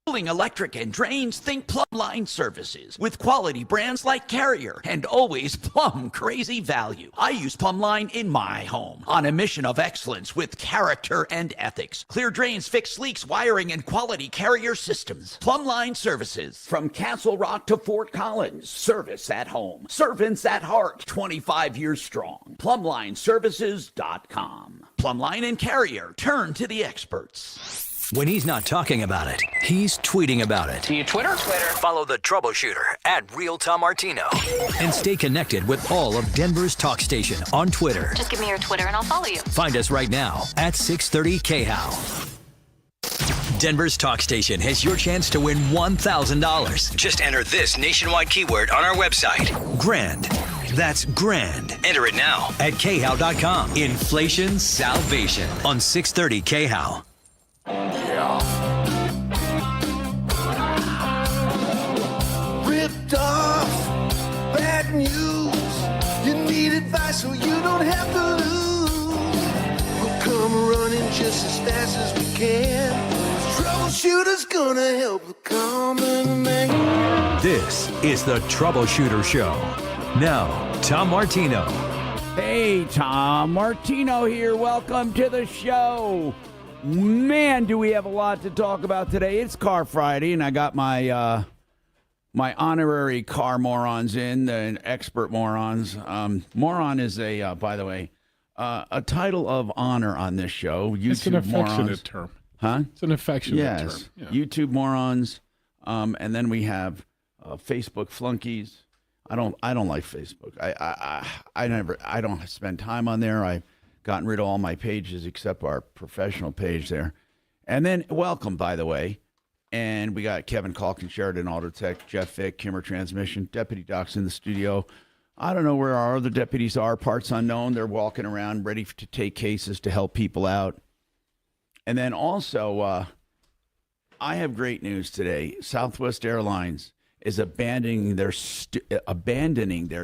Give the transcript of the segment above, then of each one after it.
Electric and drains, think Plumline Services. With quality brands like Carrier and always plumb crazy value. I use Plumline in my home on a mission of excellence with character and ethics. Clear drains, fix leaks, wiring, and quality Carrier systems. Plumline Services. From Castle Rock to Fort Collins. Service at home. Servants at heart. 25 years strong. PlumlineServices.com. Plumline and Carrier. Turn to the experts. When he's not talking about it, he's tweeting about it. Do you Twitter? Follow the Troubleshooter at Real Tom Martino. And stay connected with all of Denver's talk station on Twitter. Just give me your Twitter and I'll follow you. Find us right now at 630 KHOW. Denver's talk station has your chance to win $1,000. Just enter this nationwide keyword on our website. Grand. That's grand. Enter it now at KHOW.com. Inflation salvation on 630 KHOW. Ripped off, bad news. You need advice so you don't have to lose. We'll come running just as fast as we can. Troubleshooter's gonna help the common man. This is the Troubleshooter Show. Now, Tom Martino. Hey, Tom Martino here. Welcome to the show. Man, do we have a lot to talk about today. It's Car Friday, and I got my my honorary car morons in, the expert morons. Moron is by the way, a title of honor on this show. YouTube it's an affectionate morons. term. Huh? It's an affectionate term. Yes. Yeah. YouTube morons. And then we have Facebook flunkies. I don't like Facebook. I don't spend time on there. I've gotten rid of all my pages except our professional page there. And then welcome, by the way. And we got Kevin Calkin, Sheridan Auto Tech, Jeff Vick, Kimmer Transmission, Deputy Doc's in the studio. I don't know where our other deputies are, parts unknown. They're walking around ready to take cases to help people out. And then also, I have great news today. Southwest Airlines is abandoning their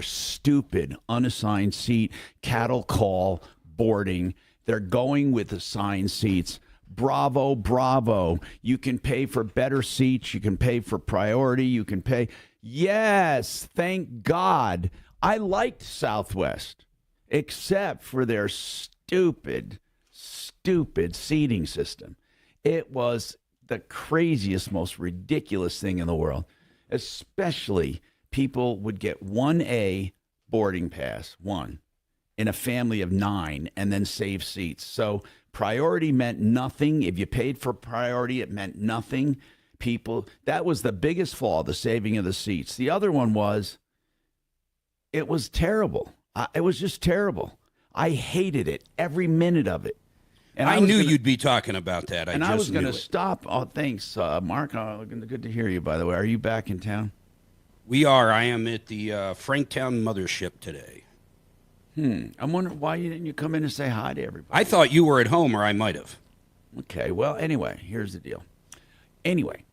stupid unassigned seat cattle call boarding. They're going with assigned seats. Bravo, bravo. You can pay for better seats. You can pay for priority. You can pay. Yes, thank God. I liked Southwest, except for their stupid seating system. It was the craziest, most ridiculous thing in the world. Especially people would get 1A boarding pass, one, in a family of 9, and then save seats. So priority meant nothing. If you paid for priority, it meant nothing. That was the biggest flaw, the saving of the seats. The other one was, it was terrible. It was just terrible. I hated it, every minute of it. And I knew you'd be talking about that. I was going to stop. Oh, thanks, Mark. Good to hear you, by the way. Are you back in town? We are. I am at the Franktown Mothership today. I'm wondering why didn't you come in and say hi to everybody? I thought you were at home, or I might have. Okay. Well, anyway, here's the deal. Anyway,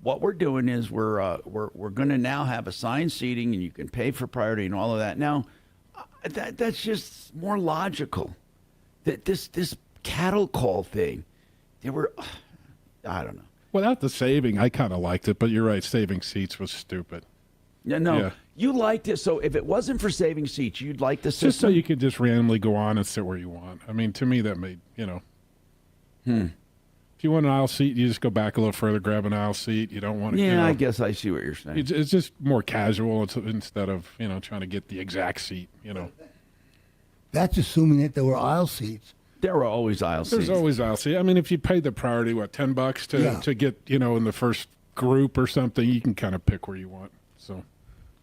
what we're doing is we're going to now have assigned seating, and you can pay for priority and all of that. Now, that's just more logical. This cattle call thing, I don't know. Without the saving, I kind of liked it, but you're right, saving seats was stupid. No, you liked it. So if it wasn't for saving seats, you'd like the system? Just so you could just randomly go on and sit where you want. I mean, to me, that made, If you want an aisle seat, you just go back a little further, grab an aisle seat. You don't want to, I guess I see what you're saying. It's just more casual instead of, trying to get the exact seat, That's assuming that there were aisle seats. There were always aisle seats. There's always aisle seats. I mean, if you paid the priority, $10 to get, in the first group or something, you can kind of pick where you want. So,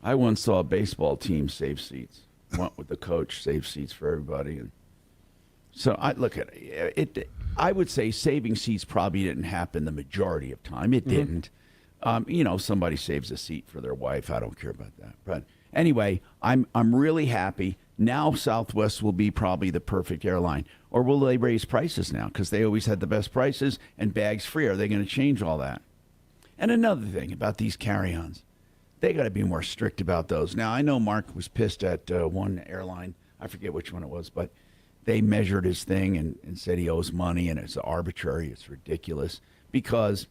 I once saw a baseball team save seats. Went with the coach, save seats for everybody. And so I look at it. I would say saving seats probably didn't happen the majority of time. It didn't. Somebody saves a seat for their wife. I don't care about that. But anyway, I'm really happy. Now Southwest will be probably the perfect airline. Or will they raise prices now? Because they always had the best prices and bags free. Are they going to change all that? And another thing about these carry-ons, they got to be more strict about those. Now, I know Mark was pissed at one airline. I forget which one it was, but they measured his thing and said he owes money, and it's arbitrary. It's ridiculous because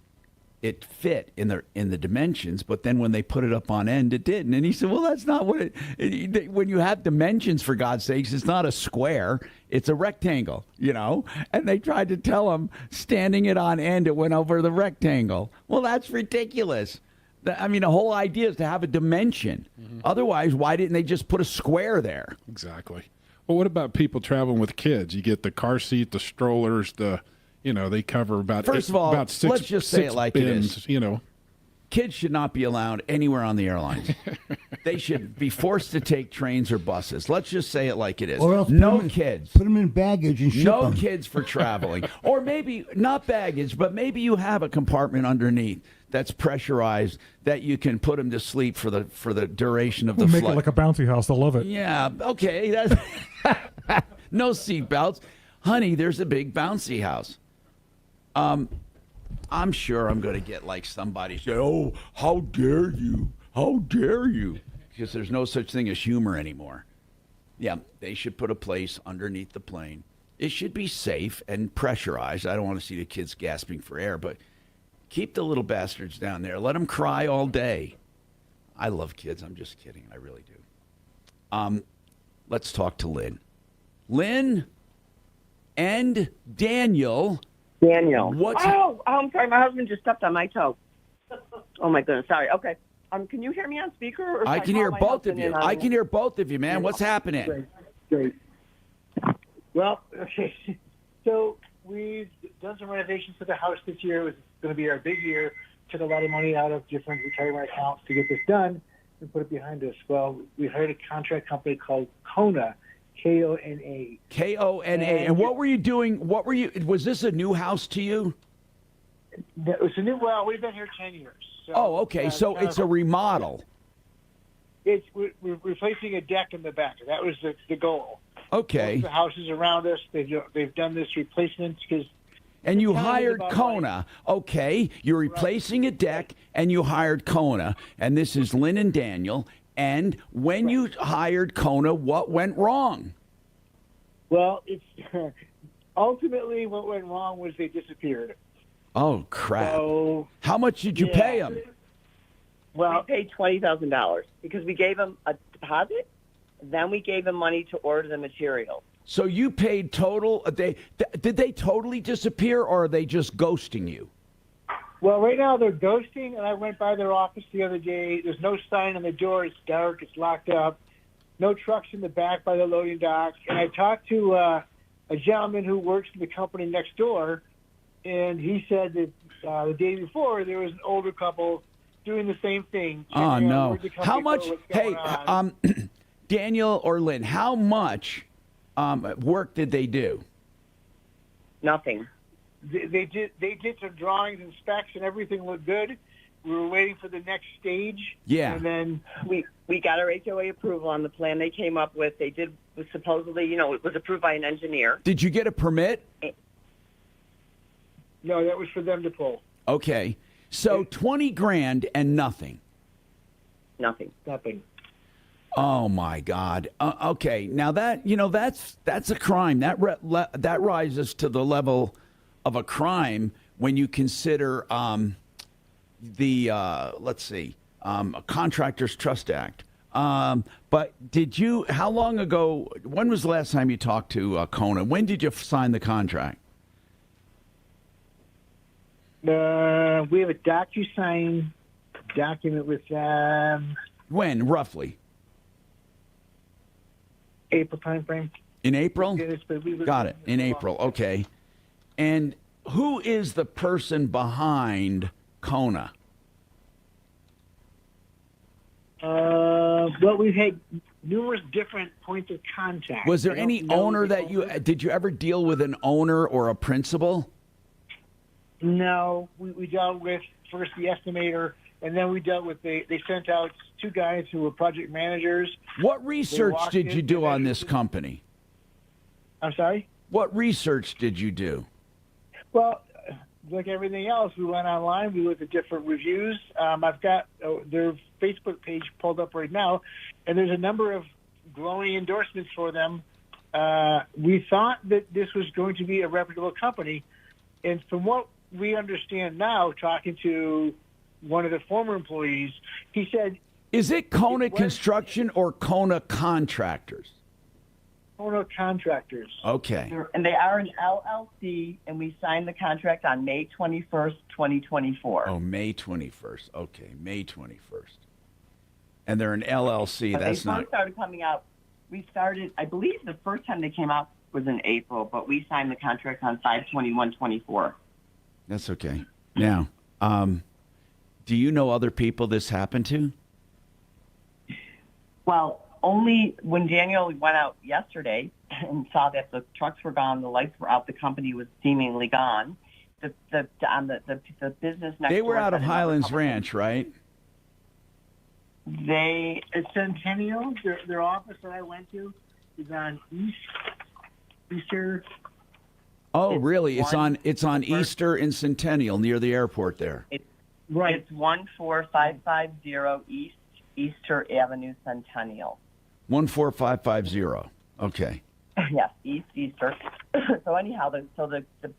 it fit in the dimensions, but then when they put it up on end, it didn't. And he said, well, that's not what when you have dimensions, for God's sakes, it's not a square, it's a rectangle, And they tried to tell him, standing it on end, it went over the rectangle. Well, that's ridiculous. I mean, the whole idea is to have a dimension. Mm-hmm. Otherwise, why didn't they just put a square there? Exactly. Well, what about people traveling with kids? You get the car seat, the strollers, they cover about First of all, about six, let's just say it like bins, it is. Kids should not be allowed anywhere on the airlines. They should be forced to take trains or buses. Let's just say it like it is. Or else kids. Put them in baggage and ship them. No kids for traveling. Or maybe not baggage, but maybe you have a compartment underneath that's pressurized that you can put them to sleep for the duration of the make flight. it like a bouncy house. They'll love it. Yeah, okay. That's no seat belts. Honey, there's a big bouncy house. I'm sure I'm going to get like somebody say, oh, how dare you? How dare you? Because there's no such thing as humor anymore. Yeah, they should put a place underneath the plane. It should be safe and pressurized. I don't want to see the kids gasping for air, but keep the little bastards down there. Let them cry all day. I love kids. I'm just kidding. I really do. Let's talk to Lynn. Lynn and Daniel. Oh, I'm sorry. My husband just stepped on my toe. Oh, my goodness. Sorry. Okay. Can you hear me on speaker? Or I can hear both of you. I can hear both of you, man. What's happening? Great. Well, okay. So we've done some renovations to the house this year. It was going to be our big year. Took a lot of money out of different retirement accounts to get this done and put it behind us. Well, we hired a contract company called Kona. Kona. Kona. And what were you doing? Was this a new house to you? It was a new. Well, we've been here 10 years. So, oh, okay. So it's a remodel. We're replacing a deck in the back. That was the goal. Okay. The houses around us, they've done this replacement because. And you hired Kona. Okay, you're replacing a deck, and you hired Kona. And this is Lynn and Daniel. And when you hired Kona, what went wrong? Well, it's ultimately what went wrong was they disappeared. Oh, crap. So, how much did you pay them? Well, we paid $20,000 because we gave them a deposit, then we gave them money to order the material. So you paid total. Did they totally disappear, or are they just ghosting you? Well, right now they're ghosting, and I went by their office the other day. There's no sign on the door. It's dark. It's locked up. No trucks in the back by the loading dock. And I talked to a gentleman who works for the company next door, and he said that the day before there was an older couple doing the same thing. Oh, no. How much? Hey, Daniel or Lynn, how much work did they do? Nothing. They did some drawings and specs, and everything looked good. We were waiting for the next stage. Yeah. And then we got our HOA approval on the plan they came up with. They did was supposedly, it was approved by an engineer. Did you get a permit? No, that was for them to pull. Okay. So 20 grand and nothing. Nothing. Oh my God. Okay. Now that's a crime. That rises to the level of a crime when you consider the Contractors Trust Act. But how long ago, when was the last time you talked to Kona? When did you sign the contract? We have a DocuSign document with them. When, roughly? April timeframe. In April? Got it. In April. Okay. And who is the person behind Kona? Well, we've had numerous different points of contact. Was there any owner did you ever deal with an owner or a principal? No, we dealt with first the estimator, and then we dealt with they sent out two guys who were project managers. What research did you do on this company? I'm sorry? What research did you do? Well, like everything else, we went online. We looked at different reviews. I've got their Facebook page pulled up right now, and there's a number of glowing endorsements for them. We thought that this was going to be a reputable company, and from what we understand now, talking to one of the former employees, he said, Is it Kona Construction or Kona Contractors? Kona Contractors. Okay. And they are an LLC, and we signed the contract on May 21st, 2024. Oh, May 21st. Okay, May 21st. And they're an LLC. But That's they not. first started coming out. We started, I believe the first time they came out was in April, but we signed the contract on 5/21/24. That's okay. Now, do you know other people this happened to? Well, only when Daniel went out yesterday and saw that the trucks were gone, the lights were out, the company was seemingly gone. The business next They were door out of said another Highlands couple- Ranch, right? It's Centennial. Their office that I went to is on Easter. Oh, It's really? It's on first- Easter and Centennial near the airport there. Right. It's 14550 East Easter Avenue, Centennial. 14550. Okay. Yes, Easter. So anyhow, the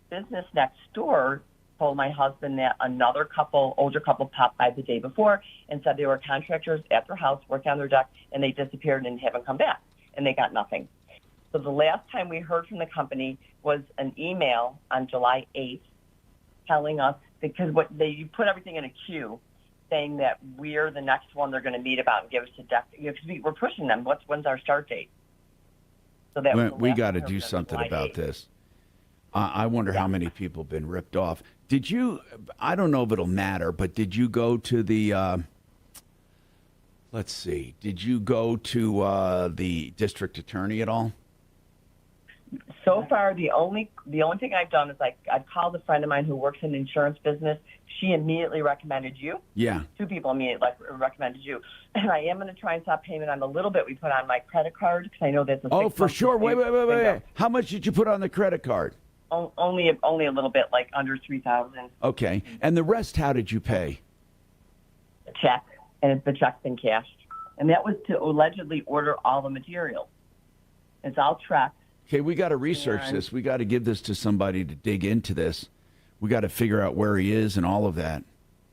business next door told my husband that another older couple popped by the day before and said they were contractors at their house working on their deck, and they disappeared and haven't come back, and they got nothing. So the last time we heard from the company was an email on July 8th telling us, because you put everything in a queue, saying that we're the next one they're going to meet about and give us a deck. Because we're pushing them. When's our start date? So that was the We last got to time do was something July about 8th. this. I wonder how many people have been ripped off. Did you, I don't know if it'll matter, but did you go to the, let's see, did you go to the district attorney at all? So far, the only thing I've done is I've called a friend of mine who works in the insurance business. She immediately recommended you. Yeah. Two people immediately recommended you. And I am going to try and stop payment on the little bit we put on my credit card because I know that's a Oh, for 6 month sure. Wait. window. How much did you put on the credit card? Only a little bit, like under $3,000. Okay. And the rest, how did you pay? A check, and the check's been cashed. And that was to allegedly order all the materials. It's all tracked. Okay, we got to research this. We got to give this to somebody to dig into this. We got to figure out where he is and all of that.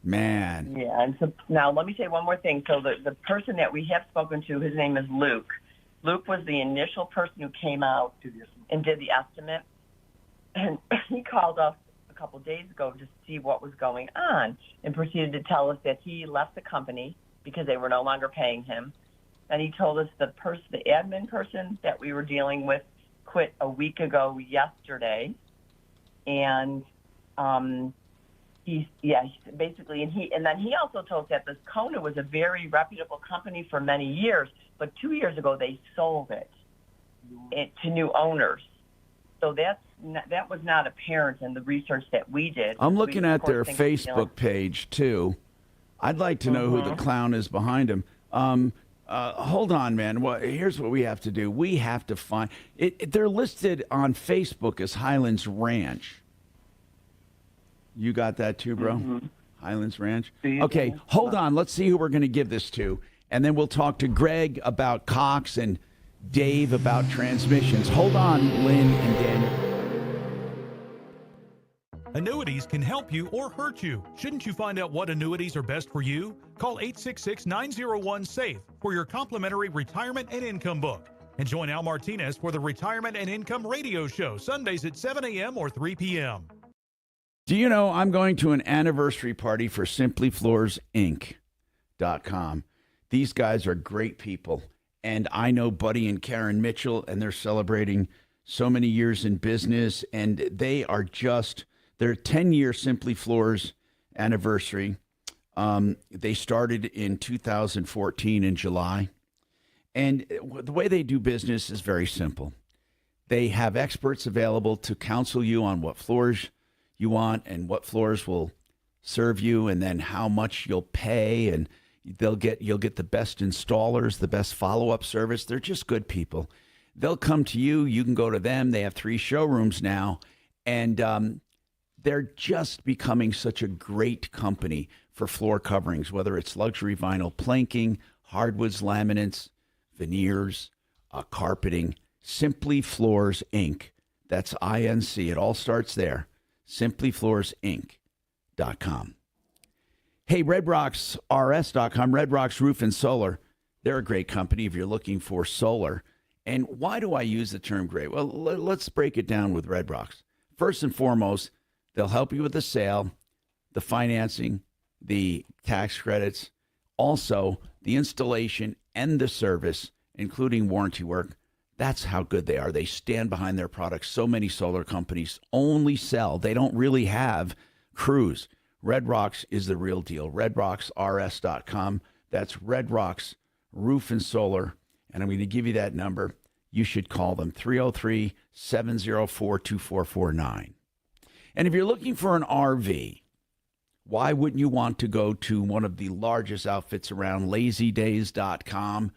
Man. Yeah, and so now let me say one more thing. So the person that we have spoken to, his name is Luke. Luke was the initial person who came out and did the estimate. And he called us a couple days ago to see what was going on and proceeded to tell us that he left the company because they were no longer paying him. And he told us the admin person that we were dealing with quit a week ago yesterday. And basically, and then he also told us that this Kona was a very reputable company for many years, but 2 years ago they sold it to new owners. So that was not apparent in the research that we did. I'm looking at their think we're dealing- Facebook page, too. I'd like to know who the clown is behind him. Hold on, man. Well, here's what we have to do. We have to find it. They're listed on Facebook as Highlands Ranch. You got that too, bro? Highlands Ranch? Okay, hold on. Let's see who we're going to give this to. And then we'll talk to Greg about Cox and Dave about transmissions. Hold on, Lynn and Daniel. Annuities can help you or hurt you. Shouldn't you find out what annuities are best for you? Call 866-901-SAFE for your complimentary retirement and income book. And join Al Martinez for the Retirement and Income Radio Show, Sundays at 7 a.m. or 3 p.m. Do you know I'm going to an anniversary party for SimplyFloorsInc.com. These guys are great people. And I know Buddy and Karen Mitchell, and they're celebrating so many years in business. And they are just, their 10-year Simply Floors anniversary. They started in 2014 in July. And the way they do business is very simple. They have experts available to counsel you on what floors you want and what floors will serve you, and then how much you'll pay, and you'll get the best installers, the best follow-up service. They're just good people. They'll come to you. You can go to them. They have 3 showrooms now, and they're just becoming such a great company for floor coverings, whether it's luxury vinyl planking, hardwoods, laminates, veneers, carpeting. Simply Floors Inc. That's INC. It all starts there. simplyfloorsinc.com. Hey, redrocksrs.com, Red Rocks Roof and Solar. They're a great company if you're looking for solar. And why do I use the term great? Well, let's break it down with Red Rocks. First and foremost, they'll help you with the sale, the financing, the tax credits, also the installation and the service, including warranty work. That's how good they are. They stand behind their products. So many solar companies only sell. They don't really have crews. Red Rocks is the real deal. RedRocksRS.com. That's Red Rocks Roof and Solar. And I'm going to give you that number. You should call them, 303-704-2449. And if you're looking for an RV, why wouldn't you want to go to one of the largest outfits around, LazyDays.com,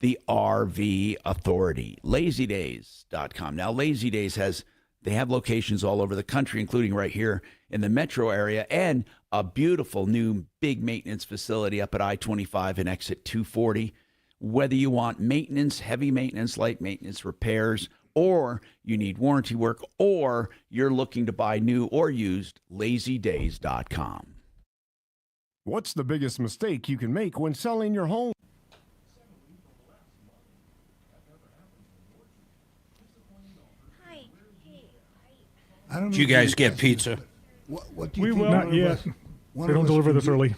the RV Authority, LazyDays.com. Now, Lazy Days they have locations all over the country, including right here in the metro area, and a beautiful new big maintenance facility up at I-25 and exit 240. Whether you want maintenance, heavy maintenance, light maintenance, repairs, or you need warranty work, or you're looking to buy new or used, LazyDays.com. What's the biggest mistake you can make when selling your home? Did you guys get pizza? What do you We think will. one Not of yet. us- one They of don't us deliver can this do? early.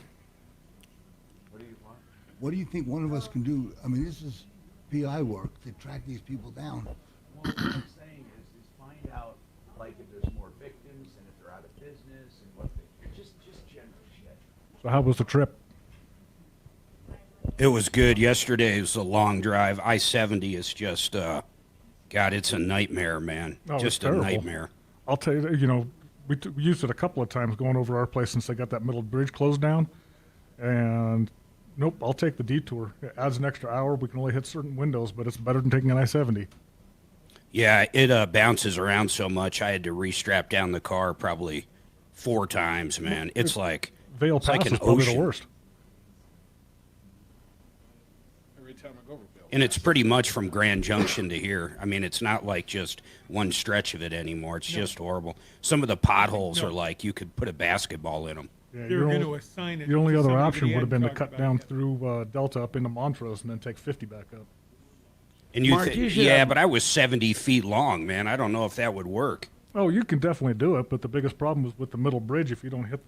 What do you think one of us can do? I mean, this is PI work to track these people down. Well, what I'm saying is find out, like, if there's more victims and if they're out of business and what they, just general shit. So how was the trip? It was good. Yesterday was a long drive. I-70 is just, God, it's a nightmare, man. Oh, it's Just a terrible. nightmare. I'll tell you, we used it a couple of times going over our place since they got that middle bridge closed down. And nope, I'll take the detour. It adds an extra hour. We can only hit certain windows, but it's better than taking an I-70. Yeah, it bounces around so much. I had to restrap down the car probably 4 times, man. It's like Vale it's Pass like an is probably ocean. the worst. Every time I go over Vale. And it's pretty much from Grand Junction to here. I mean, it's not like just one stretch of it anymore. It's just horrible. Some of the potholes are like you could put a basketball in them. Yeah, They were going to assign it. your only to other somebody, option but he would have been to hadn't cut talked down about it. through Delta up into Montrose and then take 50 back up. And you, Mark, you should yeah, have- but I was 70 feet long, man. I don't know if that would work. Oh, you can definitely do it, but the biggest problem is with the middle bridge. If you don't hit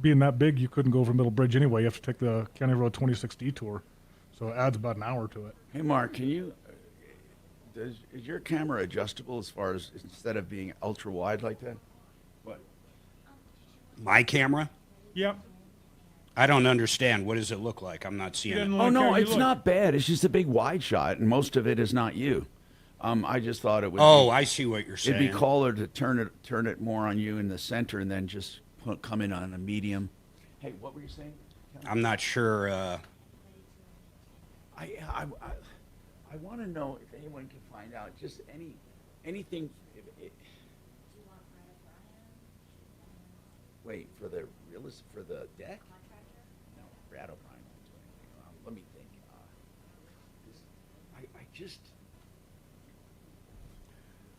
being that big, you couldn't go over middle bridge anyway. You have to take the County Road 26 detour, so it adds about an hour to it. Hey, Mark, can you, is your camera adjustable as far as instead of being ultra wide like that? What? My camera? Yep. I don't understand. What does it look like? I'm not seeing it. Oh, no, it's not bad. It's just a big wide shot, and most of it is not you. I just thought it would. Oh, I see what you're saying. It'd be cooler to turn it more on you in the center, and then just come in on a medium. Hey, what were you saying? I'm not sure. I want to know if anyone can find out just anything. Wait for the deck. No, Brad O'Brien won't do anything. Let me think. I just.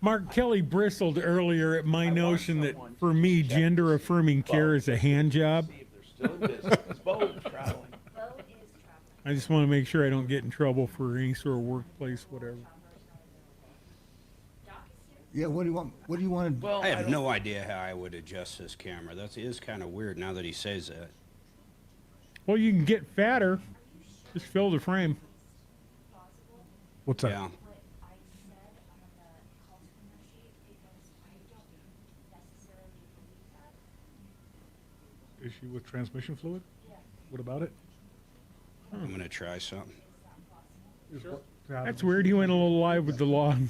Mark Kelly bristled earlier at my notion that for me, gender affirming care is a hand job. I just want to make sure I don't get in trouble for any sort of workplace, whatever. Yeah, what do you want? What do you want to? Well, I have no idea how I would adjust this camera. That is kind of weird now that he says that. Well, you can get fatter. Just fill the frame. What's that? Yeah. Issue with transmission fluid? What about it? I'm going to try something. That's weird. He went a little live with the long.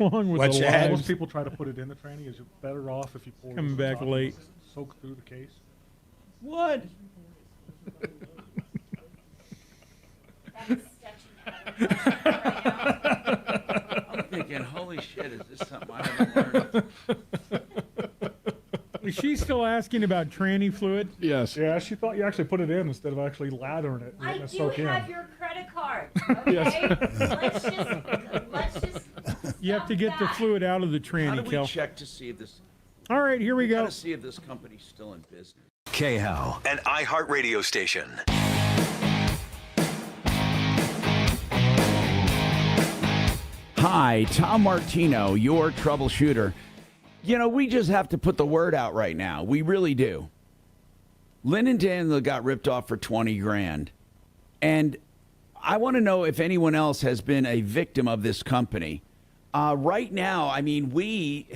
Long with What's the that? live. Most people try to put it in the tranny. Is it better off if you pour Coming it on back top late. and soak through the case? What? I'm thinking, holy shit, is this something I haven't learned? Is she still asking about tranny fluid? Yes. Yeah, she thought you actually put it in instead of actually lathering it. and I letting it do soak have in. your credit card. Okay, let's just. You have to get the fluid out of the How do tranny, we Kel. check to see if this? All right, here we go. Gotta see if this company's still in business. KHOW, an iHeart radio station. Hi, Tom Martino, your troubleshooter. You know, we just have to put the word out right now. We really do. Lynn and Daniel got ripped off for 20 grand. And I want to know if anyone else has been a victim of this company. Right now, I mean, we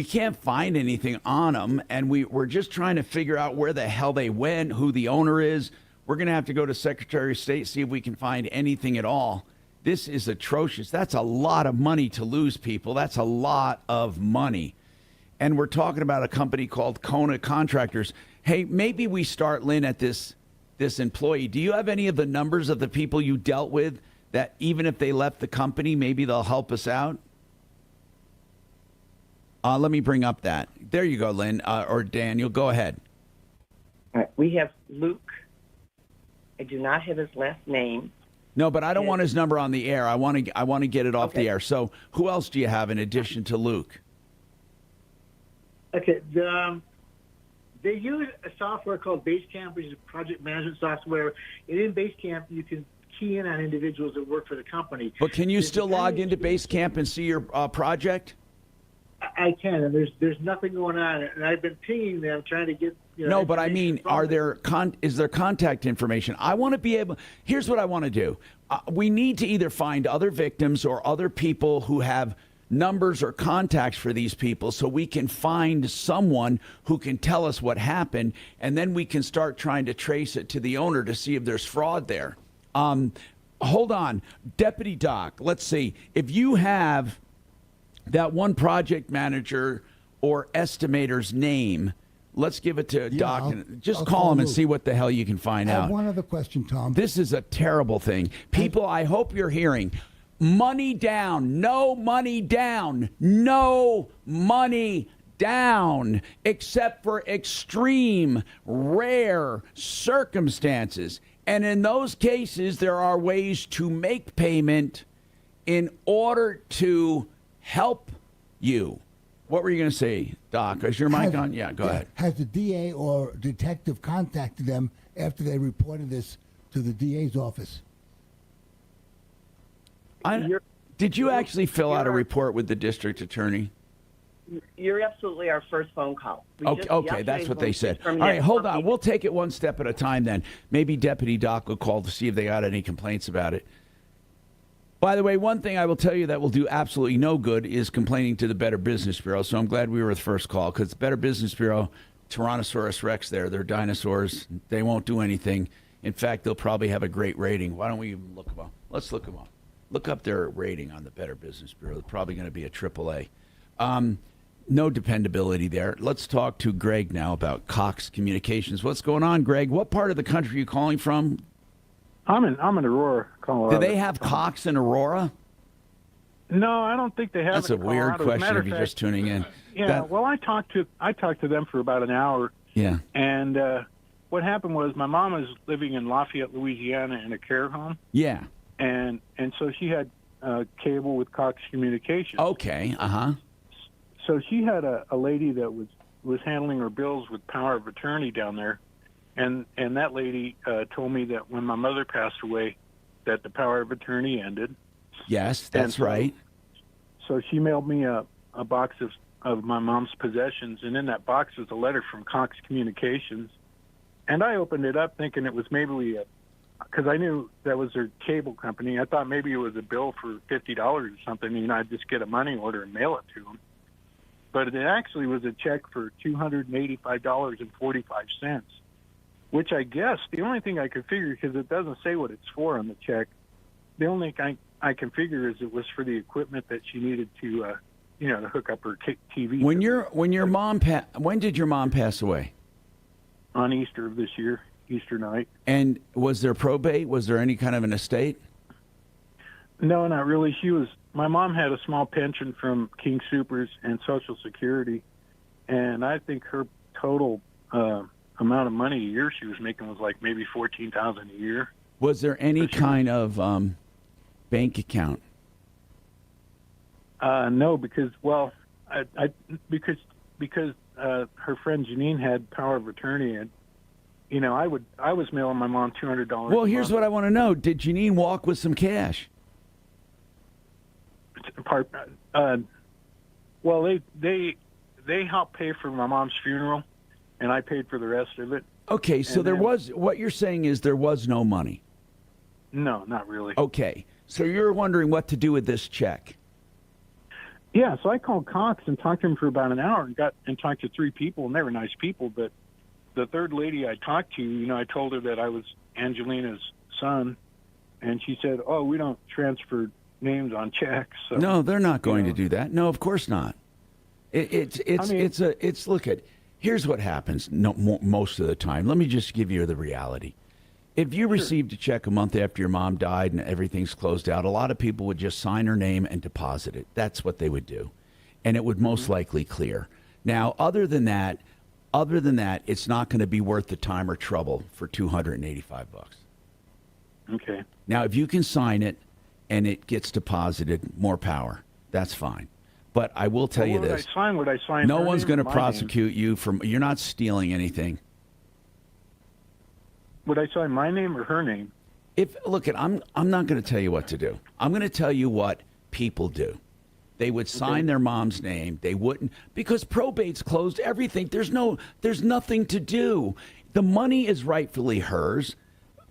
can't find anything on them, and we're just trying to figure out where the hell they went, who the owner is. We're going to have to go to Secretary of State, see if we can find anything at all. This is atrocious. That's a lot of money to lose, people. That's a lot of money. And we're talking about a company called Kona Contractors. Hey, maybe we start, Lynn, at this employee. Do you have any of the numbers of the people you dealt with that even if they left the company, maybe they'll help us out? Let me bring up that. There you go, Lynn, or Daniel. Go ahead. All right. We have Luke. I do not have his last name. No, but I don't want his number on the air. I want to get it off the air. So who else do you have in addition to Luke? Okay. They use a software called Basecamp, which is a project management software. And in Basecamp, you can key in on individuals that work for the company. But can you still log into Basecamp and see your project? I can, and there's nothing going on, and I've been pinging them, trying to get. No, but I mean, is there contact information? I want to be able. Here's what I want to do. We need to either find other victims or other people who have numbers or contacts for these people, so we can find someone who can tell us what happened, and then we can start trying to trace it to the owner to see if there's fraud there. Hold on, Deputy Doc. Let's see if you have that one project manager or estimator's name. Let's give it to Doc and just call him and see what the hell you can find out. One other question, Tom. This is a terrible thing. People, I hope you're hearing. Money down. No money down. No money down, except for extreme, rare circumstances. And in those cases, there are ways to make payment in order to help you. What were you going to say, Doc? Is your mic on? Yeah, go ahead. Has the DA or detective contacted them after they reported this to the DA's office? Did you actually fill out a report with the district attorney? You're absolutely our first phone call. Okay, that's what they said. All right, hold on. We'll take it one step at a time then. Maybe Deputy Doc will call to see if they got any complaints about it. By the way, one thing I will tell you that will do absolutely no good is complaining to the Better Business Bureau. So I'm glad we were the first call, because the Better Business Bureau, Tyrannosaurus Rex they're dinosaurs. They won't do anything. In fact, they'll probably have a great rating. Why don't we even look them up? Let's look them up. Look up their rating on the Better Business Bureau. They're probably going to be a AAA. No dependability there. Let's talk to Greg now about Cox Communications. What's going on, Greg? What part of the country are you calling from? I'm in Aurora, Colorado. Do they have Cox in Aurora? No, I don't think they have. That's a weird question if you're just tuning in. Yeah, well, I talked to them for about an hour. Yeah. And what happened was my mom was living in Lafayette, Louisiana, in a care home. Yeah. And so she had cable with Cox Communications. Okay. So she had a lady that was handling her bills with power of attorney down there. And that lady told me that when my mother passed away, that the power of attorney ended. Yes, that's right. So she mailed me a box of my mom's possessions, and in that box was a letter from Cox Communications. And I opened it up thinking it was maybe because I knew that was their cable company. I thought maybe it was a bill for $50 or something, and I'd just get a money order and mail it to them. But it actually was a check for $285.45. Which I guess the only thing I could figure, because it doesn't say what it's for on the check, the only thing I can figure is it was for the equipment that she needed to, to hook up her TV. When did your mom pass away? On Easter of this year, Easter night. And was there probate? Was there any kind of an estate? No, not really. My mom had a small pension from King Soopers and Social Security, and I think her total amount of money a year she was making was like maybe $14,000 a year. Was there any kind of bank account? No, because because because her friend Janine had power of attorney, and I was mailing my mom $200. Well, here's what I want to know: did Janine walk with some cash? Well, they helped pay for my mom's funeral, and I paid for the rest of it. Okay, so what you're saying is there was no money. No, not really. Okay, so you're wondering what to do with this check. Yeah, so I called Cox and talked to him for about an hour and talked to 3 people, and they were nice people. But the third lady I talked to, I told her that I was Angelina's son, and she said, "Oh, we don't transfer names on checks." So, no, they're not going to do that. No, of course not. Look at. Here's what happens most of the time. Let me just give you the reality. If you received a check a month after your mom died and everything's closed out, a lot of people would just sign her name and deposit it. That's what they would do. And it would most likely clear. Now, other than that, it's not going to be worth the time or trouble for $285. Okay. Now, if you can sign it and it gets deposited, more power. That's fine. But I will tell you this. Would I sign no her one's name going or to my prosecute you from. You're not stealing anything. Would I sign my name or her name? I'm not going to tell you what to do. I'm going to tell you what people do. They would sign their mom's name. They wouldn't, because probate's closed. Everything. There's nothing to do. The money is rightfully hers.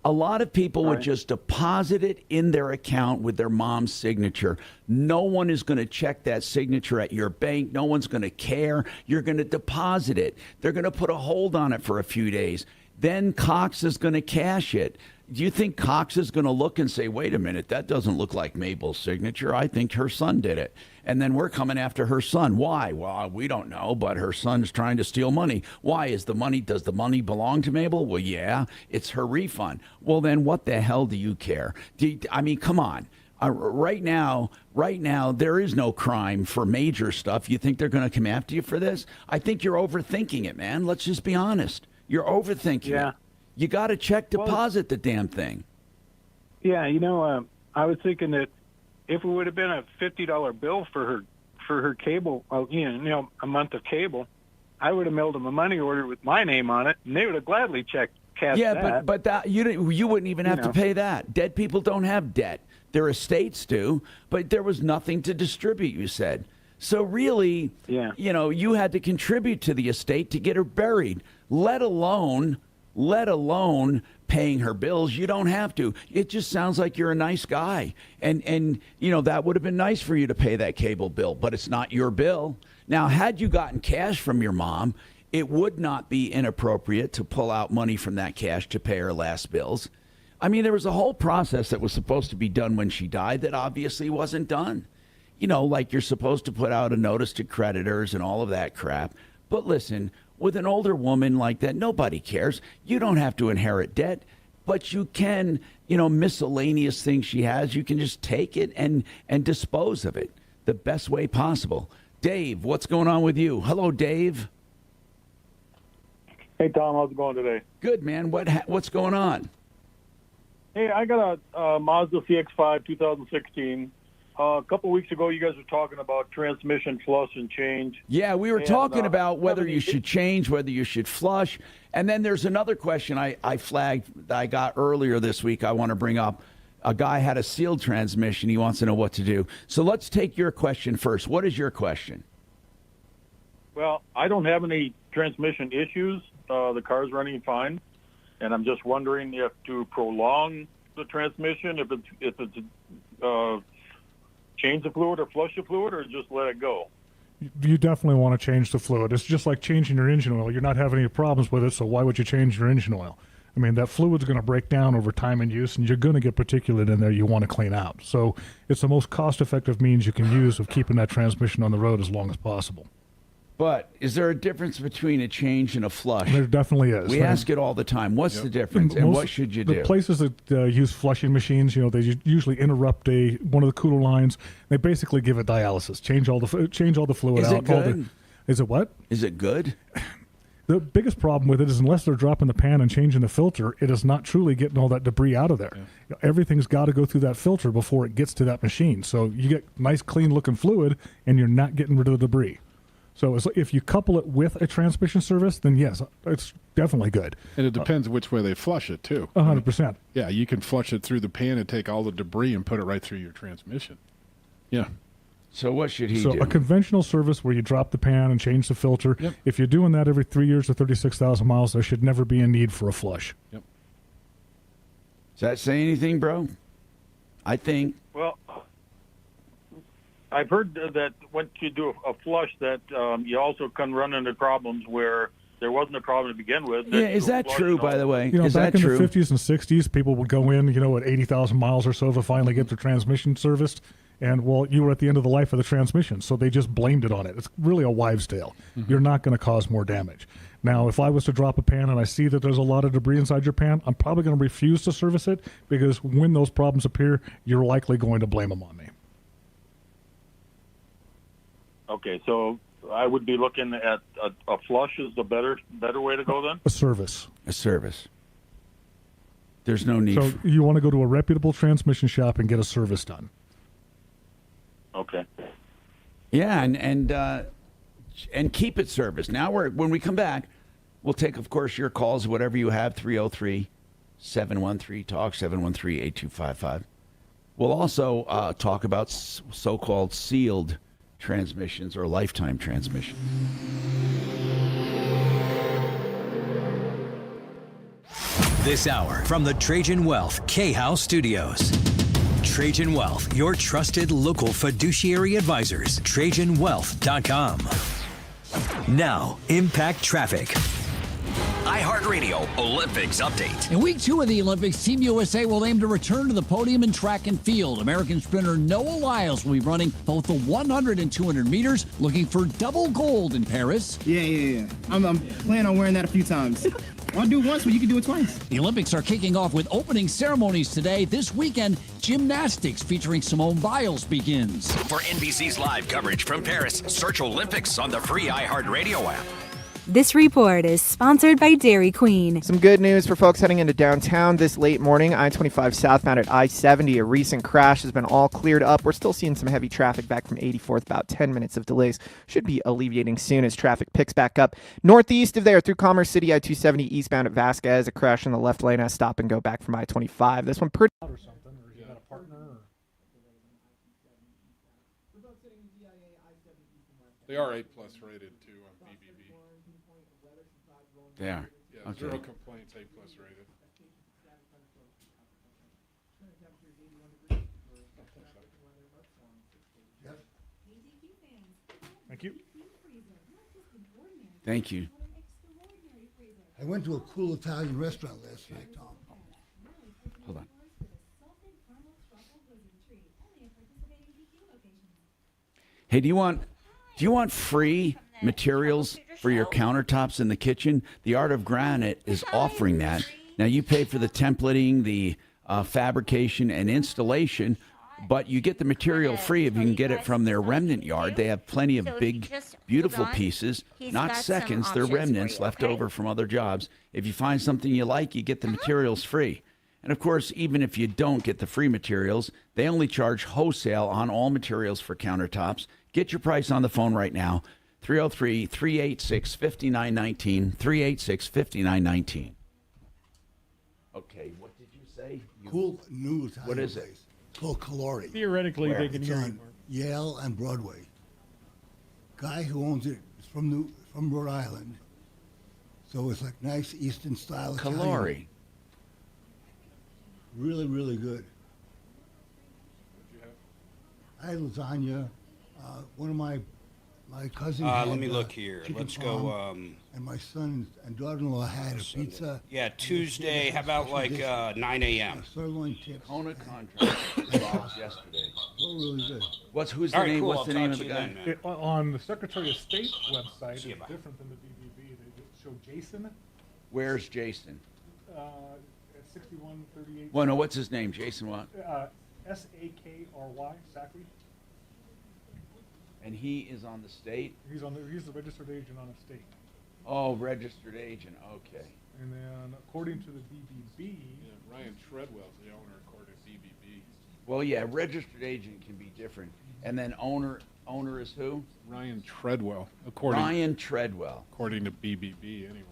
A lot of people would just deposit it in their account with their mom's signature. No one is going to check that signature at your bank. No one's going to care. You're going to deposit it. They're going to put a hold on it for a few days. Then Cox is going to cash it. Do you think Cox is going to look and say, wait a minute, that doesn't look like Mabel's signature. I think her son did it. And then we're coming after her son. Why? Well, we don't know, but her son's trying to steal money. Why? Does the money belong to Mabel? Well, yeah, it's her refund. Well, then what the hell do you care? Come on. Right now, there is no crime for major stuff. You think they're going to come after you for this? I think you're overthinking it, man. Let's just be honest. You're overthinking it. You got to check deposit the damn thing. Yeah, I was thinking that if it would have been a $50 bill for her cable, a month of cable, I would have mailed them a money order with my name on it, and they would have gladly cashed that. Yeah, but that you wouldn't even have to pay that. Dead people don't have debt. Their estates do, but there was nothing to distribute, you said. So really, you had to contribute to the estate to get her buried, let alone paying her bills. You don't have to. It just sounds like you're a nice guy. And that would have been nice for you to pay that cable bill, but it's not your bill. Now, had you gotten cash from your mom, it would not be inappropriate to pull out money from that cash to pay her last bills. There was a whole process that was supposed to be done when she died that obviously wasn't done. Like you're supposed to put out a notice to creditors and all of that crap. But listen, with an older woman like that, nobody cares. You don't have to inherit debt, but you can, miscellaneous things she has, you can just take it and dispose of it the best way possible. Dave, what's going on with you? Hello, Dave. Hey, Tom, how's it going today? Good, man. What's going on? Hey, I got a Mazda CX-5 2016. A couple weeks ago, you guys were talking about transmission flush and change. Yeah, we were talking about whether you should change, whether you should flush. And then there's another question I flagged that I got earlier this week I want to bring up. A guy had a sealed transmission. He wants to know what to do. So let's take your question first. What is your question? Well, I don't have any transmission issues. The car's running fine. And I'm just wondering if to prolong the transmission, if it's change the fluid or flush the fluid, or just let it go? You definitely want to change the fluid. It's just like changing your engine oil. You're not having any problems with it, so why would you change your engine oil? That fluid's going to break down over time and use, and you're going to get particulate in there you want to clean out. So it's the most cost-effective means you can use of keeping that transmission on the road as long as possible. But is there a difference between a change and a flush? There definitely is. We ask it all the time. What's the difference, and what should you do? The places that use flushing machines, they usually interrupt one of the cooler lines. They basically give it dialysis. Change all the fluid out. Is it good? Is it what? Is it good? The biggest problem with it is unless they're dropping the pan and changing the filter, it is not truly getting all that debris out of there. Yeah. Everything's got to go through that filter before it gets to that machine. So you get nice, clean-looking fluid, and you're not getting rid of the debris. So if you couple it with a transmission service, then yes, it's definitely good. And it depends which way they flush it, too. 100%. Yeah, you can flush it through the pan and take all the debris and put it right through your transmission. Yeah. So what should he So do? a conventional service where you drop the pan and change the filter, if you're doing that every 3 years or 36,000 miles, there should never be a need for a flush. Yep. Does that say anything, bro? I think. Well, I've heard that once you do a flush, that you also can run into problems where there wasn't a problem to begin with. Yeah, is that true, by the way? You know, Is back that in true? the 50s and 60s, people would go in, at 80,000 miles or so to finally get their transmission serviced. And, well, you were at the end of the life of the transmission, so they just blamed it on it. It's really a wives' tale. You're not going to cause more damage. Now, if I was to drop a pan and I see that there's a lot of debris inside your pan, I'm probably going to refuse to service it because when those problems appear, you're likely going to blame them on me. Okay, so I would be looking at a flush is the better way to go then? A service. A service. There's no need. So you want to go to a reputable transmission shop and get a service done. Okay. Yeah, and keep it serviced. Now when we come back, we'll take, of course, your calls, whatever you have, 303-713-TALK, 713-8255. We'll also talk about so-called sealed transmissions or lifetime transmissions. This hour from the Trajan Wealth K-House Studios. Trajan Wealth, your trusted local fiduciary advisors. TrajanWealth.com. Now, Impact Traffic. iHeartRadio Olympics update. In week 2 of the Olympics, Team USA will aim to return to the podium in track and field. American sprinter Noah Lyles will be running both the 100 and 200 meters, looking for double gold in Paris. Yeah. I'm planning on wearing that a few times. I'll do it once, but you can do it twice. The Olympics are kicking off with opening ceremonies today. This weekend, gymnastics featuring Simone Biles begins. For NBC's live coverage from Paris, search Olympics on the free iHeartRadio app. This report is sponsored by Dairy Queen. Some good news for folks heading into downtown this late morning. I-25 southbound at I-70. A recent crash has been all cleared up. We're still seeing some heavy traffic back from 84th. About 10 minutes of delays. Should be alleviating soon as traffic picks back up. Northeast of there through Commerce City, I-270 eastbound at Vasquez. A crash in the left lane as stop and go back from I-25. This one pretty... They are A+ rated, too, on BBB. They are. Yeah, Okay. 0 complaints, A+ rated. Thank you. Thank you. I went to a cool Italian restaurant last night, Tom. Hold on. Hey, do you want free materials for your countertops in the kitchen? The Art of Granite is offering that. Now, you pay for the templating, the fabrication, and installation, but you get the material free if you can get it from their remnant yard. They have plenty of big, beautiful pieces, not seconds. They're remnants left over from other jobs. If you find something you like, you get the materials free. And, of course, even if you don't get the free materials, they only charge wholesale on all materials for countertops. Get your price on the phone right now, 303-386-5919, 386-5919. Okay, what did you say? Cool new Italian What is it? place. It's called Calori. Theoretically, they can It's hear you, on Yale and Broadway. Guy who owns it is from Rhode Island. So it's like nice Eastern style Italian. Calori. Really, really good. I had lasagna. One of my cousins had, let me look here. chicken Let's go. parm, and my son and daughter-in-law had a pizza. Yeah, Tuesday. How about like 9 a.m.? Sirloin chips. Kona contract was yesterday. Oh, really good. Who's the All right, name? cool. What's I'll the name talk of the to you guy? then, man. On the Secretary of State's website, it's See you, bye. different than the BBB. They just show Jason Where's Jason? at 6138. Well, no, what's his name? Jason what? S-A-K-R-Y, Sackley. And he is on the state? He's the registered agent on a state. Oh, registered agent. Okay. And then according to the BBB, Ryan Treadwell's the owner, according to BBB. Well, yeah, registered agent can be different. And then owner, owner is who? Ryan Treadwell, Ryan Treadwell. according to BBB, anyway.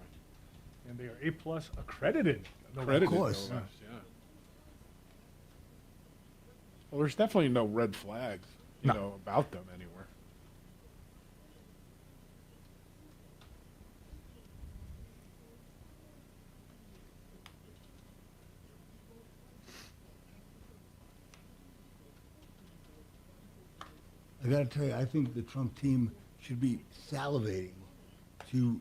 And they are A+ accredited. Accredited, of course. no less, yeah. Well, there's definitely no red flags, you know, about them anywhere. I got to tell you, I think the Trump team should be salivating to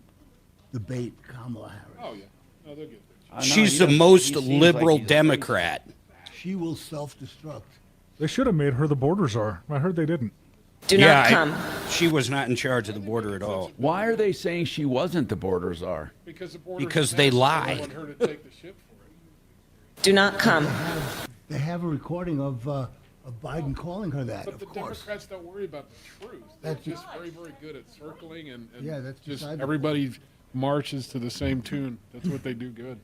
debate Kamala Harris. Oh, yeah. No, they'll get there. She's the most liberal Democrat. She will self-destruct. They should have made her the border czar. I heard they didn't. She was not in charge of the border at all. Why are they saying she wasn't the border czar? Because the border Because they lie. want her to take the ship for it. Do not come. They have a recording of Biden calling her that, But of the course. Democrats don't worry about the truth. They're That's just very, very good at circling and Yeah, that's just beside the everybody marches to the same tune. That's what they do good.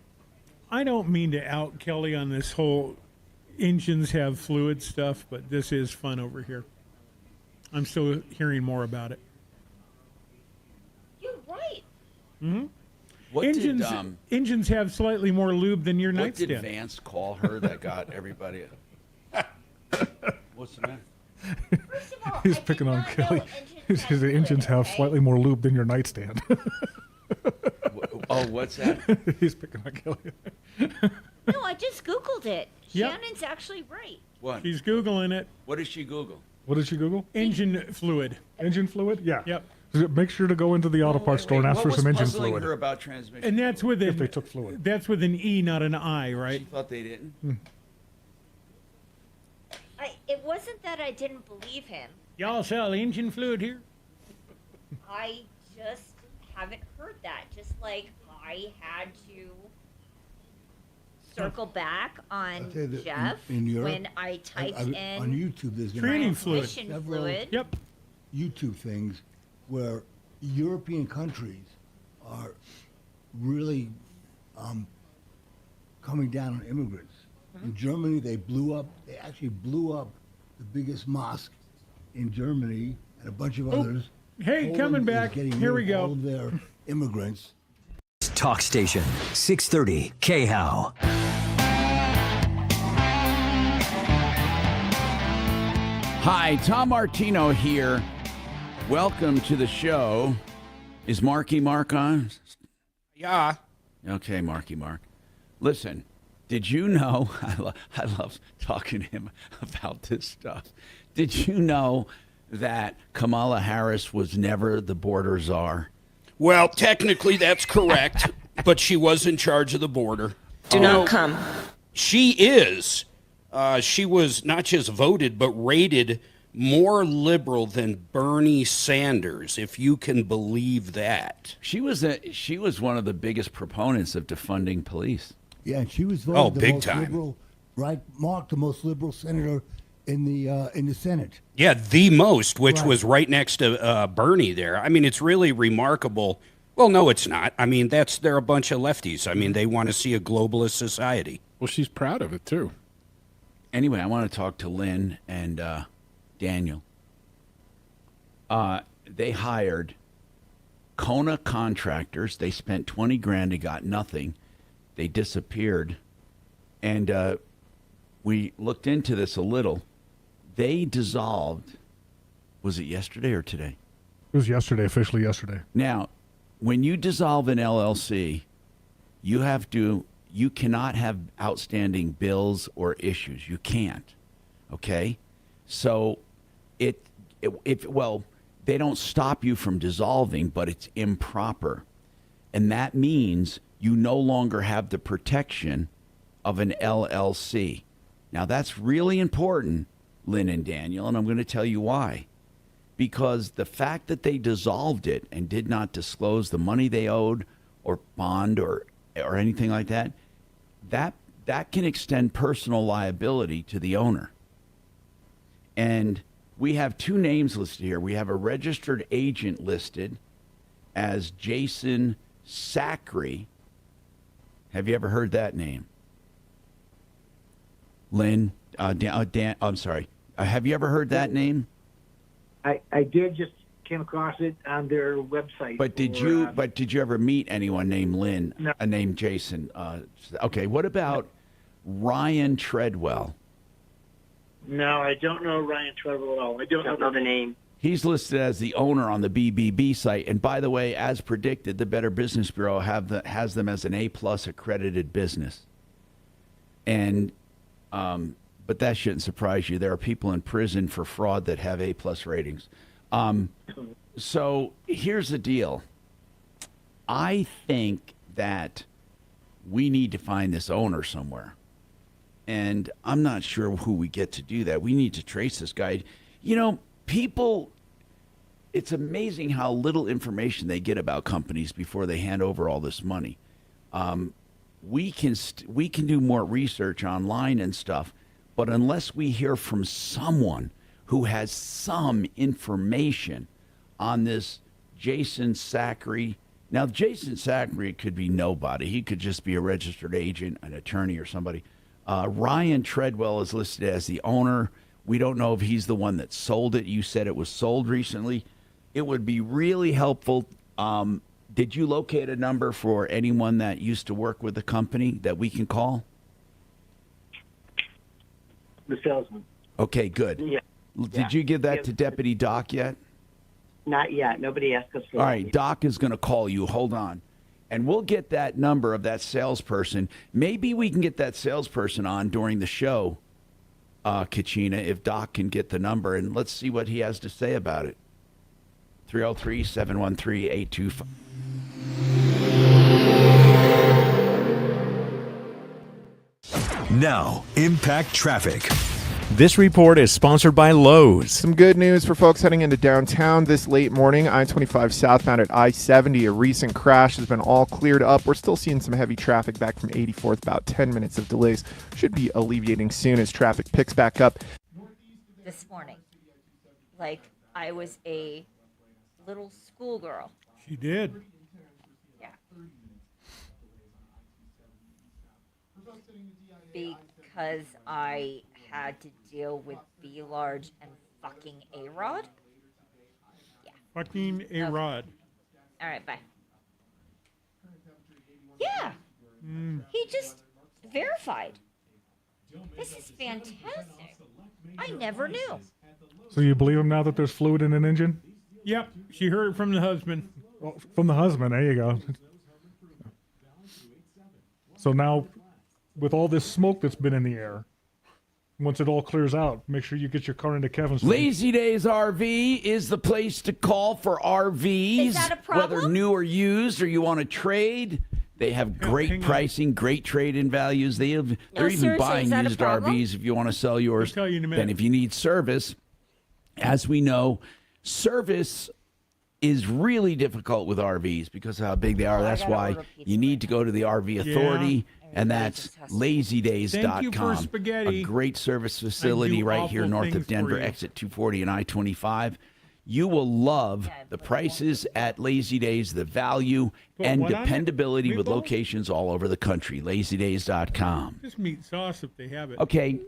I don't mean to out Kelly on this whole engines have fluid stuff, but this is fun over here. I'm still hearing more about it. You're right. Mm-hmm. What Engines have slightly more lube than your What nightstand. did Vance call her that got everybody? What's the matter? First of all, He's picking on Kelly. He says the engines have slightly more lube than your nightstand. Oh, what's that? He's picking on Kelly. No, I just Googled it. Yep. Shannon's actually right. What? She's Googling it. What did she Google? What did she Google? Engine fluid. Engine fluid? Yeah. Yep. Make sure to go into the auto parts store and ask for some engine What was puzzling fluid. her about transmission? And that's with If they took fluid. That's with an E, not an I, right? She thought they didn't. It wasn't that I didn't believe him. Y'all sell engine fluid here? I just haven't heard that. Just like I had to circle back on I'll tell you that Jeff in Europe, when I typed in on YouTube, there's been Training fluid. transmission several fluid. Yep. YouTube things where European countries are really coming down on immigrants. In Germany, they actually blew up the biggest mosque in Germany and a bunch of others. Hey, Poland coming is back. getting Here rid we of go. all of their immigrants. Talk Station, 630 KHOW. Hi, Tom Martino here. Welcome to the show. Is Marky Mark on? Yeah. Okay, Marky Mark. Listen, did you know? I love talking to him about this stuff. Did you know that Kamala Harris was never the border czar? Well, technically that's correct, but she was in charge of the border. Do not come. She is. She was not just voted, but rated more liberal than Bernie Sanders, if you can believe that. She was one of the biggest proponents of defunding police. Yeah, and she was voted the big most time. liberal, right? Mark, the most liberal senator in the Senate. Yeah, the most, which Right. was right next to Bernie there. I mean, it's really remarkable. Well, no, it's not. I mean, they're a bunch of lefties. I mean, they want to see a globalist society. Well, she's proud of it, too. Anyway, I want to talk to Lynn and Daniel. They hired Kona contractors. They spent 20 grand. They got nothing. They disappeared. And we looked into this a little. They dissolved. Was it yesterday or today? It was yesterday, officially yesterday. Now, when you dissolve an LLC, you cannot have outstanding bills or issues. You can't. Okay? So they don't stop you from dissolving, but it's improper. And that means you no longer have the protection of an LLC. Now, that's really important, Lynn and Daniel, and I'm going to tell you why. Because the fact that they dissolved it and did not disclose the money they owed or bond or anything like that, that can extend personal liability to the owner. And we have two names listed here. We have a registered agent listed as Jason Sacre. Have you ever heard that name? Lynn, Dan, I'm sorry. Have you ever heard that name? I did just came across it on their website. But did you ever meet anyone named Lynn? No. Named Jason? Okay. What about Ryan Treadwell? No, I don't know Ryan Treadwell at all. I don't know the name. He's listed as the owner on the BBB site, and by the way, as predicted, the Better Business Bureau has them as an A+ accredited business. And, but that shouldn't surprise you. There are people in prison for fraud that have A+ ratings. So here's the deal. I think that we need to find this owner somewhere, and I'm not sure who we get to do that. We need to trace this guy. You know, people, it's amazing how little information they get about companies before they hand over all this money. We can do more research online and stuff, but unless we hear from someone who has some information on this Jason Zachary. Now, Jason Zachary could be nobody. He could just be a registered agent, an attorney, or somebody. Ryan Treadwell is listed as the owner. We don't know if he's the one that sold it. You said it was sold recently. It would be really helpful. Did you locate a number for anyone that used to work with the company that we can call? The salesman. Okay, good. Yeah. Did you give that to Deputy Doc yet? Not yet. Nobody asked us for All that. right, Doc is going to call you. Hold on. And we'll get that number of that salesperson. Maybe we can get that salesperson on during the show, Kachina, if Doc can get the number. And let's see what he has to say about it. 303-713-8255. Now, Impact Traffic. This report is sponsored by Lowe's. Some good news for folks heading into downtown this late morning. I-25 southbound at I-70. A recent crash has been all cleared up. We're still seeing some heavy traffic back from 84th. About 10 minutes of delays. Should be alleviating soon as traffic picks back up. This morning, like I was a little schoolgirl. She did. Yeah. Because I had to deal with B large and fucking A-Rod. Yeah. Fucking A-Rod. All right, bye. Yeah. He just verified. This is fantastic. I never knew. So you believe him now that there's fluid in an engine? Yep. She heard it from the husband. Well, from the husband. There you go. So now, with all this smoke that's been in the air, once it all clears out, make sure you get your car into Kevin's. Lazy Days RV is the place to call for RVs. Is that a problem? Whether new or used, or you want to trade. They have great pricing, great trade-in values. They're even buying used RVs if you want to sell yours. I'll tell you in a minute. And if you need service, as we know, service is really difficult with RVs because of how big they are. That's why you need to go to the RV Authority, and that's lazydays.com. Thank you for spaghetti. A great service facility right here north of Denver, exit 240 and I-25. You will love the prices at Lazy Days, the value, and dependability with locations all over the country. Lazydays.com. Just meat sauce if they have it. Okay,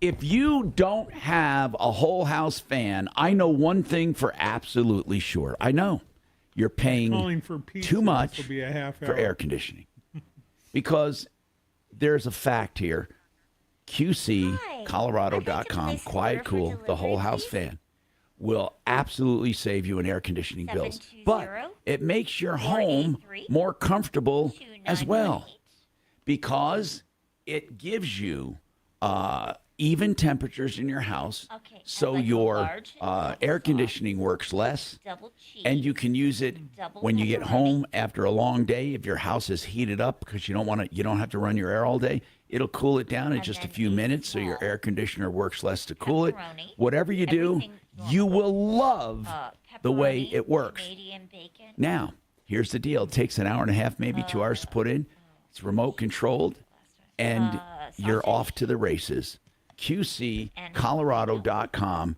if you don't have a whole house fan, I know one thing for absolutely sure. I know you're paying too much for air conditioning because there's a fact here. QCColorado.com, Quiet Cool, the whole house fan, will absolutely save you in air conditioning bills. But it makes your home more comfortable as well because it gives you even temperatures in your house, so your air conditioning works less, and you can use it when you get home after a long day. If your house is heated up because you don't have to run your air all day, it'll cool it down in just a few minutes, so your air conditioner works less to cool it. Whatever you do, you will love the way it works. Now, here's the deal. It takes an hour and a half, maybe 2 hours to put in. It's remote controlled, and you're off to the races. QCColorado.com.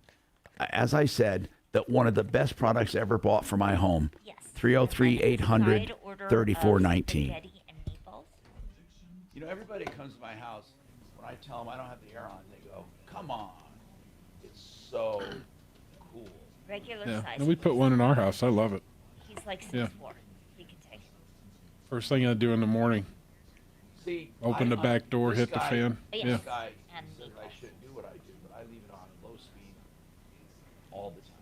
As I said, that one of the best products ever bought for my home. 303-800-3419. You know, everybody comes to my house, when I tell them I don't have the air on, they go, come on, it's so cool. Regular Yeah. size. And we put one in our house. I love it. He's like 6'4". Yeah. He can take it. First thing I do in the morning. See, Open the back door, this hit the guy- fan. Yes. Yeah. This guy And said I shouldn't do what I do, but I leave it on low speed all the time.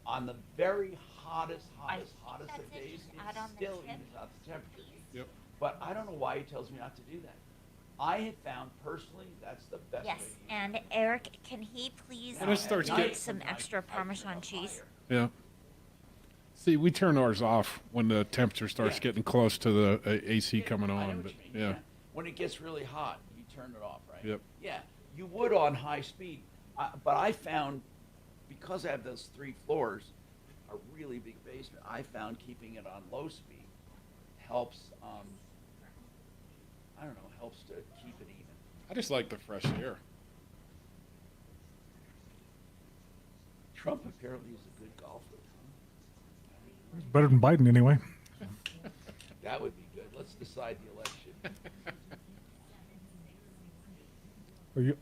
On the very hottest of days, add on it the still tip. evens out the temperature. Yep. But I don't know why he tells me not to do that. I have found personally that's the best Yes, way. and Eric, can he please When it starts get getting- some extra Parmesan cheese? Yeah. See, we turn ours off when the temperature starts getting close to the AC coming on. But yeah. When it gets really hot, you turn it off, right? Yep. Yeah, you would on high speed, but I found, because I have those 3 floors, a really big basement, I found keeping it on low speed helps, I don't know, helps to keep it even. I just like the fresh air. Trump apparently is a good golfer. It's better than Biden anyway. That would be good. Let's decide the election.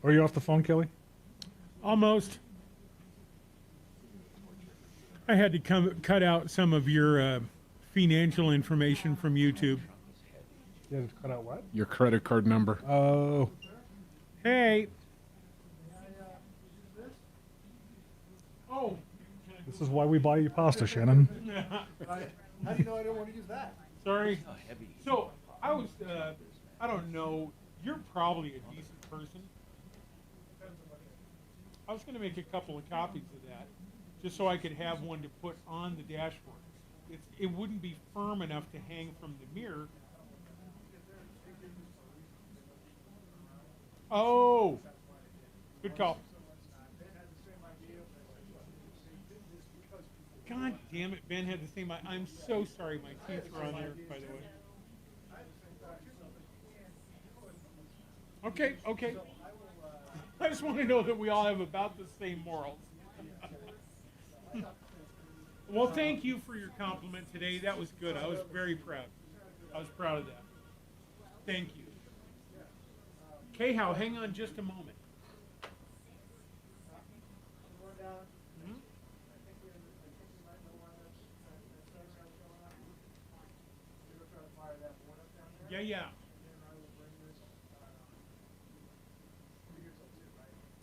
Are you off the phone, Kelly? Almost. I had to cut out some of your financial information from YouTube. You had to cut out what? Your credit card number. Oh. Hey. Oh. This is why we buy you pasta, Shannon. How do you know I don't want to use that? Sorry. So I was, I don't know. You're probably a decent person. I was going to make a couple of copies of that, just so I could have one to put on the dashboard. It wouldn't be firm enough to hang from the mirror. Oh, good call. God damn it, Ben had the same. I'm so sorry, my teeth are on there, by the way. Okay. I just want to know that we all have about the same morals. Well, thank you for your compliment today. That was good. I was very proud. I was proud of that. Thank you. K-How, hang on just a moment. Yeah.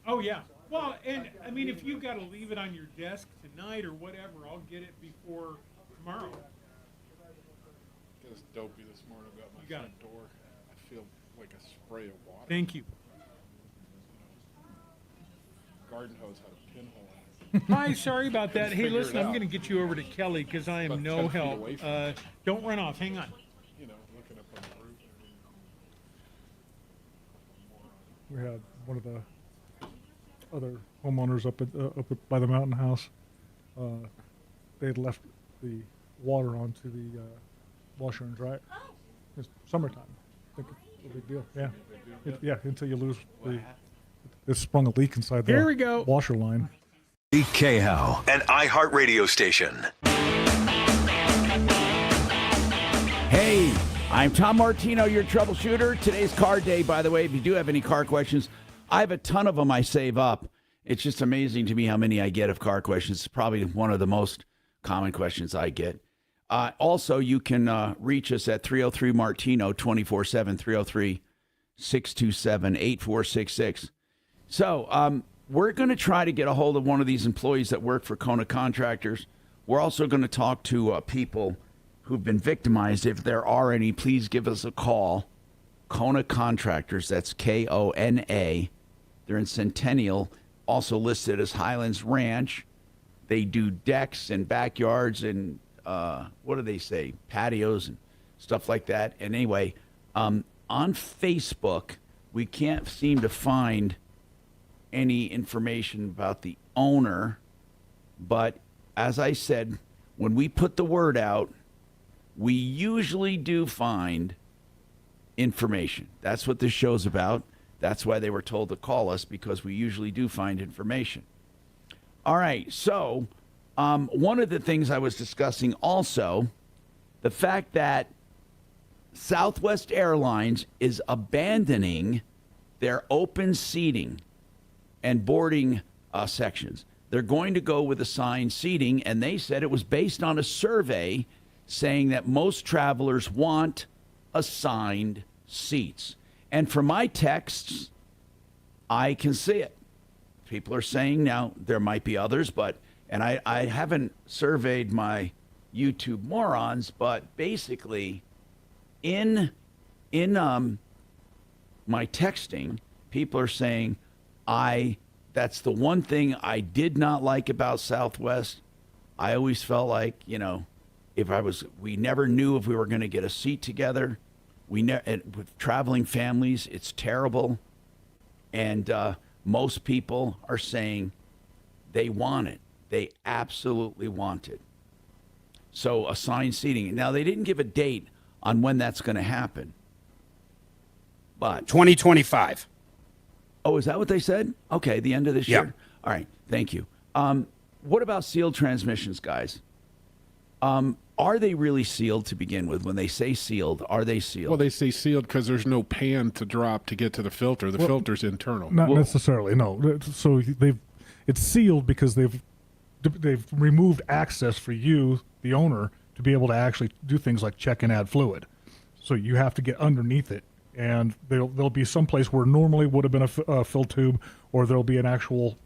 Oh, yeah. Well, and I mean, if you've got to leave it on your desk tonight or whatever, I'll get it before tomorrow. Got us dopey this morning about my You got front door. I feel like a spray of water. Thank you. Garden hose had a pinhole in it. Hi, sorry about that. Hey, Figure it listen, I'm out. going to get you over to Kelly because I am About no 10 feet help. away from Don't run off. Hang on. You know, looking up on the roof. We had one of the other homeowners up by the mountain house. They had left the water onto the washer and dryer. It's summertime. I think it's a big deal. Yeah. Until you lose it sprung a leak inside Here we the go. washer line. K-How, an iHeart radio station. Hey, I'm Tom Martino, your troubleshooter. Today's car day, by the way. If you do have any car questions, I have a ton of them I save up. It's just amazing to me how many I get of car questions. It's probably one of the most common questions I get. Also, you can reach us at 303-MARTINO 24/7, 303-627-8466. So we're going to try to get a hold of one of these employees that work for Kona Contractors. We're also going to talk to people who've been victimized. If there are any, please give us a call. Kona Contractors, that's Kona. They're in Centennial, also listed as Highlands Ranch. They do decks and backyards and, what do they say, patios and stuff like that. And anyway, on Facebook, we can't seem to find any information about the owner. But as I said, when we put the word out, we usually do find information. That's what this show's about. That's why they were told to call us, because we usually do find information. All right, so one of the things I was discussing also, the fact that Southwest Airlines is abandoning their open seating and boarding sections. They're going to go with assigned seating, and they said it was based on a survey saying that most travelers want assigned seats. And from my texts, I can see it. People are saying now there might be others, and I haven't surveyed my YouTube morons, but basically in my texting, people are saying that's the one thing I did not like about Southwest. I always felt like, we never knew if we were going to get a seat together. With traveling families, it's terrible. And most people are saying they want it. They absolutely want it. So assigned seating. Now, they didn't give a date on when that's going to happen. But 2025. Oh, is that what they said? Okay, the end of this year? All right, thank you. What about sealed transmissions, guys? Are they really sealed to begin with? When they say sealed, are they sealed? Well, they say sealed because there's no pan to drop to get to the filter. The filter's internal. Not necessarily, no. So it's sealed because they've removed access for you, the owner, to be able to actually do things like check and add fluid. So you have to get underneath it, and there'll be some place where normally would have been a fill tube, or there'll be an actual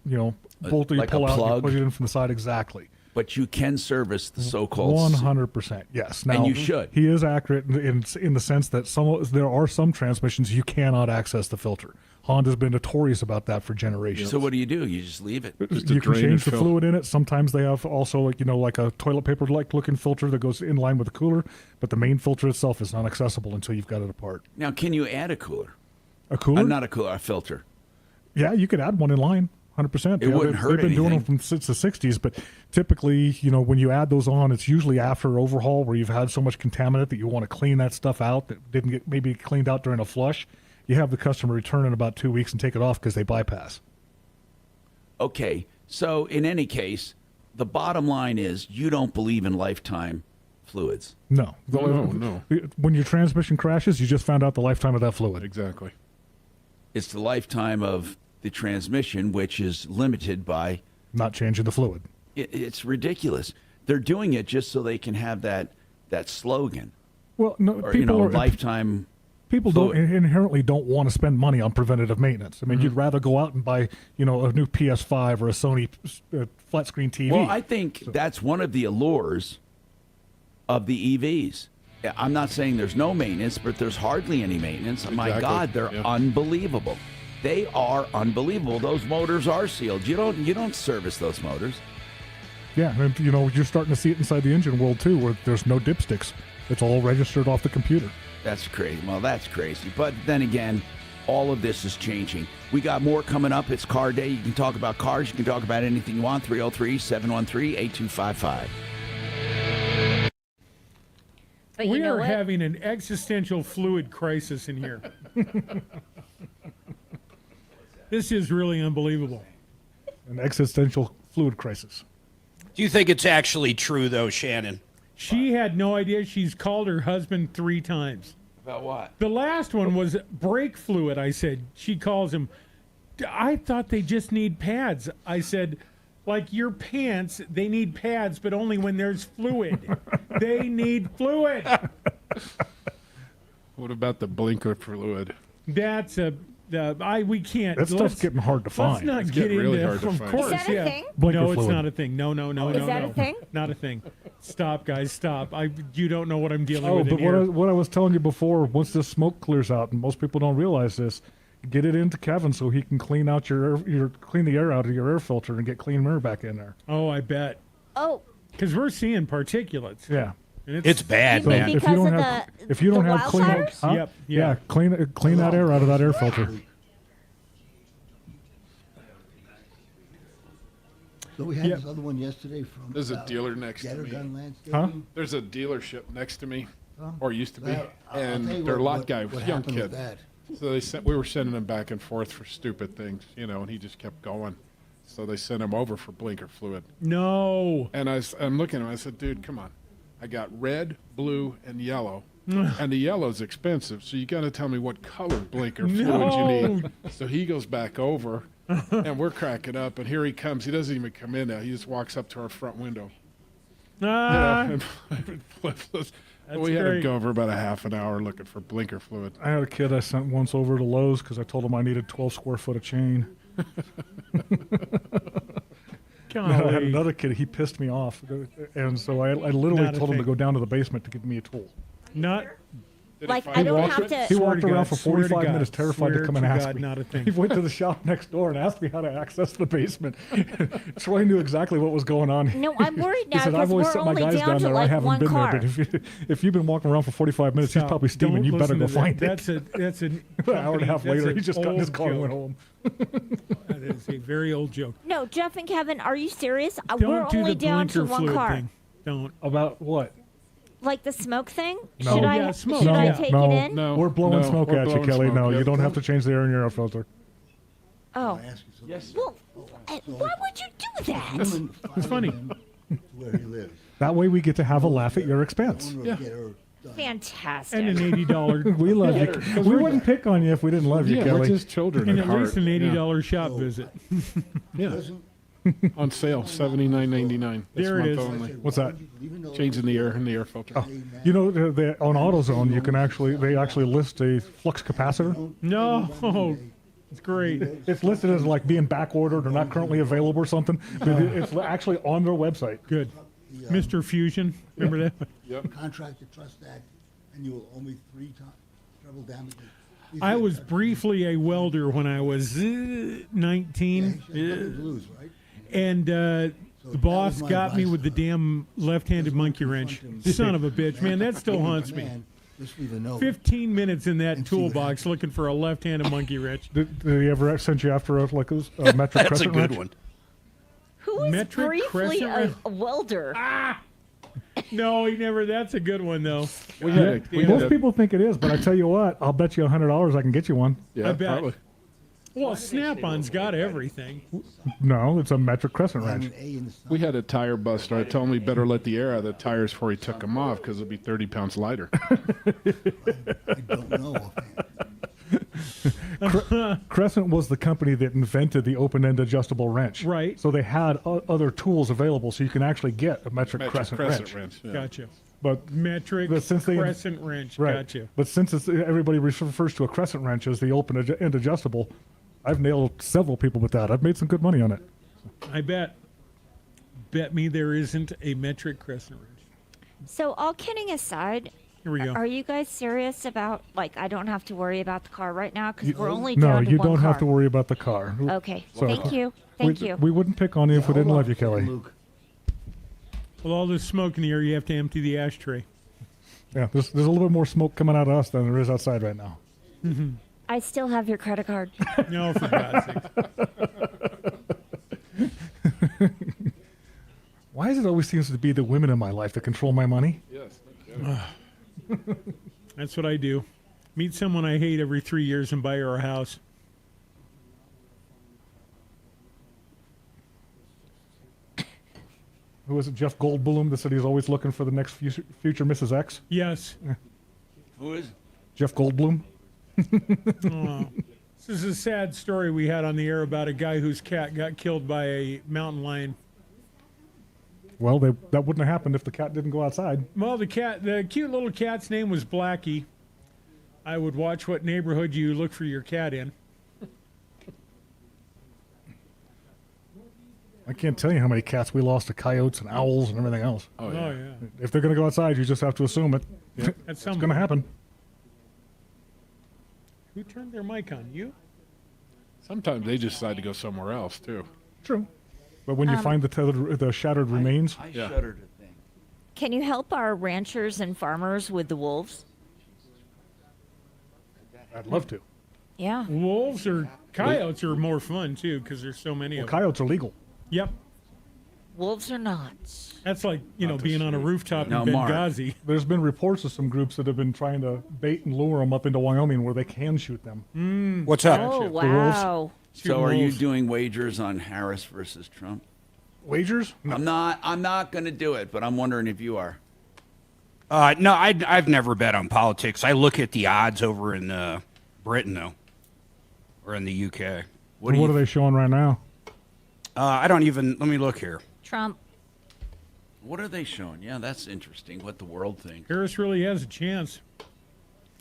bolt that you like pull a out plug? and put it in from the side. Exactly. But you can service the so-called 100%. Yes. Now, and you should. He is accurate in the sense that there are some transmissions you cannot access the filter. Honda's been notorious about that for generations. So what do? You just leave it? You can change the fluid in it. Sometimes they have also like a toilet paper like looking filter that goes in line with the cooler, but the main filter itself is not accessible until you've got it apart. Now, can you add a cooler? A cooler? Not a cooler, a filter. Yeah, you could add one in line. 100%. It wouldn't hurt They've been doing anything. them since the 60s, but typically, when you add those on, it's usually after overhaul where you've had so much contaminant that you want to clean that stuff out that didn't get maybe cleaned out during a flush. You have the customer return in about 2 weeks and take it off because they bypass. Okay, so in any case, the bottom line is you don't believe in lifetime fluids. No. No. When your transmission crashes, you just found out the lifetime of that fluid. Exactly. It's the lifetime of the transmission, which is limited by not changing the fluid. It's ridiculous. They're doing it just so they can have that slogan. Well, no, or, people are lifetime. People fluid. inherently don't want to spend money on preventative maintenance. I mean, you'd rather go out and buy, a new PS5 or a Sony flat screen TV. Well, I think that's one of the allures of the EVs. I'm not saying there's no maintenance, but there's hardly any maintenance. My God, they're unbelievable. They are unbelievable. Those motors are sealed. You don't service those motors. Yeah, and you're starting to see it inside the engine world too, where there's no dipsticks. It's all registered off the computer. That's crazy. Well, that's crazy. But then again, all of this is changing. We got more coming up. It's Car Day. You can talk about cars. You can talk about anything you want. 303-713-8255. But we are having an existential fluid crisis in here. This is really unbelievable. An existential fluid crisis. Do you think it's actually true, though, Shannon? She had no idea. She's called her husband 3 times. About what? The last one was brake fluid, I said. She calls him. I thought they just need pads. I said, like your pants, they need pads, but only when there's fluid. They need fluid. What about the blinker fluid? That's we can't. That stuff's getting hard to find. Let's not It's get getting really into. hard to Of find. course, Is that a thing? Blinker No, it's fluid. not a thing. No. Is that a thing? Not a thing. Stop, guys. Stop. You don't know what I'm dealing Oh, with. but in here. what I was telling you before, once this smoke clears out, and most people don't realize this, get it into Kevin so he can clean out clean the air out of your air filter and get clean air back in there. Oh, I bet. Oh. Because we're seeing particulates. Yeah. And It's bad, You mean man. because if you don't the have clean, wildfires? huh? Yep, yeah. Yeah, clean that air out of that air filter. So we had this other one yesterday from. There's a dealer next to Getter me. Gun Landscaping. There's a dealership next to me, Huh? or used to be, Well, I'll and tell you their what- lot guy what was a young happened with kid. that. So we were sending him back and forth for stupid things, and he just kept going. So they sent him over for blinker fluid. No. And I'm looking at him. I said, "Dude, come on! I got red, blue, and yellow, and the yellow's expensive. So you got to tell me what color blinker fluid you need." So he goes back over, And we're cracking up, and here he comes. He doesn't even come in now. He just walks up to our front window. Ah, We had to go over about a half an hour looking for blinker fluid. I had a kid I sent once over to Lowe's because I told him I needed 12 square foot of chain. I had another kid, he pissed me off. And so I literally told him to go down to the basement to give me a tool. Not. Like, I don't have to. He walked around for 45 minutes terrified to come and ask me. Not a thing. He went to the shop next door and asked me how to access the basement. Troy knew exactly what was going on. No, I'm worried now He said, because I've always we're sent my only guys down down to there. I like haven't one been car. there. But if you've been walking around for 45 minutes, he's probably steaming. You better go find it. That's an hour and a half later, he just got in his car and went home. That is a very old joke. No, Jeff and Kevin, are you serious? Don't We're do only the down to blinker one fluid car. thing. Don't. About what? Like the smoke thing? No. Should I, Yeah, smoke. should I Yeah. take no, it in? No, we're blowing smoke we're at you, blowing Kelly. smoke, No, yeah. you don't have to change the air in your air filter. Oh. Yes. Well, why would you do that? It's funny. Where he lives. That way we get to have a laugh at your expense. Yeah. Get her Fantastic. And an $80. We love you. We wouldn't pick on you if we didn't love you, Yeah, Kelly. we're just children And at at heart. least an $80 shop visit. Yeah. On sale, $79.99. This There it month is. only. What's that? Changing the air in the air filter. Oh, you know, on AutoZone, you can they actually list a flux capacitor. No. It's great. It's listed as like being back ordered or not currently available or something. But it's actually on their website. Good. Mr. Fusion. Remember that? Yep. Contractor Trust Act, and you will owe me 3 times treble damages. I was briefly a welder when I was 19. Lose, right? And the boss got me with the damn left-handed monkey wrench. Son of a bitch, man, that still haunts me. Just leave a note. 15 minutes in that toolbox looking for a left-handed monkey wrench. Did he ever send you after a metric That's a crescent good wrench? one. Who is Metric briefly crescent a welder? No, he never. That's a good one, though. Most people think it is, but I tell you what, I'll bet you $100 I can get you one. Yeah, I bet. probably. Well, Snap-on's got everything. No, it's a metric crescent wrench. We had a tire buster. I told him he better let the air out of the tires before he took them off because it'll be 30 pounds lighter. I don't know. Crescent was the company that invented the open-end adjustable wrench. Right. So they had other tools available, so you can actually get a metric crescent wrench. Yeah. Gotcha. But Metric since they crescent wrench. right. Gotcha. But since everybody refers to a crescent wrench as the open-end adjustable, I've nailed several people with that. I've made some good money on it. I bet. Bet me there isn't a metric crescent wrench. So, all kidding aside, Here we go. are you guys serious about, like, I don't have to worry about the car right now? Because we're only No, down to you one don't car. have to worry about the car. Okay. So- Thank you. Thank you. We wouldn't pick on you if we didn't love you, Kelly. With all this smoke in the air, you have to empty the ashtray. Yeah, there's a little bit more smoke coming out of us than there is outside right now. I still have your credit card. No, for God's sake. Why is it always seems to be the women in my life that control my money? Yes. That's what I do. Meet someone I hate every 3 years and buy her a house. Who was it, Jeff Goldblum, that said he's always looking for the next future Mrs. X? Yes. Who is? Jeff Goldblum. Oh. This is a sad story we had on the air about a guy whose cat got killed by a mountain lion. Well, that wouldn't have happened if the cat didn't go outside. Well, the cute little cat's name was Blackie. I would watch what neighborhood you look for your cat in. I can't tell you how many cats we lost to coyotes and owls and everything else. Oh, yeah. If they're going to go outside, you just have to assume it. That's It's some- going to happen. Who turned their mic on? You? Sometimes they just decide to go somewhere else, too. True. But when you find the shattered remains... I shudder to think. Can you help our ranchers and farmers with the wolves? I'd love to. Yeah. Wolves or coyotes are more fun, too, because there's so many of them. Coyotes are legal. Yep. Wolves are not. That's like, being on a rooftop Now, in Mark, Benghazi. There's been reports of some groups that have been trying to bait and lure them up into Wyoming where they can shoot them. What's up? Oh, The wolves. wow. So are you doing wagers on Harris versus Trump? Wagers? I'm not going to do it, but I'm wondering if you are. No, I've never bet on politics. I look at the odds over in Britain, though, or in the UK. What are they showing right now? I don't even. Let me look here. Trump. What are they showing? Yeah, that's interesting. What the world thinks. Harris really has a chance.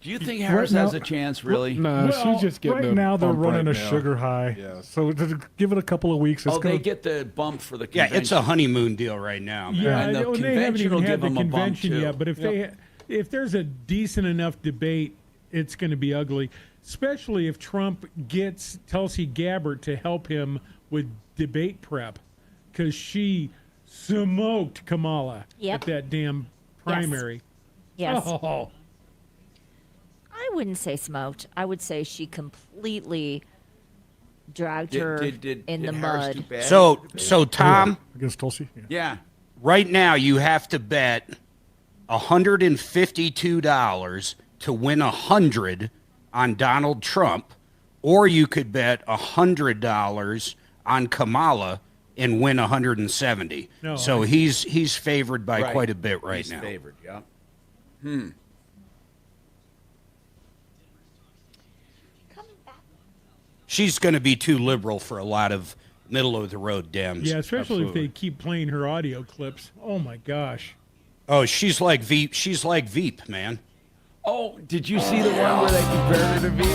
Do you think Harris has a chance, really? No, she's just getting right a now. They're bump running right a now. sugar high. Yeah. So to give it a couple of weeks. It's They get the bump for the Yeah, convention. it's a honeymoon deal right now. Man. Yeah, And the they haven't convention even will had give the them a bump, convention too. yet. But if there's a decent enough debate, it's going to be ugly. Especially if Trump gets Tulsi Gabbard to help him with debate prep, because she smoked Kamala Yep. at that damn primary. Yes. Oh. I wouldn't say smoked. I would say she completely dragged her in the Harris mud. do bad? So Tom, against Tulsi. Yeah. right now you have to bet $152 to win 100 on Donald Trump, or you could bet $100 on Kamala and win 170. No, So he's favored by Right. quite a bit right He's now. favored, yeah. She's going to be too liberal for a lot of middle of the road Dems. Yeah, especially Absolutely. if they keep playing her audio clips. Oh my gosh. Oh, she's like Veep. She's like Veep, man. Oh, did you see the one where they compared her to Veep?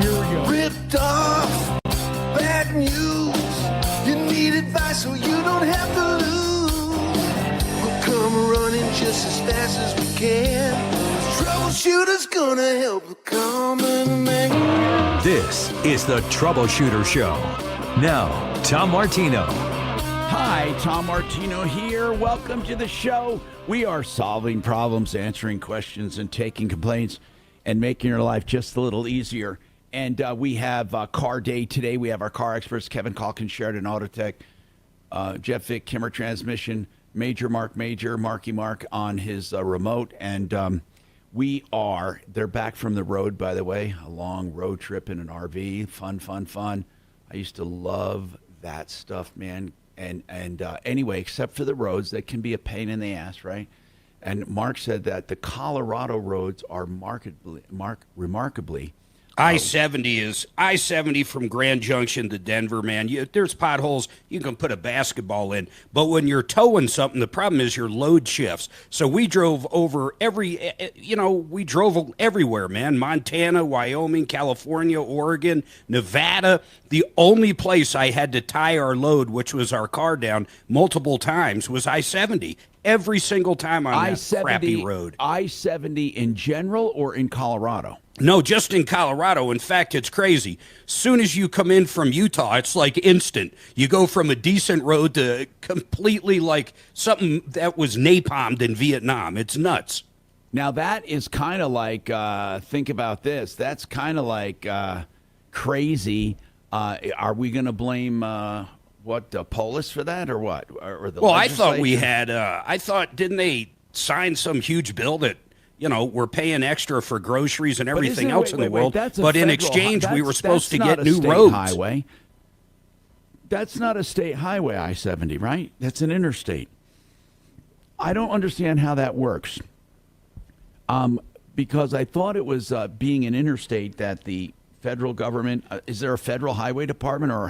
Here we go. Ripped off, bad news. You need advice so you don't have to lose. We'll come running just as fast as we can. Troubleshooter's gonna help the common man. This is the Troubleshooter Show. Now, Tom Martino. Hi, Tom Martino here. Welcome to the show. We are solving problems, answering questions, and taking complaints and making your life just a little easier. And we have car day today. We have our car experts, Kevin Calkin, Sheridan Autotech, Jeff Vick, Kimmer Transmission, Major Marc Mager, Marky Mark on his remote. And they're back from the road, by the way, a long road trip in an RV. Fun, fun, fun. I used to love that stuff, man. And anyway, except for the roads, that can be a pain in the ass, right? And Mark said that the Colorado roads are remarkably. I-70 from Grand Junction to Denver, man. There's potholes you can put a basketball in. But when you're towing something, the problem is your load shifts. So we drove over we drove everywhere, man. Montana, Wyoming, California, Oregon, Nevada. The only place I had to tie our load, which was our car down multiple times, was I-70. Every single time on that crappy road. I-70 in general or in Colorado? No, just in Colorado. In fact, it's crazy. Soon as you come in from Utah, it's like instant. You go from a decent road to completely like something that was napalmed in Vietnam. It's nuts. Now, that is kind of like, think about this. That's kind of like crazy. Are we going to blame, Polis for that or what? Or the I thought we legislature? had, didn't they sign some huge bill that, we're paying extra for groceries and everything else in the world. But in exchange, we were supposed to get new roads. Highway. That's not a state highway, I-70, right? That's an interstate. I don't understand how that works. Because I thought it was being an interstate that the federal government, is there a federal highway department, or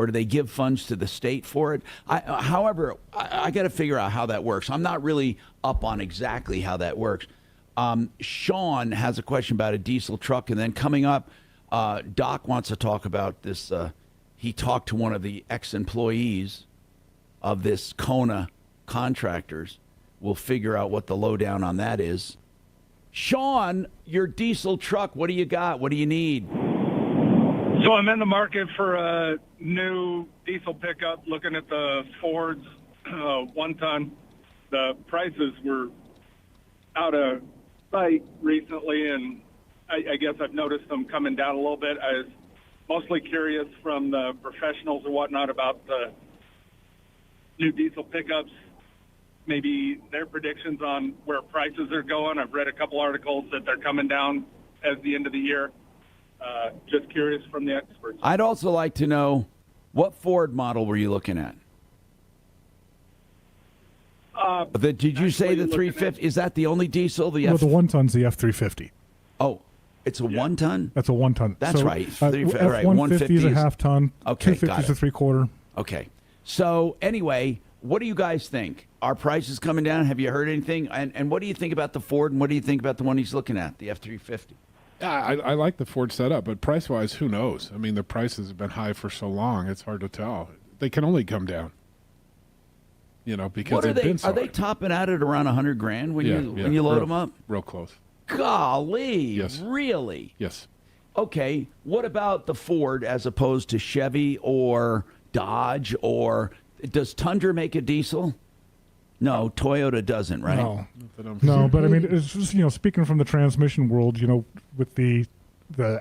do they give funds to the state for it? However, I got to figure out how that works. I'm not really up on exactly how that works. Sean has a question about a diesel truck, and then coming up, Doc wants to talk about this. He talked to one of the ex-employees of this Kona Contractors. We'll figure out what the lowdown on that is. Sean, your diesel truck, what do you got? What do you need? So I'm in the market for a new diesel pickup, looking at the Fords 1 ton. The prices were out of sight recently, and I guess I've noticed them coming down a little bit. I was mostly curious from the professionals and whatnot about the new diesel pickups, maybe their predictions on where prices are going. I've read a couple articles that they're coming down as the end of the year. Just curious from the experts. I'd also like to know, what Ford model were you looking at? Did you say the 350? Is that the only diesel? The 1 ton's the F-350. Oh, It's a 1 ton? That's a 1 ton. That's So, right. F-150 is a half ton. Okay, 250 got is a it. 3/4. Okay. So anyway, what do you guys think? Are prices coming down? Have you heard anything? And what do you think about the Ford, and what do you think about the one he's looking at, the F-350? Yeah, I like the Ford setup, but price-wise, who knows? I mean, the prices have been high for so long; it's hard to tell. They can only come down, because What are they've they? been so Are they high. topping out at around $100,000 when you load them up? Real close. Golly, Yes. really? Yes. Okay, what about the Ford as opposed to Chevy or Dodge, or does Tundra make a diesel? No, Toyota doesn't, right? No, but I mean, it's just, speaking from the transmission world, with the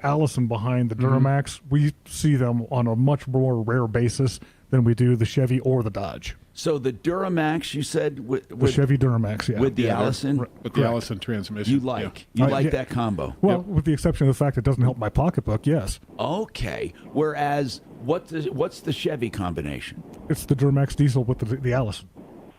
Allison behind the Duramax, we see them on a much more rare basis than we do the Chevy or the Dodge. So the Duramax, you said, with The Chevy Duramax, yeah. with the Yeah, Allison, With the Correct. Allison transmission. you like that combo. Well, with the exception of the fact it doesn't help my pocketbook, yes. Okay. Whereas, what's the Chevy combination? It's the Duramax diesel with the Allison,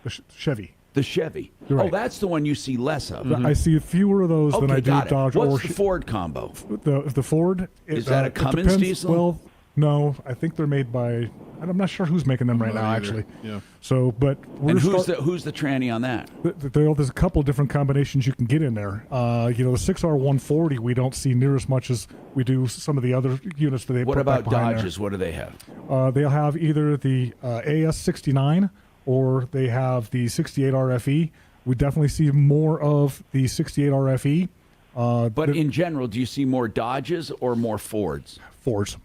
the Chevy. The Chevy. You're right. Oh, that's the one you see less of. I see fewer of those than Okay, I do got it. Dodge What's or the Ford combo? The Ford. Is that a it Cummins depends. diesel? Well, no, I think they're made by. I'm not sure who's making them right not now, either. actually. Yeah. So, but we're And who's the tranny on that? There's a couple different combinations you can get in there. The 6R140 we don't see near as much as we do some of the other units that they What put back about behind Dodges? What do they have? there. They'll have either the AS69 or they have the 68 RFE. We definitely see more of the 68 RFE. But in general, do you see more Dodges or more Fords? Fords.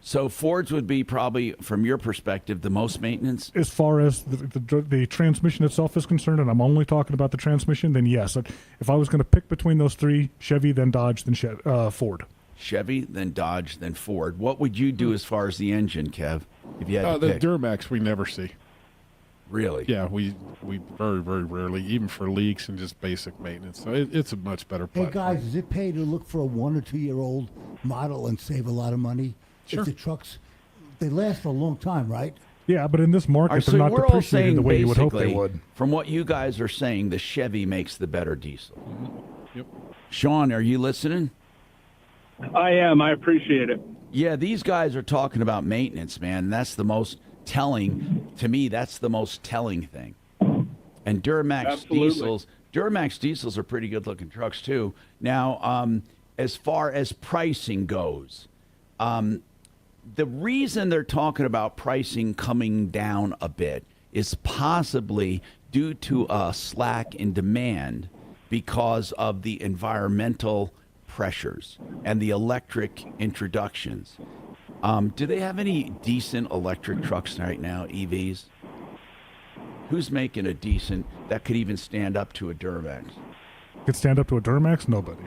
So Fords would be probably, from your perspective, the most maintenance? As far as the transmission itself is concerned, and I'm only talking about the transmission, then yes. If I was going to pick between those three, Chevy, then Dodge, then Ford. Chevy, then Dodge, then Ford. What would you do as far as the engine, Kev, if you had to The pick? Duramax we never see. Really? Yeah, we very, very rarely, even for leaks and just basic maintenance. So it's a much better Hey, platform. guys, does it pay to look for a 1 or 2 year old model and save a lot of money? Sure. If the trucks, they last for a long time, right? Yeah, but in this market, All right, they're so not we're all depreciating saying the way you would hope they basically, would. from what you guys are saying, the Chevy makes the better diesel. Yep. Sean, are you listening? I am. I appreciate it. Yeah, these guys are talking about maintenance, man. That's the most telling, to me, that's the most telling thing. And Duramax diesels are pretty good looking trucks too. Now, as far as pricing goes, the reason they're talking about pricing coming down a bit is possibly due to a slack in demand because of the environmental pressures and the electric introductions. Do they have any decent electric trucks right now, EVs? Who's making a decent that could even stand up to a Duramax? Could stand up to a Duramax? Nobody.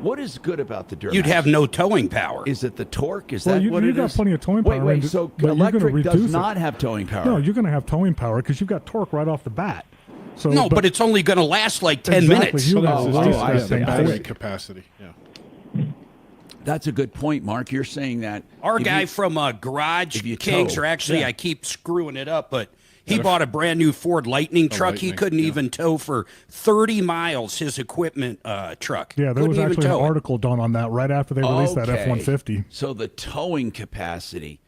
What is good about the Duramax? You'd have no towing power. Is it the torque? Is Well, that you what it got is? plenty of towing power. Wait, so but you're gonna electric does reduce it. not have towing power. No, you're going to have towing power because you've got torque right off the bat. So, No, but it's only going to last like 10 Exactly. minutes. You That's got just waste the that thing. battery capacity. Yeah. That's a good point, Mark. You're saying that Our if guy you- from Garage if you Kings, tow, or actually, yeah. I keep screwing it up, but he bought a brand new Ford Lightning truck. He Lightning, couldn't yeah. even tow for 30 miles his equipment truck. Yeah, there Couldn't was even actually an tow it. article done on that right after they released that Okay. F-150. So the towing capacity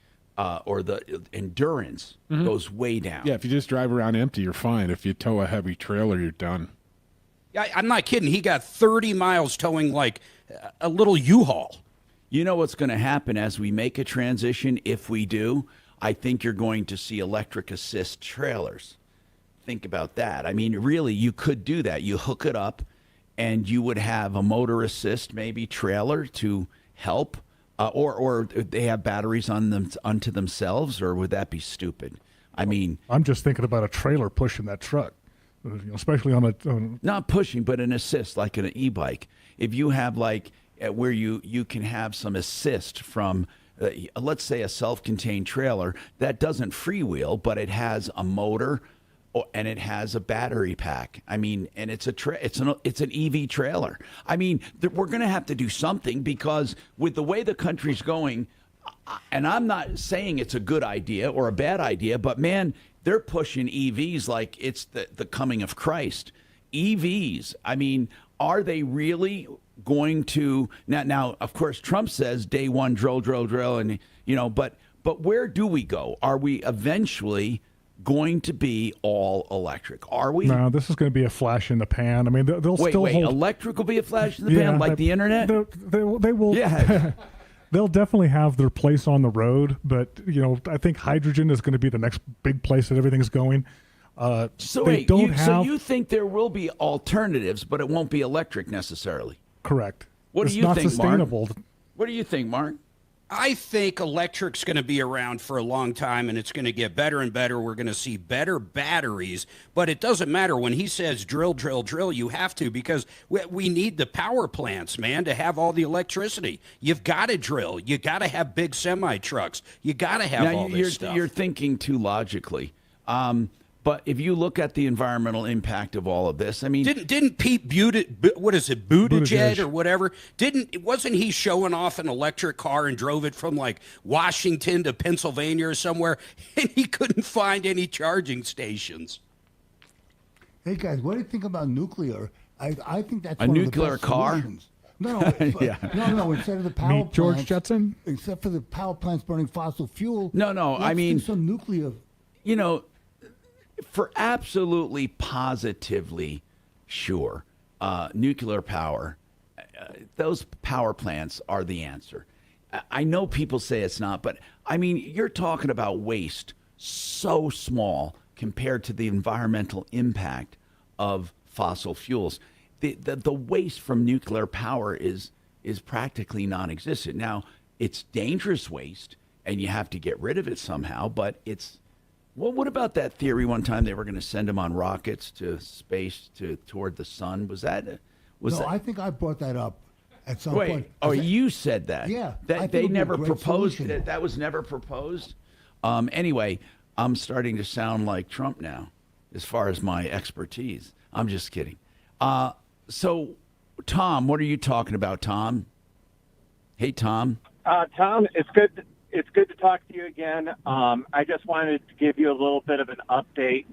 or the endurance goes way down. Yeah, if you just drive around empty, you're fine. If you tow a heavy trailer, you're done. I'm not kidding. He got 30 miles towing like a little U-Haul. You know what's going to happen as we make a transition? If we do, I think you're going to see electric assist trailers. Think about that. I mean, really, you could do that. You hook it up, and you would have a motor assist, maybe trailer to help, or they have batteries on them unto themselves, or would that be stupid? I mean, I'm just thinking about a trailer pushing that truck, especially on a. not pushing, but an assist, like an e-bike. If you have like where you can have some assist from, let's say, a self-contained trailer that doesn't freewheel, but it has a motor and it has a battery pack. I mean, and it's an EV trailer. I mean, we're going to have to do something because with the way the country's going, and I'm not saying it's a good idea or a bad idea, but man, they're pushing EVs like it's the coming of Christ. EVs, I mean, are they really going to now? Of course, Trump says day one drill, and but where do we go? Are we eventually going to be all electric? Are we? No, this is going to be a flash in the pan. I mean, they'll still hold. Electric will be a flash in the pan, like the internet. They will. Yeah. They'll definitely have their place on the road, but I think hydrogen is going to be the next big place that everything's going. So you think there will be alternatives, but it won't be electric necessarily? Correct. What it's do you not think, sustainable. Mark? What do you think, Mark? I think electric's going to be around for a long time, and it's going to get better and better. We're going to see better batteries, but it doesn't matter. When he says drill, you have to, because we need the power plants, man, to have all the electricity. You've got to drill. You got to have big semi-trucks. You got to have all this stuff. You're thinking too logically. But if you look at the environmental impact of all of this, I mean, didn't Pete Buttigieg or whatever? Wasn't he showing off an electric car and drove it from like Washington to Pennsylvania or somewhere, and he couldn't find any charging stations? Hey guys, what do you think about nuclear? I think that's a one nuclear of the best car. Solutions. No, Yeah. no. Instead of the power Meet George plants, Jetson. Except for the power plants burning fossil fuel. No. I mean, do some nuclear. For absolutely positively sure, nuclear power, those power plants are the answer. I know people say it's not, but I mean, you're talking about waste so small compared to the environmental impact of fossil fuels. The waste from nuclear power is practically non-existent. Now, it's dangerous waste, and you have to get rid of it somehow, but it's. Well, what about that theory one time they were going to send them on rockets to space toward the sun? Was that? I think I brought that up at some point. Oh, you said that? Yeah. That they never proposed it. That was never proposed. Anyway, I'm starting to sound like Trump now, as far as my expertise. I'm just kidding. So, Tom, what are you talking about, Tom? Hey, Tom. Tom, it's good. It's good to talk to you again. I just wanted to give you a little bit of an update.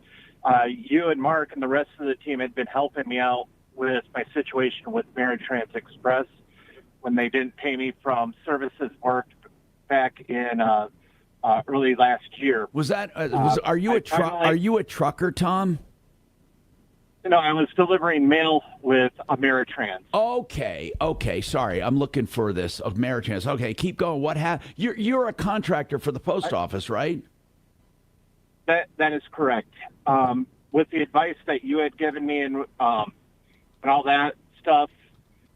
You and Mark and the rest of the team had been helping me out with my situation with Ameritrans Express when they didn't pay me from services worked back in early last year. Was that? Are you a trucker, Tom? I was delivering mail with Ameritrans. Okay. Sorry, I'm looking for this of Ameritrans. Okay, keep going. What happened? You're a contractor for the post office, right? That is correct. With the advice that you had given me and all that stuff,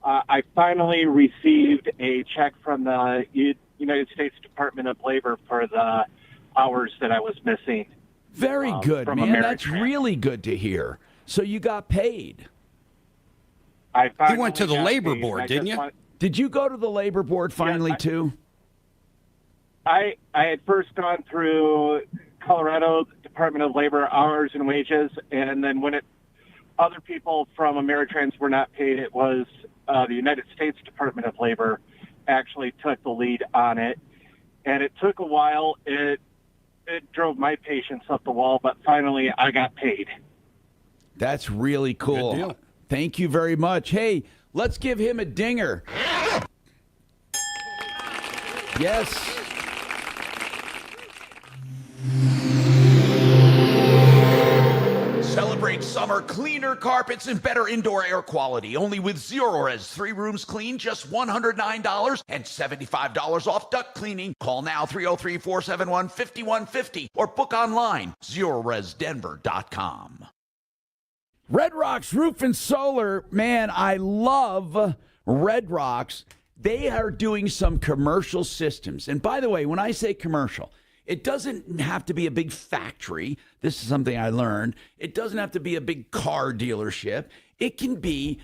I finally received a check from the United States Department of Labor for the hours that I was missing. Very good, man. Ameritrans. That's really good to hear. So you got paid. You went to the labor board, didn't you? Did you go to the labor board finally, too? I had first gone through Colorado Department of Labor hours and wages, and then when other people from Ameritrans were not paid, it was the United States Department of Labor actually took the lead on it. And it took a while. It drove my patience up the wall, but finally I got paid. That's really cool. Good deal. Thank you very much. Hey, let's give him a dinger. Yes. Celebrate summer, cleaner carpets and better indoor air quality. Only with Zerorez. 3 rooms clean, just $109 and $75 off duct cleaning. Call now 303-471-5150 or book online, ZerorezDenver.com. Red Rocks Roof and Solar, man, I love Red Rocks. They are doing some commercial systems. And by the way, when I say commercial, it doesn't have to be a big factory. This is something I learned. It doesn't have to be a big car dealership. It can be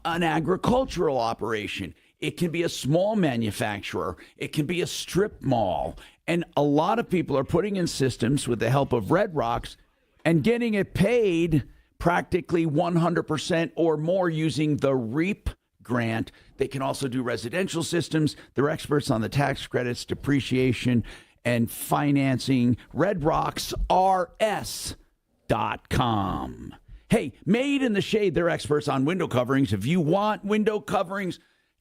an agricultural operation. It can be a small manufacturer. It can be a strip mall. And a lot of people are putting in systems with the help of Red Rocks and getting it paid practically 100% or more using the REAP grant. They can also do residential systems. They're experts on the tax credits, depreciation, and financing. RedRocksRS.com. Hey, Made in the Shade, they're experts on window coverings. If you want window coverings,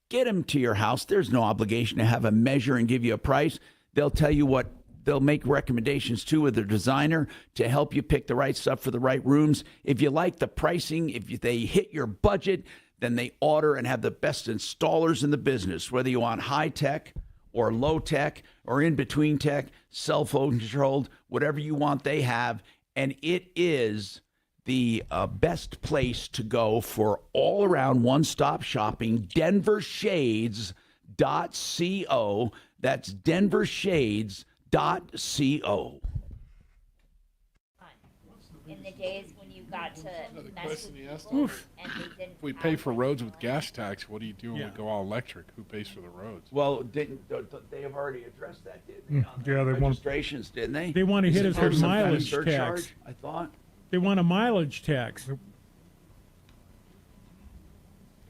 get them to your house. There's no obligation to have a measure and give you a price. They'll tell you what, they'll make recommendations too with their designer to help you pick the right stuff for the right rooms. If you like the pricing, they hit your budget, then they order and have the best installers in the business, whether you want high tech or low tech or in between tech, cell phone controlled, whatever you want, they have. And it is the best place to go for all around one-stop shopping. DenverShades.co. That's DenverShades.co. In the days when you got to mess with people Oof. and they didn't If we pay for roads with gas tax, what do you do when we go all electric? Who pays for the roads? Well, they have already addressed that, didn't they? Yeah, they want registrations, didn't they? They want to hit us Isn't there with some kind of mileage surcharge, tax. I thought. They want a mileage tax.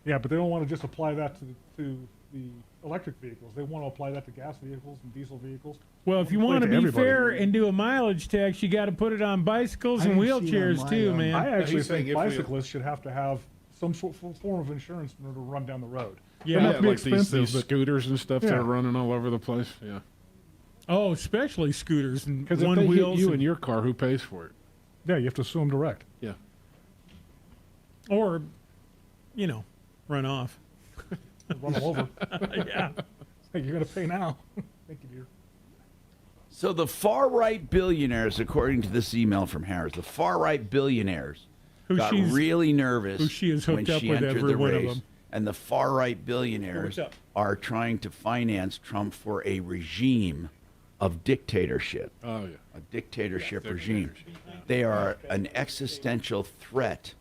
Yeah, but they don't want to just apply that to the electric vehicles. They want to apply that to gas vehicles and diesel vehicles. Well, if you Apply want to be everybody. fair and do a mileage tax, you got to put it on bicycles and wheelchairs too, man. I actually he's saying think if we- bicyclists should have to have some form of insurance in order to run down the road. Yeah, They have to be like expensive, these but- scooters and stuff Yeah. that are running all over the place. Yeah. Oh, especially scooters and Because if one they hit wheels. you and- in your car, who pays for it? Yeah, you have to sue them direct. Yeah. or, run off. Run them over. Yeah. Hey, you're going to pay now. Thank you, dear. So the far-right billionaires, according to this email from Harris, the far-right billionaires Who got she's- really nervous who she is when hooked up she with entered every the one of race. them. And the far-right billionaires What's up? are trying to finance Trump for a regime of dictatorship. Oh, yeah. A dictatorship regime. They are an existential threat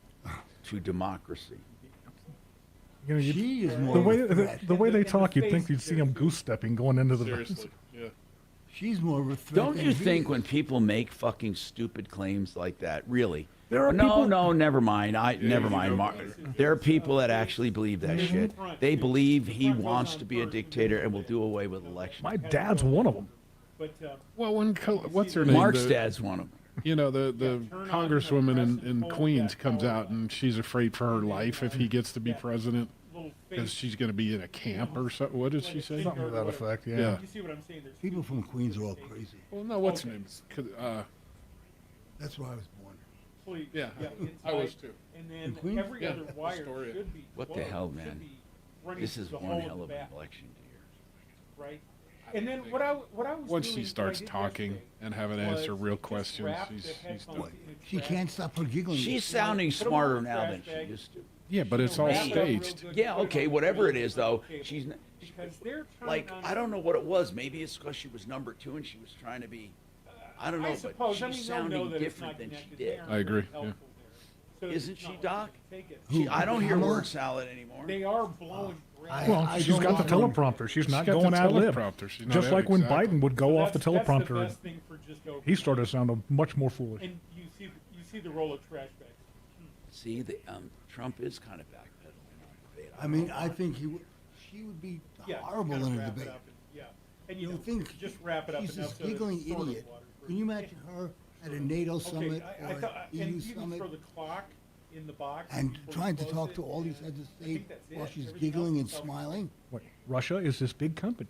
to democracy. You know, She is more the of way a threat. the way they talk, you'd think you'd see them goose stepping going into the. Seriously. Yeah. She's more of a threat. Don't than you he think is. when people make fucking stupid claims like that, really? There are no, people- no, never mind. Never mind. know There are people that actually believe that shit. They believe he wants to be a dictator and will do away with elections. My dad's one of them. But Well, when what's her name? Mark's The- dad's one of them. You know, the congresswoman in Queens comes out and she's afraid for her life if he gets to be president because she's going to be in a camp or something. What did she say? Something to that effect, yeah. Yeah. You see what I'm saying? There's People from Queens are all crazy. Well, no, what's her name? That's where I was born. Please, Yeah, I inside, was too. And then In Queens? every Yeah, other wire Astoria. should be. What the closed, hell, should man? be running This is through the one hole hell in of the an back, election year. right? And then what I was Once doing, she starts what I did talking yesterday and having to was answer real just questions, wrap she's the headphones What? in the She trash. can't stop her giggling. She's sounding Put 'em smarter in the now trash than she bag. used to. yeah, but it's all Wrap it up real staged. good, Yeah, put it okay, on whatever the it is, though, table. she's not, Because they're turning like, on I don't know what it was. Maybe it's because she was number 2 and she was trying to be, I don't know, I but suppose. she's I mean, they'll know sounding that it's different not than she connected. did. They aren't I agree, very helpful there. So Isn't it's she, not like Doc? you can take it. She, I don't hear Pamela? word salad anymore. They are blowing. Well, I she's don't got the want teleprompter. She's not got the going ad lib. teleprompter. She's not Just like when exactly. Biden would go off the That's the teleprompter, best thing for just over. he started to sound much more foolish. And you see the roll of trash bags. See, Trump is kind of backpedaling. I mean, I think she would be Yeah, horrible kind of in a wrap it debate. up and- yeah, and You know, don't think just wrap it up she's enough this so that giggling it's sort of idiot. waterproof. Can you imagine her at a NATO summit I or thought, EU and you can summit throw the clock in the box and before you trying to close talk it, to all these and heads of I state think that's while it. she's Everything giggling and else is smiling? What, Russia is this big country.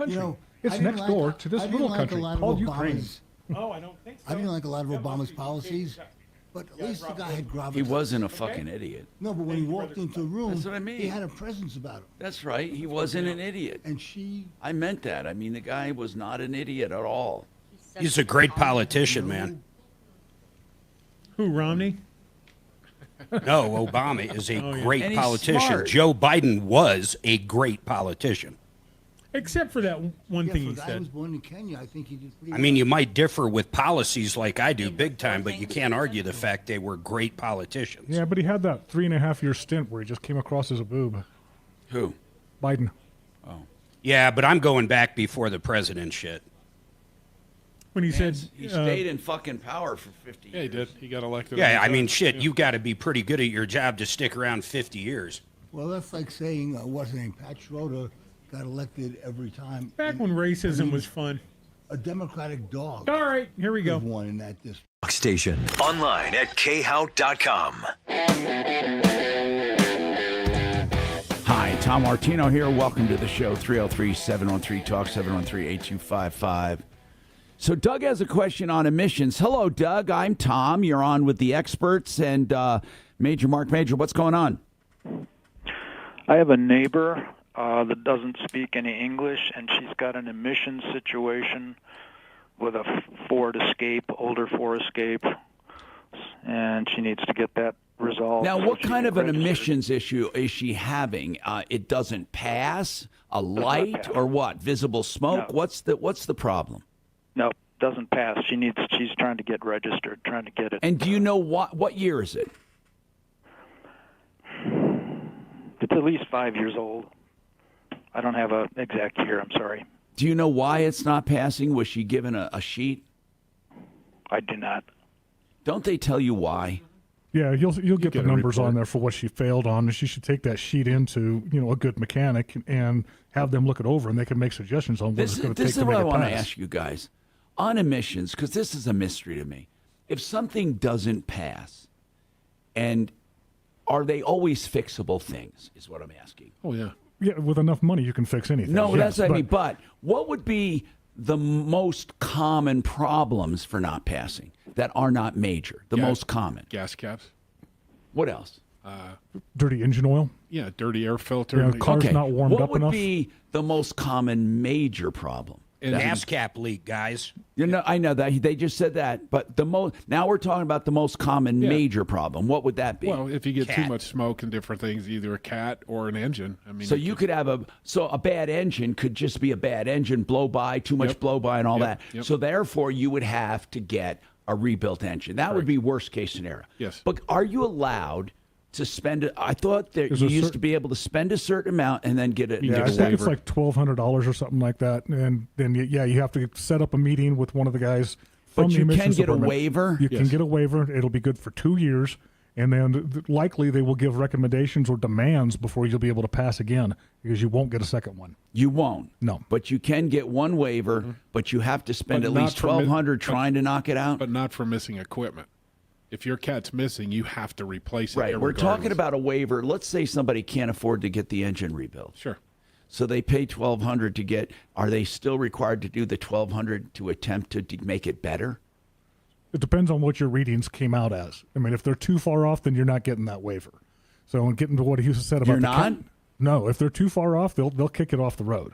You know, It's I didn't next like- door to this I didn't little like country a lot of called Ukraine. Obama's- Oh, I don't think so. I didn't like a lot of That must Obama's be policies, big. but at Yeah, least the Rob guy had gravitas. He wasn't a fucking idiot. No, but when he walked into a room, That's what I mean. he had a presence about him. That's right. He wasn't an idiot. And she, I meant that. I mean, the guy was not an idiot at all. He's a great politician, man. Who, Romney? No, Obama is a Oh, yeah. great And he's politician. smart. Joe Biden was a great politician. Except for that one yeah, thing for he a guy who said. was born in Kenya, I think he did pretty I mean, well. you might differ with policies like I do big time, but you can't argue the fact they were great politicians. Yeah, but he had that 3.5-year stint where he just came across as a boob. Who? Biden. Oh. Yeah, but I'm going back before the president shit. When he said, He stayed in fucking power for 50 years. Yeah, he did. He got elected. Yeah, on I mean, time. shit, Yeah. you got to be pretty good at your job to stick around 50 years. Well, that's like saying, what's his name, Pat Schroeder got elected every time. back when racism was fun. A Democratic dog All right, here we could go. have won in that district. Station. Online at khout.com. Hi, Tom Martino here. Welcome to the show. 303-713-TALK, 713-8255. So Doug has a question on emissions. Hello, Doug. I'm Tom. You're on with the experts and Major Marc Mager. What's going on? I have a neighbor that doesn't speak any English, and she's got an emissions situation with a Ford Escape, older Ford Escape, and she needs to get that resolved. Now, so what she kind can of an register. emissions issue is she having? It doesn't pass? A light or what? Visible smoke? No. What's the problem? No, doesn't pass. She's trying to get registered, trying to get it. And do you know what year is it? It's at least 5 years old. I don't have an exact year, I'm sorry. Do you know why it's not passing? Was she given a sheet? I do not. Don't they tell you why? Yeah, you'll get the get a numbers report. on there for what she failed on, and she should take that sheet into a good mechanic and have them look it over, and they can make suggestions on what it's going to take This to is make what I it want to pass. ask you guys on emissions, because this is a mystery to me. If something doesn't pass, and are they always fixable things? Is what I'm asking. Oh yeah. Yeah, with enough money, you can fix anything. No, yes, that's what I mean. But what would be the most common problems for not passing that are not major? The most common. Gas caps. What else? Dirty engine oil. Yeah, dirty air filter. Yeah, car's not warmed what up would enough. be the most common major problem? Gas cap leak, guys. I know that they just said that, but now we're talking about the most common major problem. What would that be? Well, if you get too much smoke and different things, either a cat or an engine. I mean, so you could have a bad engine could just be a bad engine, blow by, too much blow by, and all that. Yep. So therefore, you would have to get a rebuilt engine. That would be worst case scenario. Yes. But are you allowed to spend? I thought that you used to be able to spend a certain amount and then get it. Yeah, I think it's like $1,200 or something like that, and then you have to set up a meeting with one of the guys. From But the you can emissions get a department. waiver? You can get a waiver. It'll be good for 2 years, and then likely they will give recommendations or demands before you'll be able to pass again because you won't get a second one. You won't. No. But you can get one waiver, but you have to spend at least $1,200 trying to knock it out. But not for missing equipment. If your cat's missing, you have to replace it. Right. We're talking about a waiver. Let's say somebody can't afford to get the engine rebuilt. Sure. So they pay $1,200 to get. Are they still required to do the $1,200 to attempt to make it better? It depends on what your readings came out as. I mean, if they're too far off, then you're not getting that waiver. So, getting to what he said about You're the not? no, if they're too far off, they'll kick it off the road.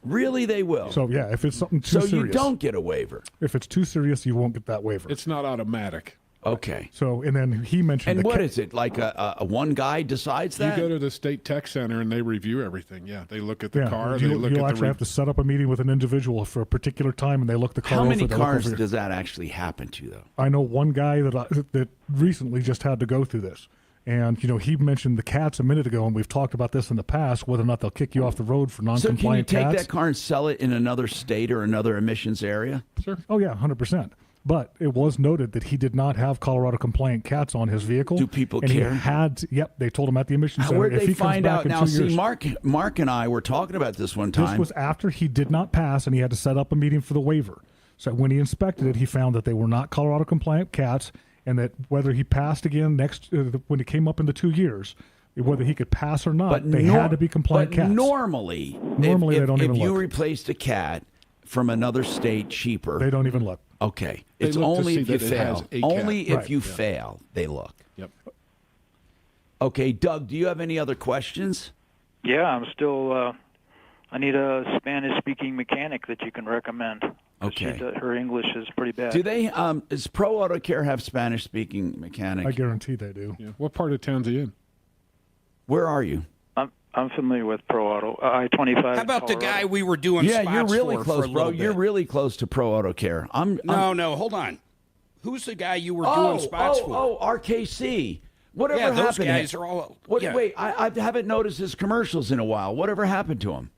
Really, they will. So yeah, if it's something too So serious, you don't get a waiver. If it's too serious, you won't get that waiver. It's not automatic. Okay. So, and then he mentioned. And what is it like? A one guy decides that? You go to the state tech center and they review everything. Yeah, they look at the car. They You'll look at actually the. have to set up a meeting with an individual for a particular time, and they look the car How over. many they look cars over- does that actually happen to, though? I know one guy that recently just had to go through this. And, he mentioned the cats a minute ago, and we've talked about this in the past, whether or not they'll kick you off the road for So can you non-compliant take cats. that car and sell it in another state or another emissions area? Sure. Oh, yeah, 100%. But it was noted that he did not have Colorado-compliant cats on his vehicle. Do people and care? He had, they told him at the emissions center. Where did if they he comes find back out? in Now, 2 years, Mark and I were talking about this one time. This was after he did not pass, and he had to set up a meeting for the waiver. So when he inspected it, he found that they were not Colorado-compliant cats, and that whether he passed again when it came up in the 2 years, whether he could pass or not, they had to be compliant but cats. Normally, they don't if even you look. replaced a cat from another state cheaper, They don't even look. Okay, They it's look to only see if you that it has fail. a cat. Only if Right, you yeah. fail, they look. Yep. Okay, Doug, do you have any other questions? Yeah, I'm still. I need a Spanish-speaking mechanic that you can recommend. Okay. Her English is pretty bad. Do they? Does Pro Auto Care have Spanish-speaking mechanic? I guarantee they do. Yeah. What part of town's he in? Where are you? I'm familiar with Pro Auto. I-25. How about the guy we were doing Yeah, spots you're really for close, a bro. little You're bit? really close to Pro Auto Care. No, hold on. Who's the guy you were doing spots for? Oh, RKC. Whatever Yeah, those happened? guys are all. Yeah. Wait, I haven't noticed his commercials in a while. Whatever happened to him?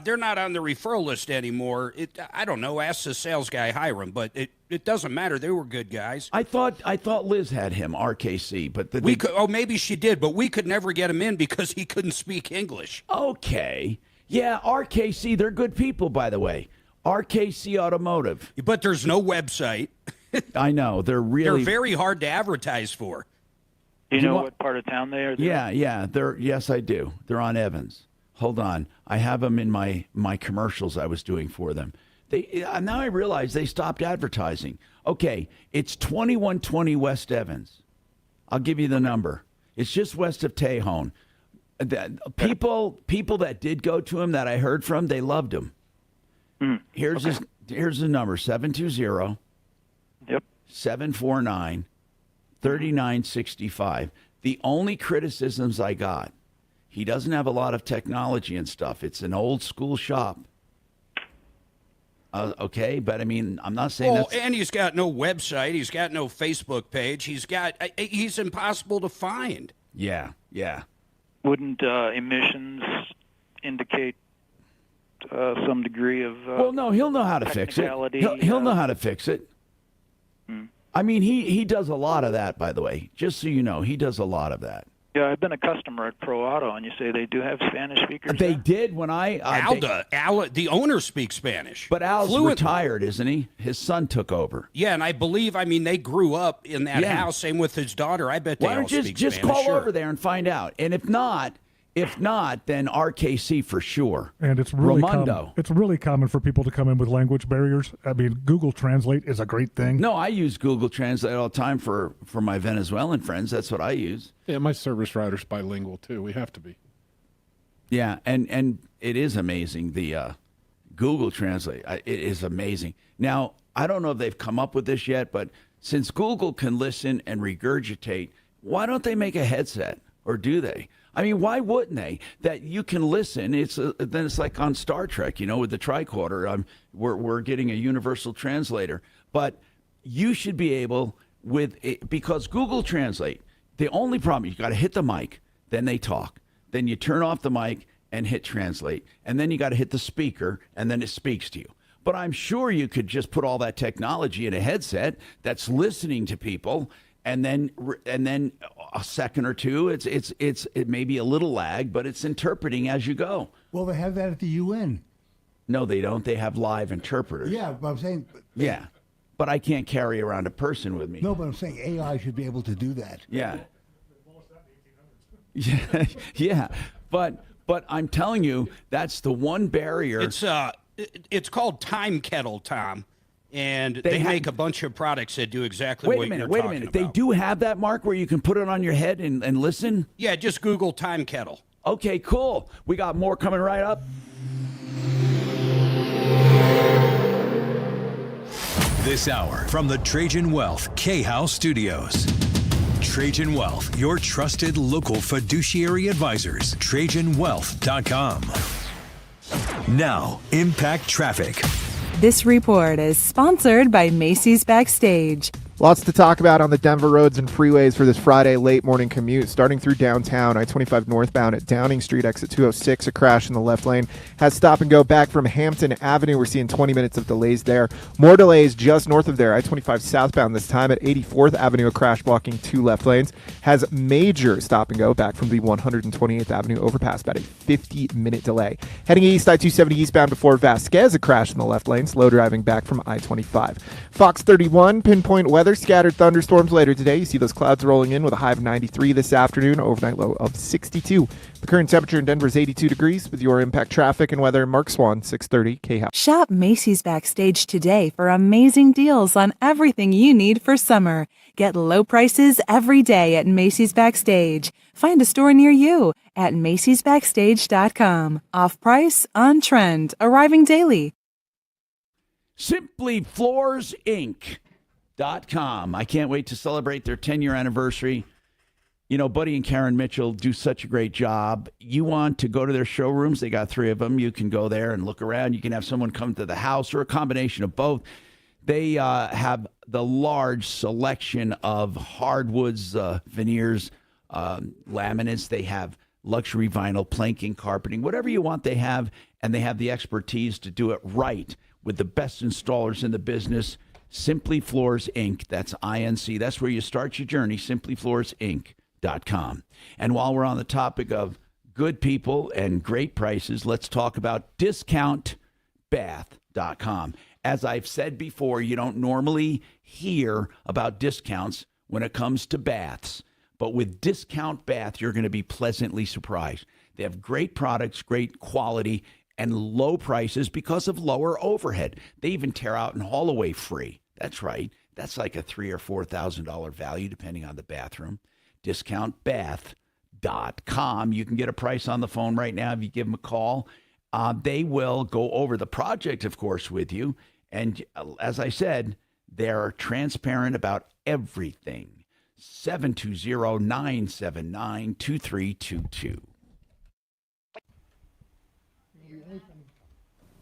They're not on the referral list anymore. I don't know. Ask the sales guy, Hiram, but it doesn't matter. They were good guys. I thought Liz had him, RKC, but maybe she did, but we could never get him in because he couldn't speak English. Okay. Yeah, RKC, they're good people, by the way. RKC Automotive. But there's no website. I know. They're really They're very hard to advertise for. Do you know what part of town they are? Yeah. Yes, I do. They're on Evans. Hold on. I have them in my commercials I was doing for them. Now I realize they stopped advertising. Okay, it's 2120 West Evans. I'll give you the number. It's just west of Tejon. People that did go to him that I heard from, they loved him. Here's the number, 720 749 3965. The only criticisms I got, he doesn't have a lot of technology and stuff. It's an old school shop. Okay, but I mean, I'm not saying that's... and he's got no website. He's got no Facebook page. He's impossible to find. Yeah. Wouldn't emissions indicate some degree of well, no, he'll know how to fix it. He'll know how to fix it. I mean, he does a lot of that, by the way. Just so you know, he does a lot of that. Yeah, I've been a customer at Pro Auto, and you say they do have Spanish speakers. They did when I Al, the owner speaks Spanish, but Al's retired, isn't he? His son took over. Yeah, and I believe, they grew up in that house. Same with his daughter. I bet they all speak Spanish. Just call over there and find out. And if not, then RKC for sure. And it's really Ramondo. It's really common for people to come in with language barriers. I mean, Google Translate is a great thing. No, I use Google Translate all the time for my Venezuelan friends. That's what I use. Yeah, my service router's bilingual too. We have to be. Yeah, and it is amazing. The Google Translate, it is amazing. Now, I don't know if they've come up with this yet, but since Google can listen and regurgitate, why don't they make a headset, or do they? I mean, why wouldn't they? That you can listen. Then it's like on Star Trek, with the tricorder. We're getting a universal translator, but you should be able because Google Translate. The only problem, you got to hit the mic, then they talk, then you turn off the mic and hit translate, and then you got to hit the speaker, and then it speaks to you. But I'm sure you could just put all that technology in a headset that's listening to people. And then a second or two, it may be a little lag, but it's interpreting as you go. Well, they have that at the UN. No, they don't. They have live interpreters. Yeah, but I'm saying. Yeah, but I can't carry around a person with me. No, but I'm saying AI should be able to do that. Yeah. Yeah. But I'm telling you, that's the one barrier. It's called Time Kettle, Tom. And they make a bunch of products that do exactly what you're talking about. Wait a minute. They do have that, Mark, where you can put it on your head and listen? Yeah, just Google Time Kettle. Okay, cool. We got more coming right up. This hour from the Trajan Wealth K-House Studios. Trajan Wealth, your trusted local fiduciary advisors. TrajanWealth.com. Now, Impact Traffic. This report is sponsored by Macy's Backstage. Lots to talk about on the Denver roads and freeways for this Friday late morning commute. Starting through downtown, I-25 northbound at Downing Street, exit 206, a crash in the left lane. Has stop and go back from Hampton Avenue. We're seeing 20 minutes of delays there. More delays just north of there. I-25 southbound this time at 84th Avenue, a crash blocking 2 left lanes. Has major stop and go back from the 128th Avenue overpass, about a 50-minute delay. Heading east, I-270 eastbound before Vasquez, a crash in the left lane. Slow driving back from I-25. Fox 31, pinpoint weather. Scattered thunderstorms later today. You see those clouds rolling in with a high of 93 this afternoon, overnight low of 62. The current temperature in Denver is 82 degrees. With your Impact Traffic and weather, Mark Swan, 630 K-House. Shop Macy's Backstage today for amazing deals on everything you need for summer. Get low prices every day at Macy's Backstage. Find a store near you at Macy'sBackstage.com. Off price, on trend, arriving daily. Simply Floors Inc.com. I can't wait to celebrate their 10-year anniversary. Buddy and Karen Mitchell do such a great job. You want to go to their showrooms? They got 3 of them. You can go there and look around. You can have someone come to the house or a combination of both. They have the large selection of hardwoods, veneers, laminates. They have luxury vinyl, planking, carpeting, whatever you want they have, and they have the expertise to do it right with the best installers in the business. Simply Floors Inc. That's INC. That's where you start your journey, simplyfloorsinc.com. And while we're on the topic of good people and great prices, let's talk about discountbath.com. As I've said before, you don't normally hear about discounts when it comes to baths. But with Discount Bath, you're going to be pleasantly surprised. They have great products, great quality, and low prices because of lower overhead. They even tear out and haul away free. That's right. That's like a $3,000 or $4,000 value, depending on the bathroom. DiscountBath.com. You can get a price on the phone right now if you give them a call. They will go over the project, of course, with you. And as I said, they're transparent about everything. 720-979-2322.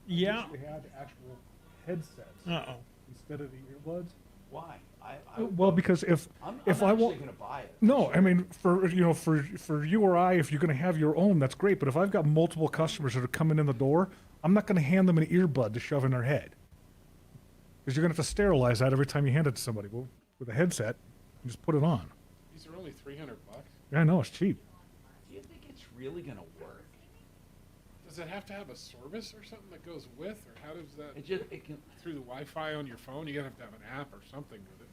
Yeah. We had actual headsets Uh-oh. instead of the earbuds. Why? Well, because if I'm I want, going to buy it. no, I mean for you or I, if you're going to have your own, that's great. But if I've got multiple customers that are coming in the door, I'm not going to hand them an earbud to shove in their head, because you're going to have to sterilize that every time you hand it to somebody. Well, with a headset, you just put it on. These are only $300. Yeah, I know, it's cheap. Do you think it's really going to work? Does it have to have a service or something that goes with, or how does that? It can through the Wi-Fi on your phone. You gotta have to have an app or something with it,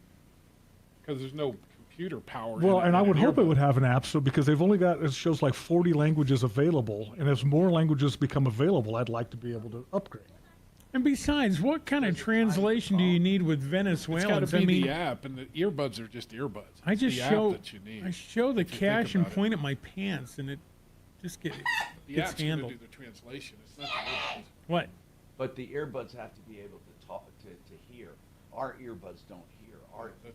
because there's no computer power. Well, in it and I in would an hope it earbud. would have an app, so because they've only got, it shows like 40 languages available, and as more languages become available, I'd like to be able to upgrade. And besides, what kind of translation do you need with It's Venezuelans? got to be I mean, the app, and the earbuds are just earbuds. I It's just the show app that you need. I show the if you think cash and about it. point at my pants, and it just The gets app's going to handled. do the translation. It's not the earbuds. What? But the earbuds have to be able to talk to hear. Our earbuds don't hear.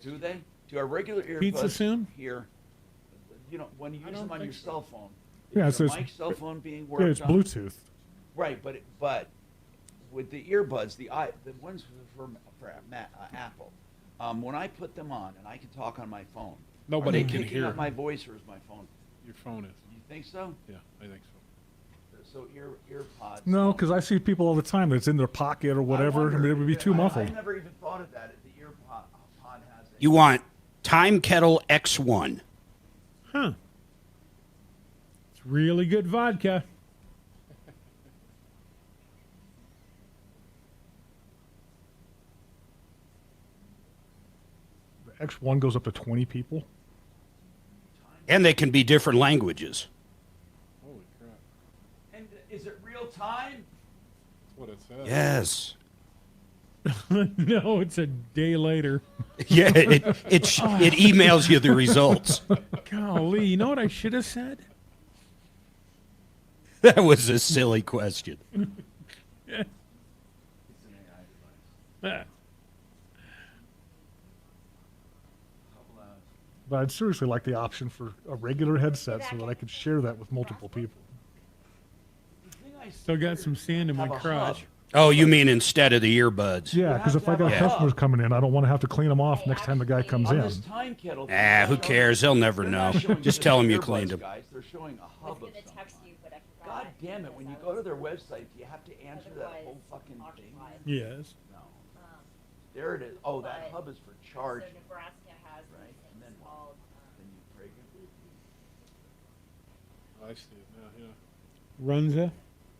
Do they? Do our regular earbuds Pizza soon? hear? You know, when you use them on your cell phone, Yeah, is so your it's- mic cell phone being worked Yeah, it's on? Bluetooth. Right, but with the earbuds, the ones for Apple, when I put them on and I can talk on my phone, Nobody are they can picking hear. up my voice, or is my phone? Your phone is. You think so? Yeah, I think so. So earpods. No, because I see people all the time that's in their pocket or whatever. I mean, it would be too muffled. I never even thought of that. The earpod has it. You want Time Kettle X1. Huh. It's really good vodka. The X1 goes up to 20 people. And they can be different languages. Holy crap! And is it real time? That's what it says. Yes. No, it's a day later. Yeah, it emails you the results. Golly, you know what I should have said? That was a silly question. But I'd seriously like the option for a regular headset so that I could share that with multiple people. Still got some sand in my crotch. Oh, you mean instead of the earbuds? Yeah, because if I got Yeah. customers coming in, I don't want to have to clean them off next time the guy comes On in. this time kettle. Who cares? They'll never know. Just tell them you cleaned them. Guys, they're showing a hub of something. God damn it! When you go to their website, do you have to answer that whole fucking thing? Yes. No. There it is. Oh, that hub is for charging. So Nebraska has Right. these And then things what? called. Then you break it. I see it now. Yeah. Runza.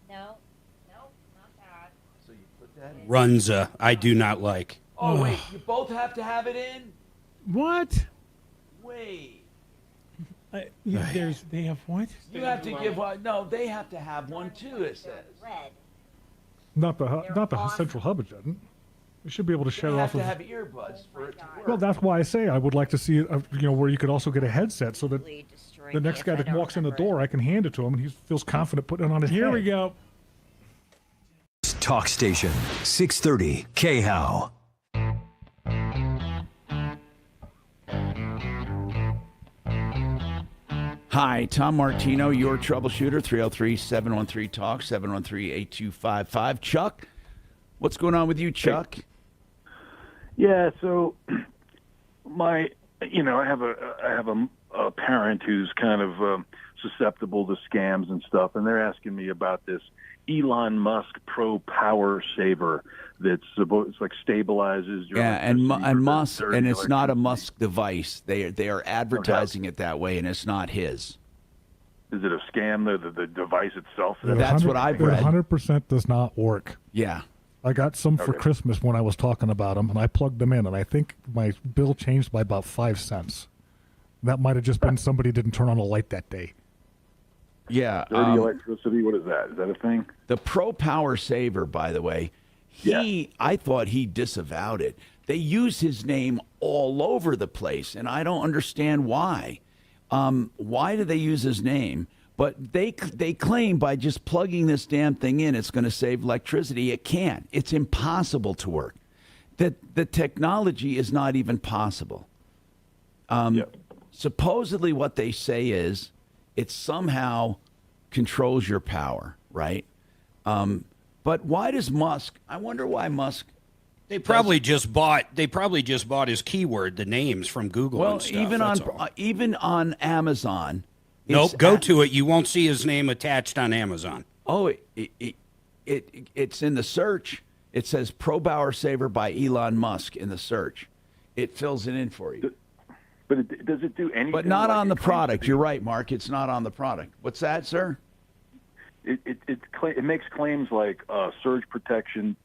No, not that. So you put that in. Runza, I do not like. Oh wait, you both have to have it in. What? Wait. They have what? You have to give one. No, they have to have one too. It says. Red. Not the central hub, it doesn't. You should be able to share They off have of. to have earbuds for it to work. Well, that's why I say I would like to see, where you could also get a headset so that the next guy that walks in the door, I can hand it to him and he feels confident putting it on his head. Here we go. Talk Station 630 KHOW. Hi, Tom Martino, your troubleshooter, 303-713-TALK, 713-8255. Chuck, what's going on with you, Chuck? Yeah, so I have a parent who's kind of susceptible to scams and stuff, and they're asking me about this Elon Musk Pro Power Saver that's it's like stabilizes your And Musk, dirty and it's not a electricity. Musk device. They are advertising it that way, and it's not his. Is it a scam? The device itself? That's what I've read. 100% does not work. Yeah. I got some for Christmas when I was talking about them, and I plugged them in, and I think my bill changed by about 5 cents. That might have just been somebody didn't turn on a light that day. Yeah. Dirty electricity, what is that? Is that a thing? The Pro Power Saver, by the way, I thought he disavowed it. They use his name all over the place, and I don't understand why. Why do they use his name? But they claim by just plugging this damn thing in, it's going to save electricity. It can't. It's impossible to work. The technology is not even possible. Supposedly what they say is it somehow controls your power, right? But why does Musk? I wonder why Musk. They probably just bought his keyword, the names from Google. Well, and stuff, even on Amazon. Nope, go to it. You won't see his name attached on Amazon. Oh, it's in the search. It says Pro Power Saver by Elon Musk in the search. It fills it in for you. But does it do anything? But not like on the it claims to product. be? You're right, Mark. It's not on the product. What's that, sir? It makes claims like surge protection,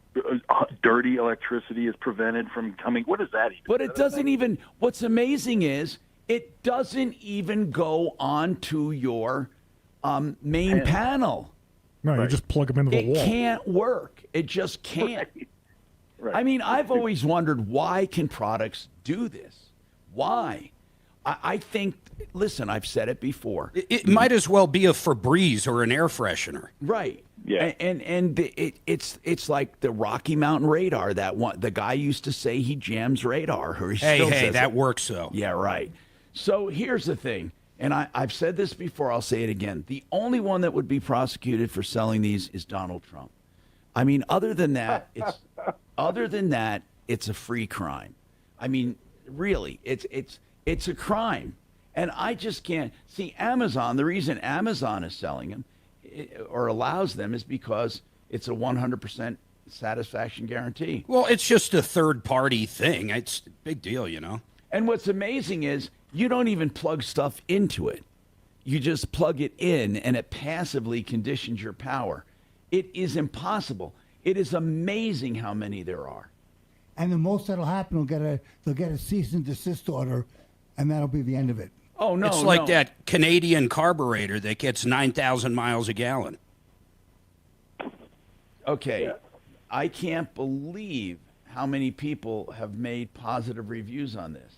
dirty electricity is prevented from coming. What is that even? But it doesn't even. What's amazing is it doesn't even go onto your main panel. No, you just plug them into the wall. It can't work. It just can't. Right. I mean, I've always wondered, why can products do this? Why? I think, listen, I've said it before. It might as well be a Febreze or an air freshener. Right. Yeah. And it's like the Rocky Mountain radar. The guy used to say he jams radar. Or he still says that it. works though. Yeah, right. So here's the thing, and I've said this before, I'll say it again. The only one that would be prosecuted for selling these is Donald Trump. I mean, other than that, it's a free crime. I mean, really, it's a crime. And I just can't see Amazon. The reason Amazon is selling them or allows them is because it's a 100% satisfaction guarantee. Well, it's just a third-party thing. It's a big deal, you know. And what's amazing is you don't even plug stuff into it. You just plug it in, and it passively conditions your power. It is impossible. It is amazing how many there are. And the most that'll happen, they'll get a cease and desist order, and that'll be the end of it. Oh, no, it's like that Canadian carburetor that gets 9,000 miles a gallon. Okay. Yeah. I can't believe how many people have made positive reviews on this.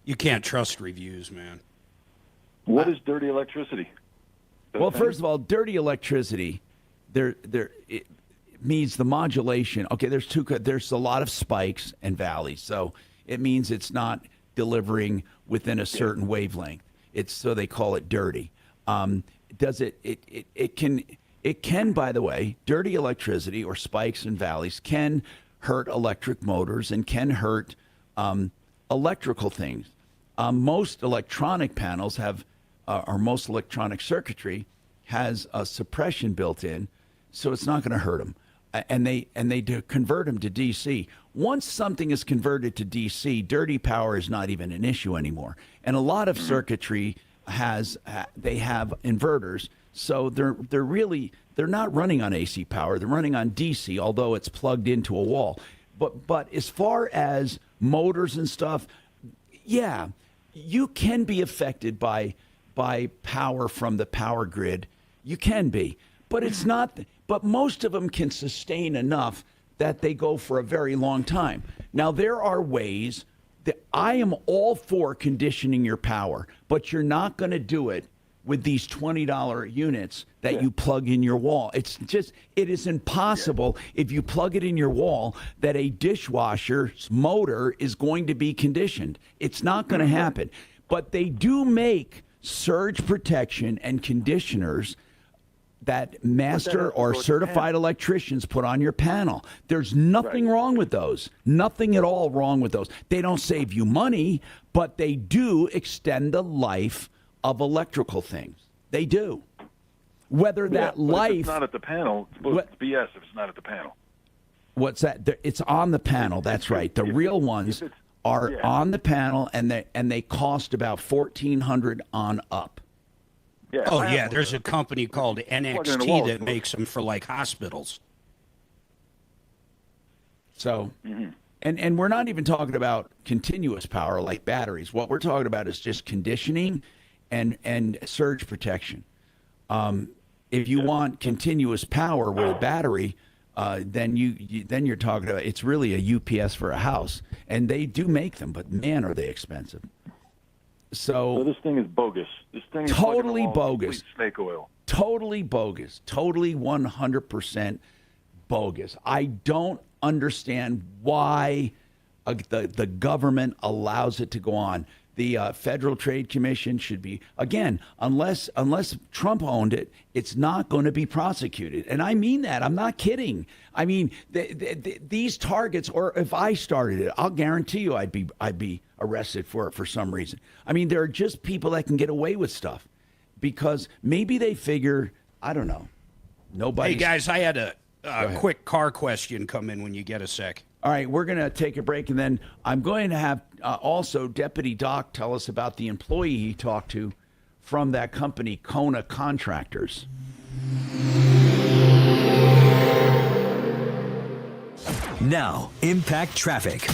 You can't trust reviews, man. What is dirty electricity? Well, first of all, dirty electricity, it means the modulation. Okay, there's a lot of spikes and valleys, so it means it's not delivering within a certain wavelength. So they call it dirty. It can, by the way, dirty electricity or spikes and valleys can hurt electric motors and can hurt electrical things. Most electronic panels have, or most electronic circuitry has a suppression built in, so it's not going to hurt them. And they do convert them to DC. Once something is converted to DC, dirty power is not even an issue anymore. And a lot of circuitry they have inverters, so they're not running on AC power. They're running on DC, although it's plugged into a wall. But as far as motors and stuff, yeah, you can be affected by power from the power grid. You can be, but it's not. But most of them can sustain enough that they go for a very long time. Now, there are ways that I am all for conditioning your power, but you're not going to do it with these $20 units that you plug in your wall. It is impossible if you plug it in your wall that a dishwasher's motor is going to be conditioned. It's not going to happen. But they do make surge protection and conditioners that master or certified electricians put on your panel. There's nothing wrong with those. Nothing at all wrong with those. They don't save you money, but they do extend the life of electrical things. They do. Whether that life... If it's not at the panel, it's supposed to BS if it's not at the panel. What's that? It's on the panel. That's right. The real ones are on the panel, and they cost about $1,400 on up. Yeah, oh, yeah, there's a company called NXT that makes them for, like, hospitals. So, and we're not even talking about continuous power like batteries. What we're talking about is just conditioning and surge protection. If you want continuous power with a battery, then you're talking about, it's really a UPS for a house, and they do make them, but man, are they expensive. So this thing is bogus. This thing is totally fucking bogus. Snake oil. Totally bogus. Totally 100% bogus. I don't understand why the government allows it to go on. The Federal Trade Commission should be, again, unless Trump owned it, it's not going to be prosecuted. And I mean that. I'm not kidding. I mean, these targets, or if I started it, I'll guarantee you I'd be arrested for it for some reason. I mean, there are just people that can get away with stuff because maybe they figure, I don't know, nobody. Hey, guys, I had a quick car question come in when you get a sec. All right, we're going to take a break, and then I'm going to have also Deputy Doc tell us about the employee he talked to from that company, Kona Contractors. Now, Impact Traffic.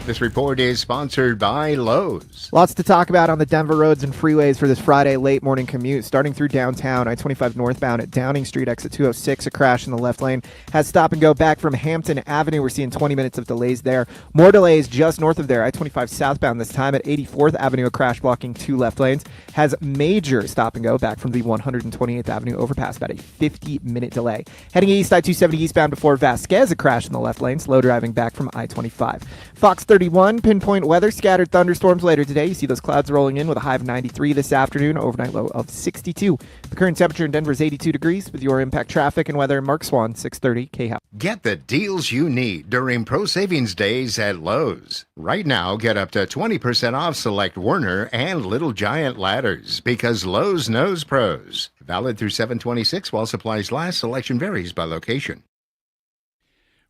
This report is sponsored by Lowe's. Lots to talk about on the Denver roads and freeways for this Friday late morning commute. Starting through downtown, I-25 northbound at Downing Street, exit 206, a crash in the left lane. Has stop and go back from Hampton Avenue. We're seeing 20 minutes of delays there. More delays just north of there. I-25 southbound this time at 84th Avenue, a crash blocking 2 left lanes. Has major stop and go back from the 128th Avenue overpass, about a 50-minute delay. Heading east, I-270 eastbound before Vasquez, a crash in the left lane. Slow driving back from I-25. Fox 31, pinpoint weather, scattered thunderstorms later today. You see those clouds rolling in with a high of 93 this afternoon, overnight low of 62. The current temperature in Denver is 82 degrees. With your Impact Traffic and weather, Mark Swan, 630 KHOW. Get the deals you need during Pro Savings Days at Lowe's. Right now, get up to 20% off select Werner and Little Giant ladders because Lowe's knows pros. Valid through 7/26 while supplies last. Selection varies by location.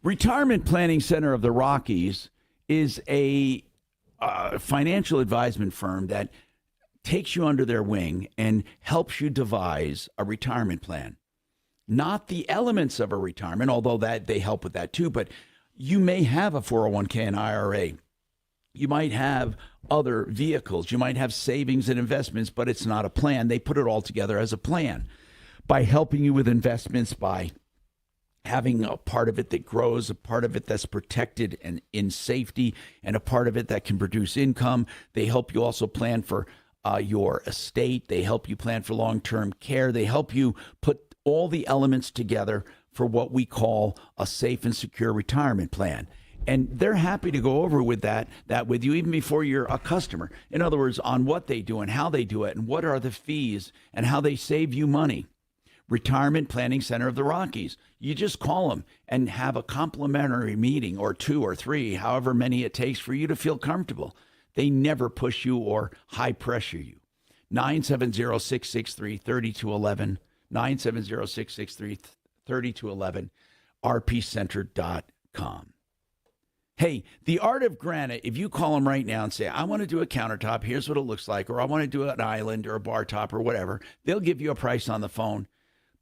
Retirement Planning Center of the Rockies is a financial advisement firm that takes you under their wing and helps you devise a retirement plan. Not the elements of a retirement, although that they help with that too, but you may have a 401k and IRA. You might have other vehicles. You might have savings and investments, but it's not a plan. They put it all together as a plan by helping you with investments, by having a part of it that grows, a part of it that's protected and in safety, and a part of it that can produce income. They help you also plan for your estate. They help you plan for long-term care. They help you put all the elements together for what we call a safe and secure retirement plan. And they're happy to go over with that with you even before you're a customer. In other words, on what they do and how they do it and what are the fees and how they save you money. Retirement Planning Center of the Rockies. You just call them and have a complimentary meeting or 2 or 3, however many it takes for you to feel comfortable. They never push you or high pressure you. 970-663-3211, 970-663-3211, rpcenter.com. Hey, the Art of Granite, if you call them right now and say, I want to do a countertop, here's what it looks like, or I want to do an island or a bar top or whatever, they'll give you a price on the phone.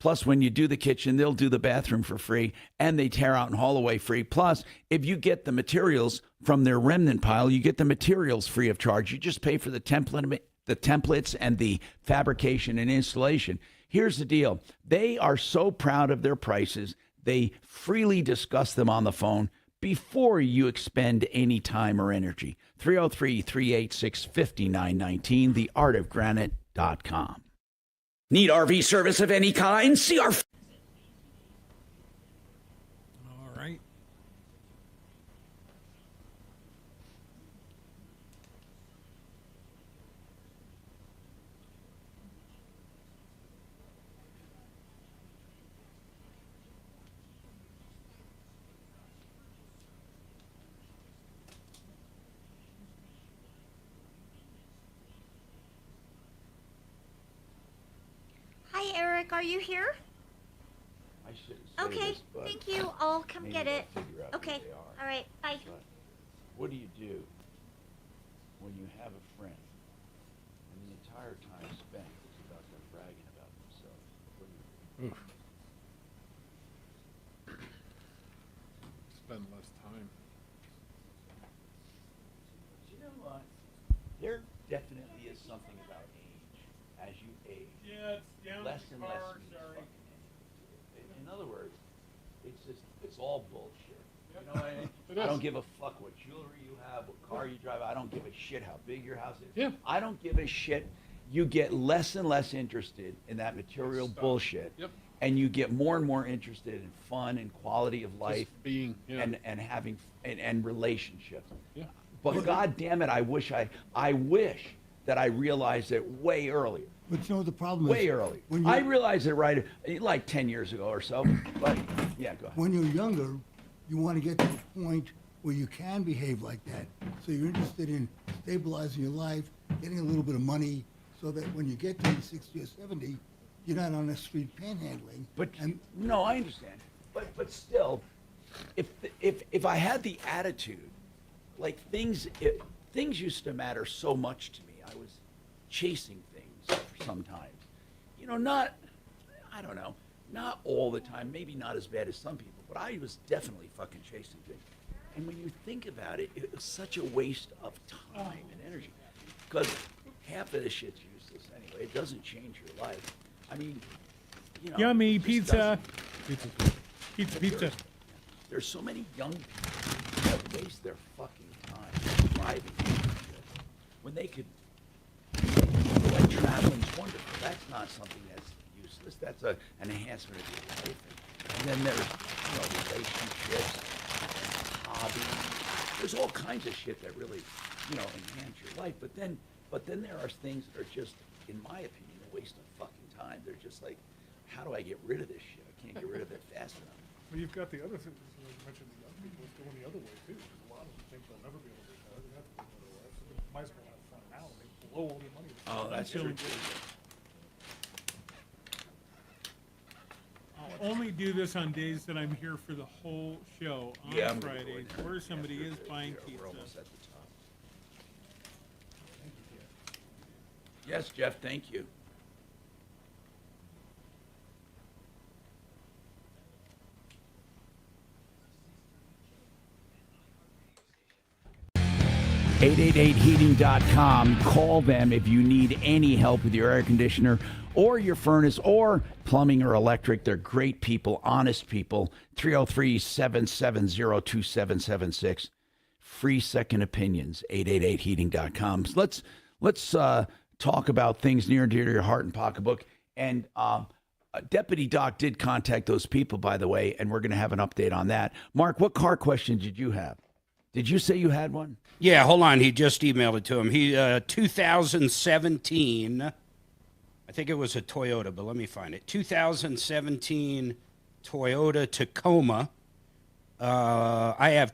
Plus, when you do the kitchen, they'll do the bathroom for free, and they tear out and haul away free. Plus, if you get the materials from their remnant pile, you get the materials free of charge. You just pay for the templates and the fabrication and installation. Here's the deal. They are so proud of their prices, they freely discuss them on the phone before you expend any time or energy. 303-386-5919, theartofgranite.com. Need RV service of any kind? See our... All right. Hi, Eric. Are you here? I shouldn't say Okay. this, but Thank you. I'll come maybe get it. I'll figure out who Okay. they are. All right. Bye. But what do you do when you have a friend and the entire time spent is about them bragging about themselves? What do you do? Spend less time. something about age. As you age, Yeah, it's down less the and car, less means sorry. fucking age. In other words, it's all bullshit. Yep. You know what I mean? It I is. don't give a fuck what jewelry you have, what car you drive. I don't give a shit how big your house is. Yeah. I don't give a shit. You get less and less interested in that material bullshit. Yep. And you get more and more interested in fun and quality of life, being, yeah. and having and relationships. Yeah. But God damn it, I wish that I realized it way earlier. But you know the problem Way is early. when I you're- realized it right like 10 years ago or so. But yeah, go ahead. When you're younger, you want to get to the point where you can behave like that. So you're interested in stabilizing your life, getting a little bit of money, so that when you get to be 60 or 70, you're not on the street panhandling. But no, I understand. But still, if I had the attitude, like things used to matter so much to me. I was chasing things sometimes. You know, not all the time. Maybe not as bad as some people, but I was definitely fucking chasing things. And when you think about it, it was such a waste of time and energy, because half of this shit's useless anyway. It doesn't change your life. I mean, you know, Yummy it just pizza. doesn't. Pizza. There's so many young people that waste their fucking time driving when they could. Like traveling's wonderful. That's not something that's useless. That's an enhancement of your life. And then there's relationships, and hobbies. There's all kinds of shit that really enhance your life. But then there are things that are just, in my opinion, a waste of fucking time. They're just like, how do I get rid of this shit? I can't get rid of it fast enough. Well, you've got the other thing, you mentioned the young people, it's going the other way too. Because a lot of them think they'll never be able to retire. They have to live their life, so they might as well have fun now. And they blow all their money. Oh, that's true. I'll only do this on days that I'm here for the whole show on Yeah, I'm gonna go in Fridays, there where somebody is buying We're pizza. almost at the top. Yes, Jeff, thank you. .888heating.com. Call them if you need any help with your air conditioner or your furnace or plumbing or electric. They're great people, honest people. 303-770-2776. Free second opinions. 888heating.com. So let's talk about things near and dear to your heart and pocketbook. And Deputy Doc did contact those people, by the way, and we're going to have an update on that. Mark, what car question did you have? Did you say you had one? Yeah, hold on. He just emailed it to him. He 2017. I think it was a Toyota, but let me find it. 2017 Toyota Tacoma. I have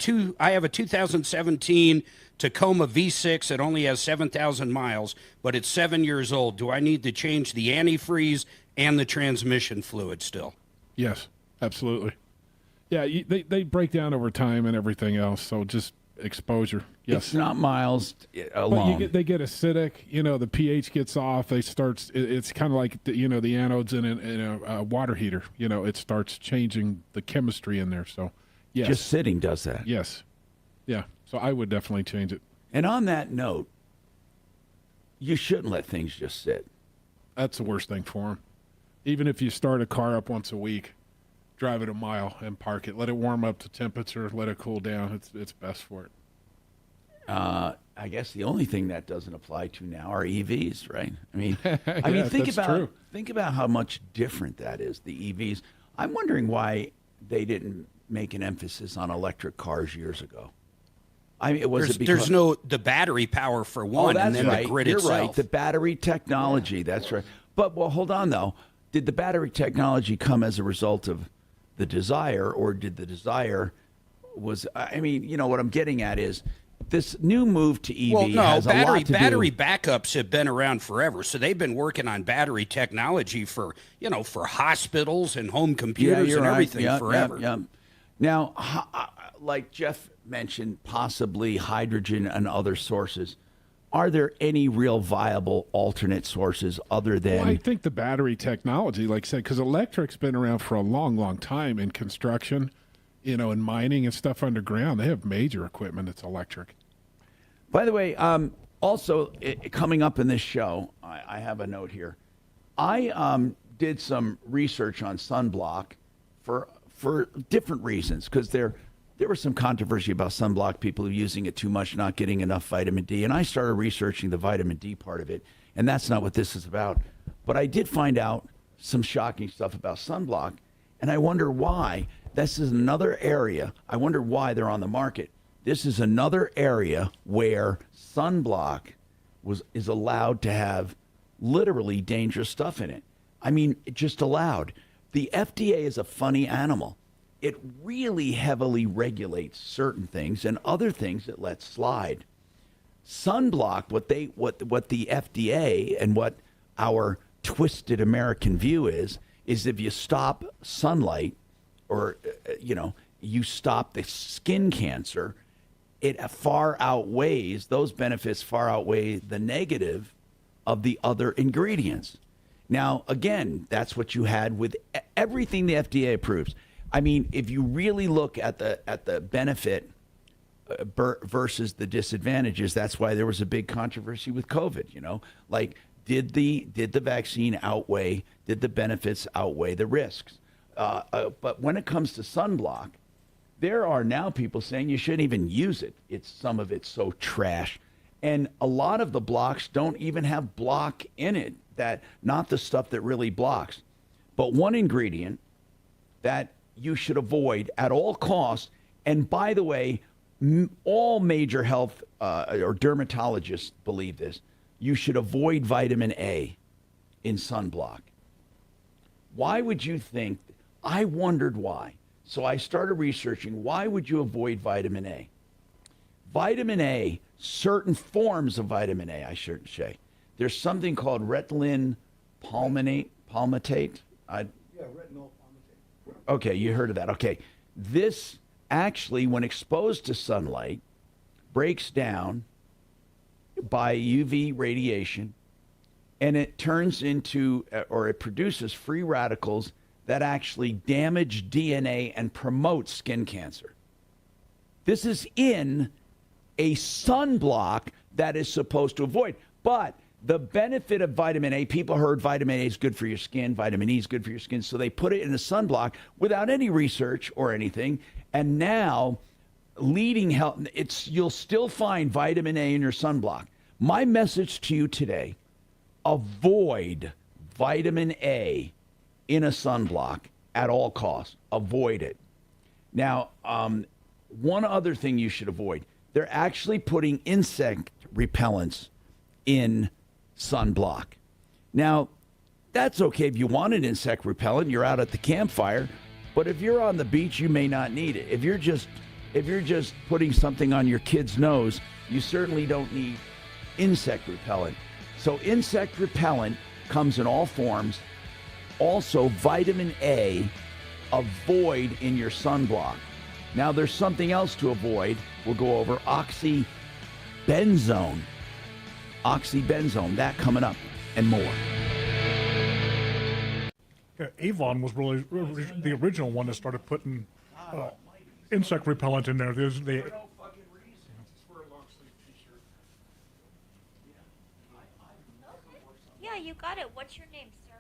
a 2017 Tacoma V6. It only has 7,000 miles, but it's 7 years old. Do I need to change the antifreeze and the transmission fluid still? Yes, absolutely. Yeah, they break down over time and everything else, so just exposure. Yes. It's not miles alone. But they get acidic, the pH gets off, it's kind of like, the anodes in a water heater, it starts changing the chemistry in there, so yes. Just sitting does that. Yes. Yeah, so I would definitely change it. And on that note, you shouldn't let things just sit. That's the worst thing for them. Even if you start a car up once a week, drive it a mile and park it. Let it warm up to temperature. Let it cool down. It's best for it. I guess the only thing that doesn't apply to now are EVs, right? I mean, Yeah, think that's about how much different that is. The EVs. I'm wondering why they didn't make an emphasis on electric cars years ago. I mean, there's the battery power for one, and then right. the grid You're itself. right. The battery technology. Yeah. That's right. But hold on though. Did the battery technology come as a result of the desire, or did the desire was? I mean, what I'm getting at is this new move to EV has a lot to battery do. backups have been around forever, so they've been working on battery technology for hospitals and home computers and everything forever. Yeah. Now, like Jeff mentioned, possibly hydrogen and other sources. Are there any real viable alternate sources other than? Well, I think the battery technology, like I said, because electric's been around for a long, long time in construction, in mining and stuff underground. They have major equipment that's electric. By the way, Also, coming up in this show, I have a note here. I did some research on sunblock for different reasons, because there was some controversy about sunblock, people using it too much, not getting enough vitamin D. And I started researching the vitamin D part of it, and that's not what this is about. But I did find out some shocking stuff about sunblock, and I wonder why. This is another area. I wonder why they're on the market. This is another area where sunblock is allowed to have literally dangerous stuff in it. I mean, it just allowed. The FDA is a funny animal. It really heavily regulates certain things, and other things it lets slide. Sunblock, what the FDA and what our twisted American view is if you stop sunlight, or you stop the skin cancer, those benefits far outweigh the negative of the other ingredients. Now, again, that's what you had with everything the FDA approves. I mean, if you really look at the benefit versus the disadvantages, that's why there was a big controversy with COVID. Like, did the vaccine did the benefits outweigh the risks? But when it comes to sunblock, there are now people saying you shouldn't even use it. Some of it's so trash. And a lot of the blocks don't even have block in it, not the stuff that really blocks. But one ingredient that you should avoid at all costs, and by the way, all major health or dermatologists believe this, you should avoid vitamin A in sunblock. Why would you think? I wondered why. So I started researching, why would you avoid vitamin A? Vitamin A, certain forms of vitamin A, I should say. There's something called retinol palmitate. Yeah, retinol palmitate. Okay, you heard of that. Okay. This actually, when exposed to sunlight, breaks down by UV radiation, and it turns into, or it produces free radicals that actually damage DNA and promote skin cancer. This is in a sunblock that is supposed to avoid. But the benefit of vitamin A, people heard vitamin A is good for your skin, vitamin E is good for your skin, so they put it in a sunblock without any research or anything. And now, leading health, you'll still find vitamin A in your sunblock. My message to you today, avoid vitamin A in a sunblock at all costs. Avoid it. Now, one other thing you should avoid, they're actually putting insect repellents in sunblock. Now, that's okay if you want an insect repellent, you're out at the campfire, but if you're on the beach, you may not need it. If you're just putting something on your kid's nose, you certainly don't need insect repellent. So insect repellent comes in all forms. Also, vitamin A, avoid in your sunblock. Now, there's something else to avoid. We'll go over oxybenzone. Oxybenzone, that coming up, and more. Yeah, Avon was really the original one that started putting insect repellent in there. Yeah, you got it. What's your name, sir?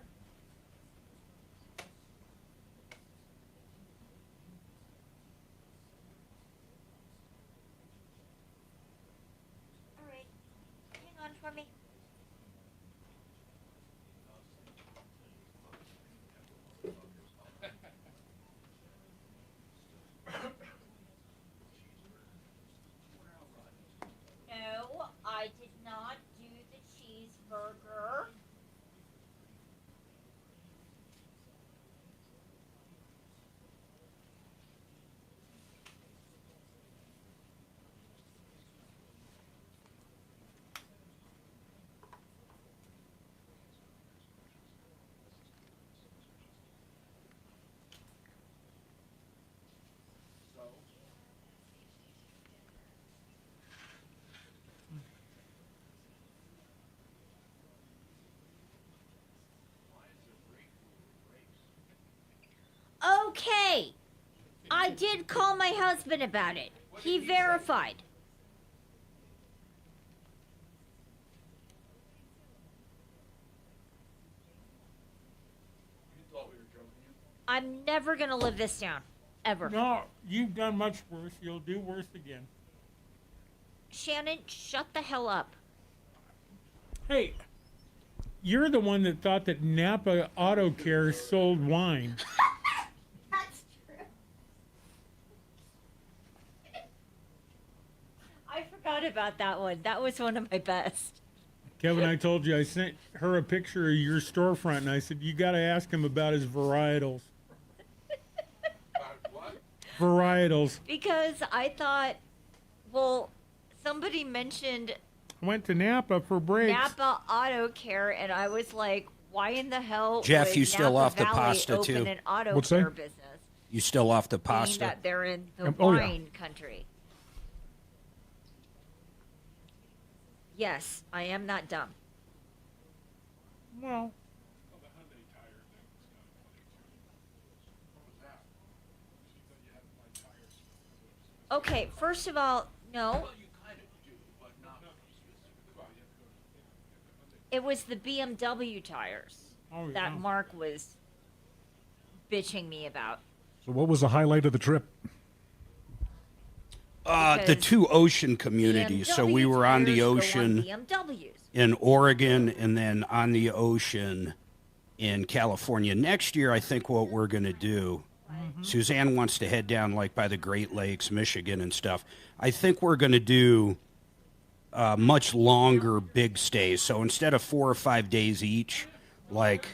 All right. Hang on for me. No, I did not do the cheeseburger. Okay. I did call my husband about it. He verified. I'm never gonna live this down, ever. No, you've done much worse. You'll do worse again. Shannon, shut the hell up. Hey, you're the one that thought that Napa Auto Care sold wine. That's true. I forgot about that one. That was one of my best. Kevin, I told you, I sent her a picture of your storefront, and I said, you got to ask him about his varietals. Varietals. Because I thought, well, somebody mentioned Went to Napa for brakes. Napa Auto Care, and I was like, why in the hell Jeff, would you still Napa off the Valley pasta, open too? an auto What's care that? business? You still off the Being pasta? that they're in the Oh, yeah. wine country. Yes, I am not dumb. Well, okay, first of all, no. It was the BMW tires that Mark was bitching me about. So what was the highlight of the trip? The Because two ocean communities. So we were on the tires go on ocean BMWs. in Oregon and then on the ocean in California. Next year, I think what we're going to do, Suzanne wants to head down like by the Great Lakes, Michigan and stuff. I think we're going to do much longer big stays. So instead of 4 or 5 days each, like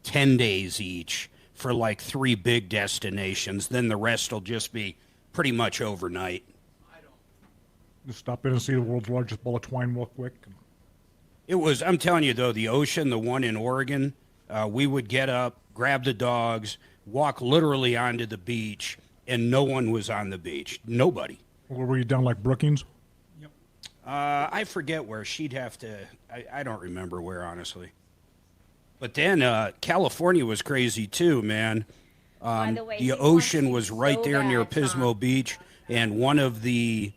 10 days each for like 3 big destinations. Then the rest will just be pretty much overnight. Just stop in and see the world's largest ball of twine real quick. It was, I'm telling you though, the ocean, the one in Oregon, we would get up, grab the dogs, walk literally onto the beach, and no one was on the beach. Nobody. Or were you down like Brookings? I forget where. She'd have to, I don't remember where, honestly. But then California was crazy too, man. the way, he The wants ocean you was right so there near bad, Tom. Pismo Beach, and one of the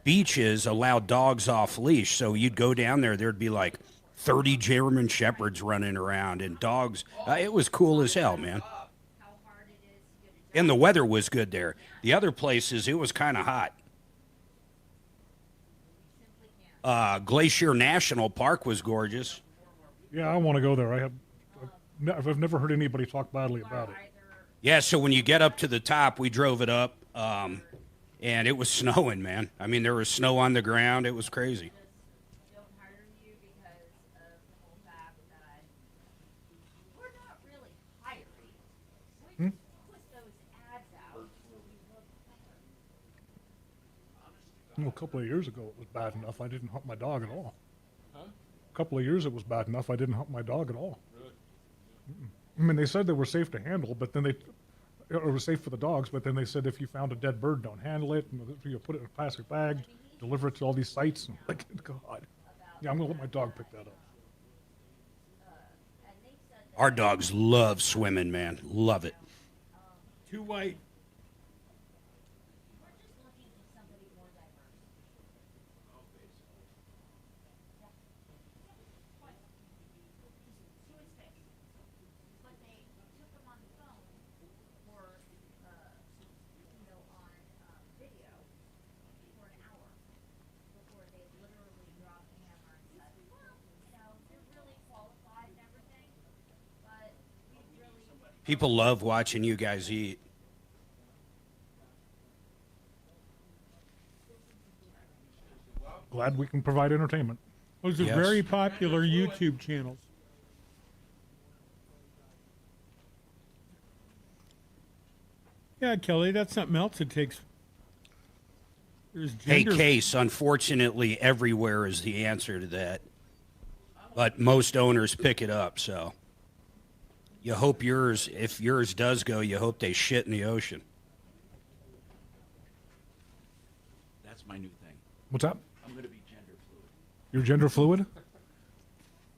beaches allowed dogs off leash. So you'd go down there, there'd be like 30 German Shepherds running around and dogs. It was cool as hell, man. And the weather was good there. The other places, it was kind of hot. Glacier National Park was gorgeous. Yeah, I want to go there. I've never heard anybody talk badly about it. Yeah, so when you get up to the top, we drove it up, and it was snowing, man. I mean, there was snow on the ground. It was crazy. You know, a couple of years ago, it was bad enough I didn't hump my dog at all. A couple of years, it was bad enough I didn't hump my dog at all. I mean, they said they were safe to handle, but then it was safe for the dogs, but then they said if you found a dead bird, don't handle it, and you put it in a plastic bag, deliver it to all these sites. And like, God. Yeah, I'm going to let my dog pick that up. Our dogs love swimming, man. Love it. Too white. People love watching you guys eat. Glad we can provide entertainment. Those are Yes. very popular YouTube channels. Yeah, Kelly, that's something else it takes. There's Hey, gender. Case, unfortunately, everywhere is the answer to that. But most owners pick it up, so. You hope yours, if yours does go, you hope they shit in the ocean. That's my new thing. What's that? I'm going to be gender fluid. You're gender fluid?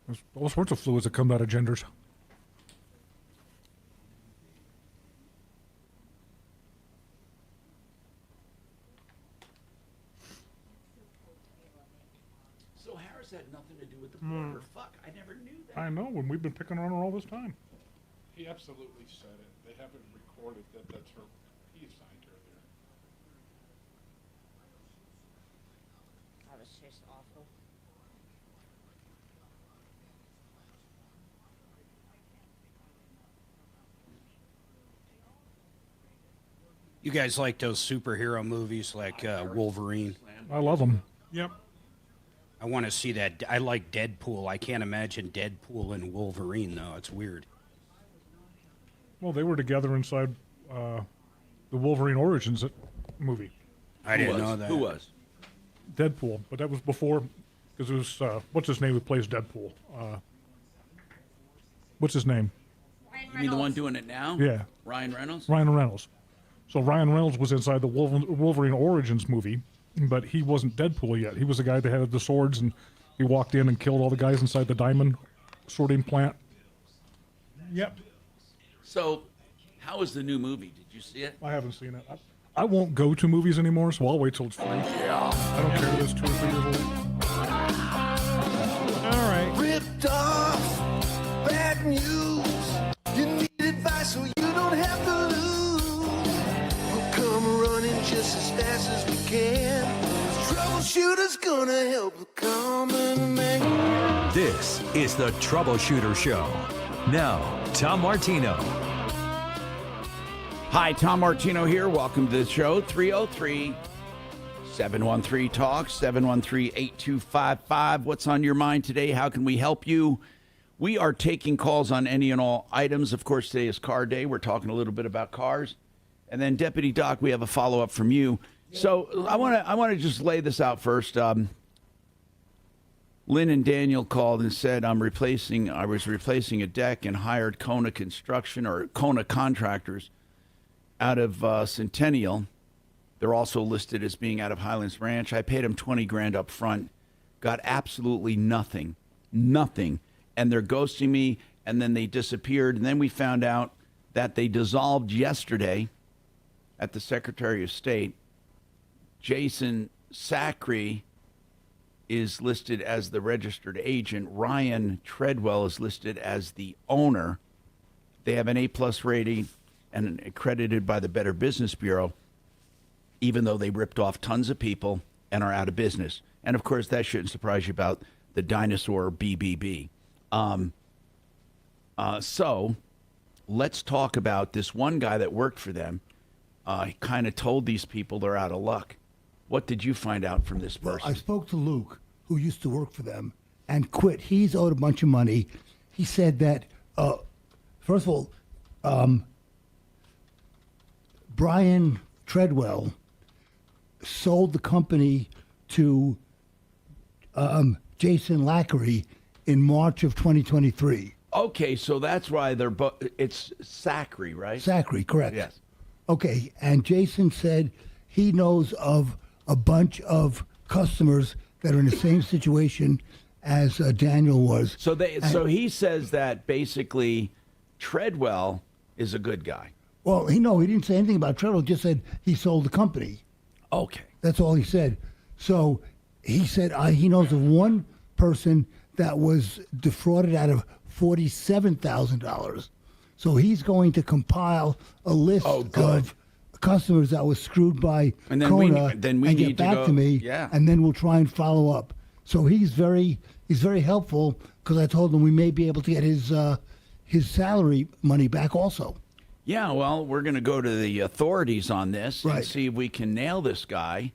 There's all sorts of fluids that come out of genders. So Harris had nothing to do with the border. Fuck, I never knew that. I know, and we've been picking on her all this time. He absolutely said it. They haven't recorded that that's her. He signed her there. That was just awful. You guys like those superhero movies like Wolverine? I love them. Yep. I want to see that. I like Deadpool. I can't imagine Deadpool and Wolverine, though. It's weird. Well, they were together inside the Wolverine Origins movie. I didn't know that. Who was? Deadpool, but that was before, because it was, what's his name who plays Deadpool? What's his name? You mean the one doing it now? Yeah. Ryan Reynolds? Ryan Reynolds. So Ryan Reynolds was inside the Wolverine Origins movie, but he wasn't Deadpool yet. He was the guy that had the swords, and he walked in and killed all the guys inside the diamond sorting plant. Yep. So, how was the new movie? Did you see it? I haven't seen it. I won't go to movies anymore, so I'll wait till it's free. Yeah. I don't care if it's 2 or 3 years old. All right. Ripped off, bad news. You need advice so you don't have to lose. We'll come running just as fast as we can. Troubleshooter's gonna help the common man. This is the Troubleshooter Show. Now, Tom Martino. Hi, Tom Martino here. Welcome to the show. 303-713-TALK, 713-8255. What's on your mind today? How can we help you? We are taking calls on any and all items. Of course, today is car day. We're talking a little bit about cars. And then, Deputy Doc, we have a follow-up from you. So I want to just lay this out first. Lynn and Daniel called and said, I was replacing a deck and hired Kona Construction or Kona Contractors out of Centennial. They're also listed as being out of Highlands Ranch. I paid them $20,000 up front, got absolutely nothing. And they're ghosting me, and then they disappeared. And then we found out that they dissolved yesterday at the Secretary of State. Jason Sacre is listed as the registered agent. Ryan Treadwell is listed as the owner. They have an A+ rating and accredited by the Better Business Bureau, even though they ripped off tons of people and are out of business. And, of course, that shouldn't surprise you about the dinosaur BBB. So let's talk about this one guy that worked for them. He kind of told these people they're out of luck. What did you find out from this person? Well, I spoke to Luke, who used to work for them, and quit. He's owed a bunch of money. He said that, first of all, Brian Treadwell sold the company to Jason Lackery in March of 2023. Okay, so that's why they're it's Sacre, right? Sacre, correct. Yes. Okay, and Jason said he knows of a bunch of customers that are in the same situation as Daniel was. So he says that basically Treadwell is a good guy. Well, he didn't say anything about Treadwell, just said he sold the company. Okay. That's all he said. So he said he knows of one person that was defrauded out of $47,000. So he's going to compile a list of customers that was screwed by Kona and get need back to me, and then we'll try and follow up. So he's very helpful because I told him we may be able to get his salary money back also. Yeah, well, we're going to go to the authorities on this and see if we can nail this guy.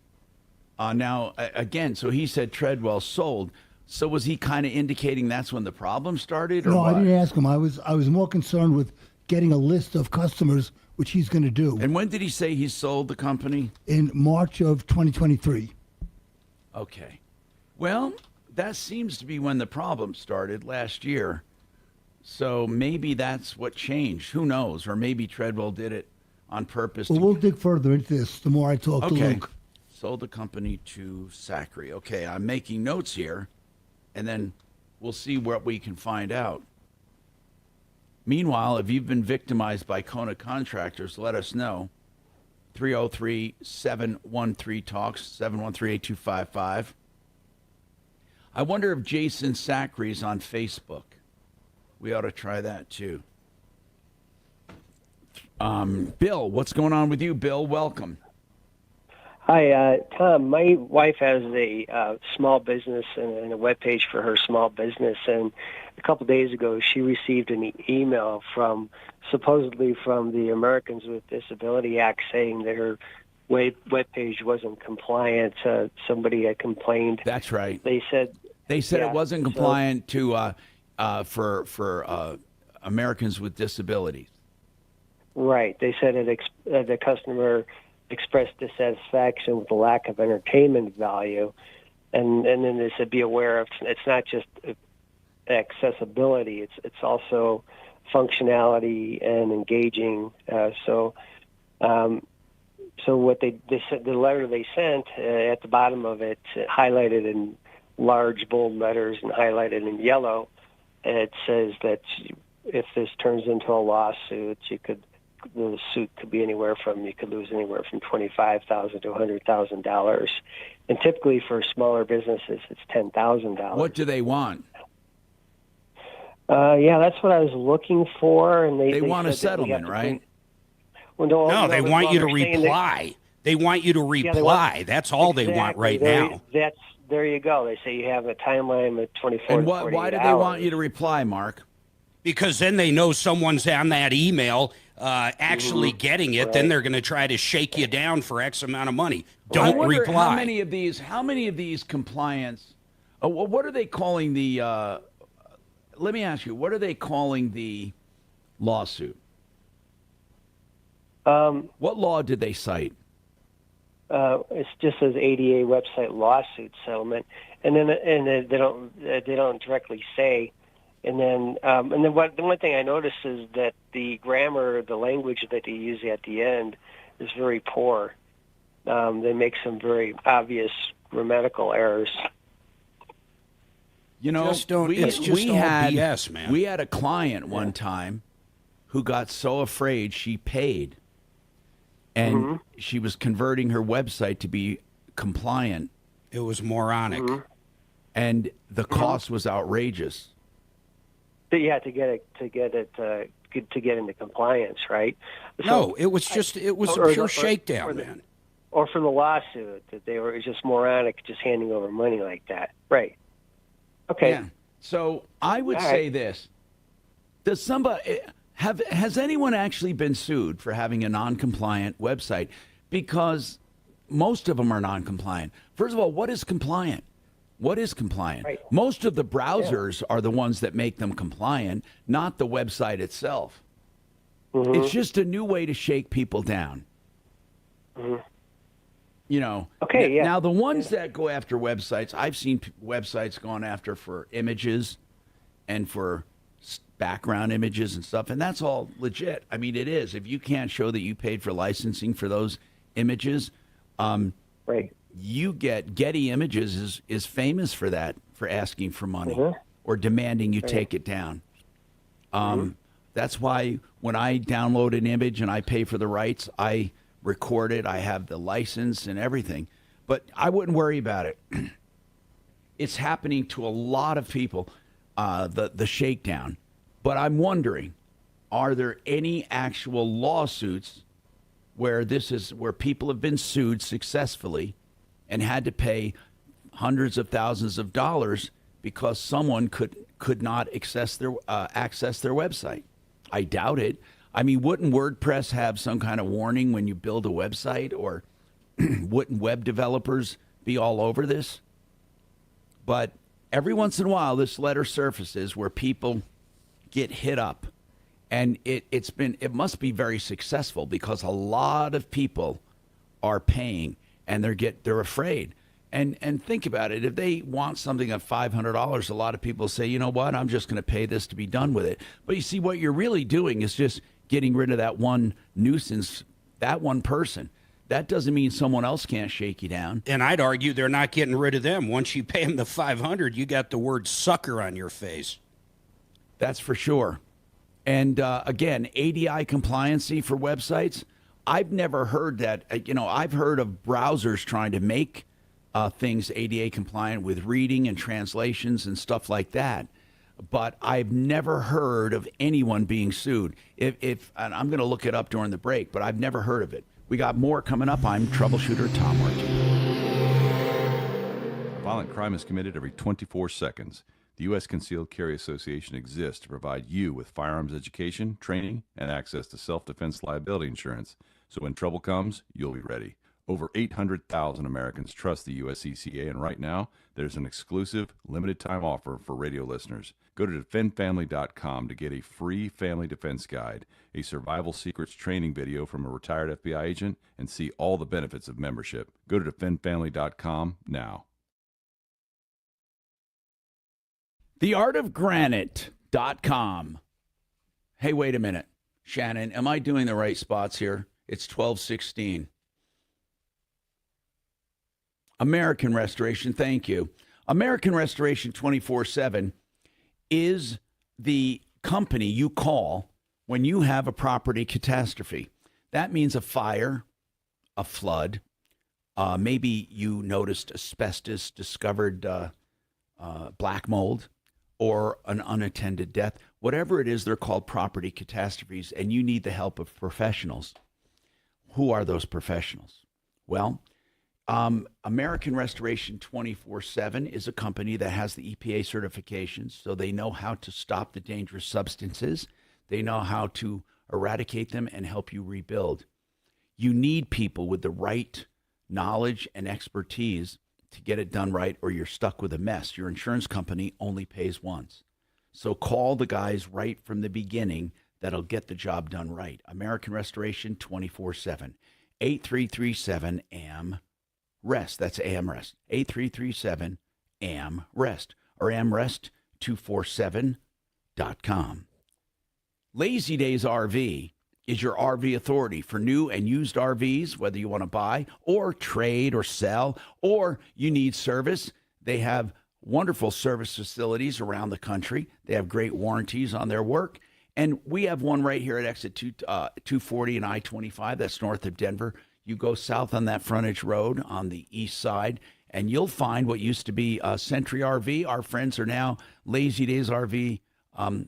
Now, again, so he said Treadwell sold. So was he kind of indicating that's when the problem started? Or No, what? I didn't ask him. I was more concerned with getting a list of customers, which he's going to do. And when did he say he sold the company? In March of 2023. Okay. Well, that seems to be when the problem started last year. So maybe that's what changed. Who knows? Or maybe Treadwell did it on purpose. Well, we'll dig further into this the more I talk to Luke. Sold the company to Sacre. Okay, I'm making notes here, and then we'll see what we can find out. Meanwhile, if you've been victimized by Kona Contractors, let us know. 303-713-TALKS, 713-8255. I wonder if Jason Sacre is on Facebook. We ought to try that, too. Bill, what's going on with you, Bill? Welcome. Hi, Tom. My wife has a small business and a webpage for her small business, and a couple days ago she received an email supposedly from the Americans with Disability Act saying that her webpage wasn't compliant. Somebody had complained. That's right. They said it wasn't compliant for Americans with disabilities. Right. They said the customer expressed dissatisfaction with the lack of entertainment value, and then they said be aware of it's not just accessibility; it's also functionality and engaging. So what they said, the letter they sent at the bottom of it, highlighted in large bold letters and highlighted in yellow, it says that if this turns into a lawsuit, the suit could be you could lose anywhere from $25,000 to $100,000, and typically for smaller businesses, it's $10,000. What do they want? Yeah, that's what I was looking for, and they want a said settlement, right? No, they want you to reply. They want you to reply. That's all they want right now. There you go. They say you have a timeline of 24 and to 48 why do hours. they want you to reply, Mark? Because then they know someone's on that email actually getting it. Right. Then they're going to try to shake you down for X amount of money. Don't reply. How many of these compliance? What are they calling the? Let me ask you. What are they calling the lawsuit? What law did they cite? It just says ADA website lawsuit settlement, and then they don't directly say. And then the one thing I noticed is that the grammar, the language that they use at the end, is very poor. They make some very obvious grammatical errors. You know, it's just all BS, man. We had a client one time who got so afraid she paid, and she was converting her website to be compliant. It was moronic, and the cost was outrageous. Yeah, to get into compliance, right? No, it was a pure shakedown, man. Or for the lawsuit that it was just moronic, just handing over money like that, right? Okay. Yeah. So I would say this: does somebody has anyone actually been sued for having a non-compliant website? Because most of them are non-compliant. First of all, what is compliant? What is compliant? Right. Most of the browsers are the ones that make them compliant, not the website itself. It's just a new way to shake people down. You know. Okay. Yeah. Now the ones that go after websites, I've seen websites going after for images, and for background images and stuff, and that's all legit. I mean, it is. If you can't show that you paid for licensing for those images, right. You get Getty Images is famous for that, for asking for money or demanding you take it down. That's why when I download an image and I pay for the rights, I record it. I have the license and everything. But I wouldn't worry about it. It's happening to a lot of people, the shakedown. But I'm wondering, are there any actual lawsuits where people have been sued successfully and had to pay hundreds of thousands of dollars because someone could not access their website? I doubt it. I mean, wouldn't WordPress have some kind of warning when you build a website, or wouldn't web developers be all over this? But every once in a while, this letter surfaces where people get hit up, and it must be very successful because a lot of people are paying. And they're afraid. And think about it. If they want something at $500, a lot of people say, you know what, I'm just going to pay this to be done with it. But you see, what you're really doing is just getting rid of that one nuisance, that one person. That doesn't mean someone else can't shake you down. And I'd argue they're not getting rid of them. Once you pay them the $500, you got the word sucker on your face. That's for sure. And again, ADI compliancy for websites. I've never heard that. I've heard of browsers trying to make things ADA compliant with reading and translations and stuff like that. but I've never heard of anyone being sued. If and I'm going to look it up during the break, but I've never heard of it. We got more coming up. I'm Troubleshooter Tom Martino. Violent crime is committed every 24 seconds. The U.S. Concealed Carry Association exists to provide you with firearms education, training, and access to self-defense liability insurance. So when trouble comes, you'll be ready. Over 800,000 Americans trust the USCCA, and right now, there's an exclusive, limited-time offer for radio listeners. Go to defendfamily.com to get a free family defense guide, a survival secrets training video from a retired FBI agent, and see all the benefits of membership. Go to defendfamily.com now. Theartofgranite.com. Hey, wait a minute. Shannon, am I doing the right spots here? It's 12:16. American Restoration, thank you. American Restoration 24/7 is the company you call when you have a property catastrophe. That means a fire, a flood, maybe you noticed asbestos, discovered black mold, or an unattended death. Whatever it is, they're called property catastrophes, and you need the help of professionals. Who are those professionals? Well, American Restoration 24/7 is a company that has the EPA certifications, so they know how to stop the dangerous substances. They know how to eradicate them and help you rebuild. You need people with the right knowledge and expertise to get it done right, or you're stuck with a mess. Your insurance company only pays once. So call the guys right from the beginning that'll get the job done right. American Restoration 24/7. 8337-AM-REST. That's AM-REST. 8337-AM-REST. Or amrest247.com. Lazy Days RV is your RV authority for new and used RVs, whether you want to buy or trade or sell, or you need service. They have wonderful service facilities around the country. They have great warranties on their work. And we have one right here at exit 240 and I-25. That's north of Denver. You go south on that frontage road on the east side, and you'll find what used to be Century RV. Our friends are now Lazy Days RV of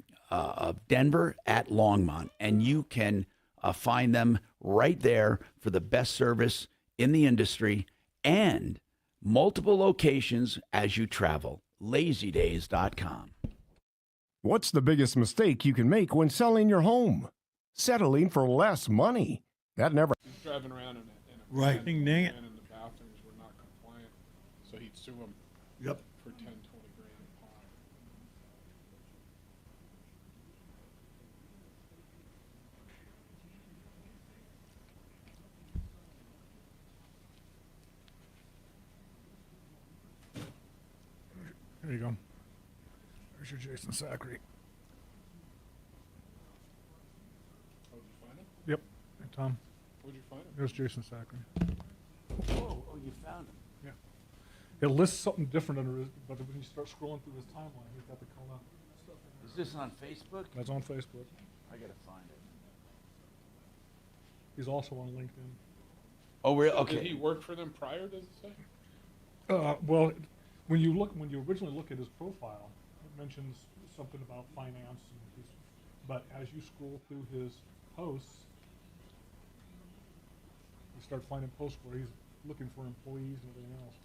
Denver at Longmont, and you can find them right there for the best service in the industry and multiple locations as you travel. LazyDays.com. What's the biggest mistake you can make when selling your home? Settling for less money. That never. He's driving around in a Right. van, and the bathrooms were not compliant, so he'd sue him. Yep. For 10, 20 grand a pop. There you go. There's your Jason Sackery. Oh, did you find him? Yep. Hey, Tom. Where'd you find him? There's Jason Sackery. Oh, you found him. Yeah. It lists something different under his, but when you start scrolling through his timeline, he's got the color stuff in there. Is this on Facebook? That's on Facebook. I got to find it. He's also on LinkedIn. Oh, really? Did Okay. he work for them prior, does it say? Well, when you originally look at his profile, it mentions something about finance, but as you scroll through his posts, you start finding posts where he's looking for employees and everything else.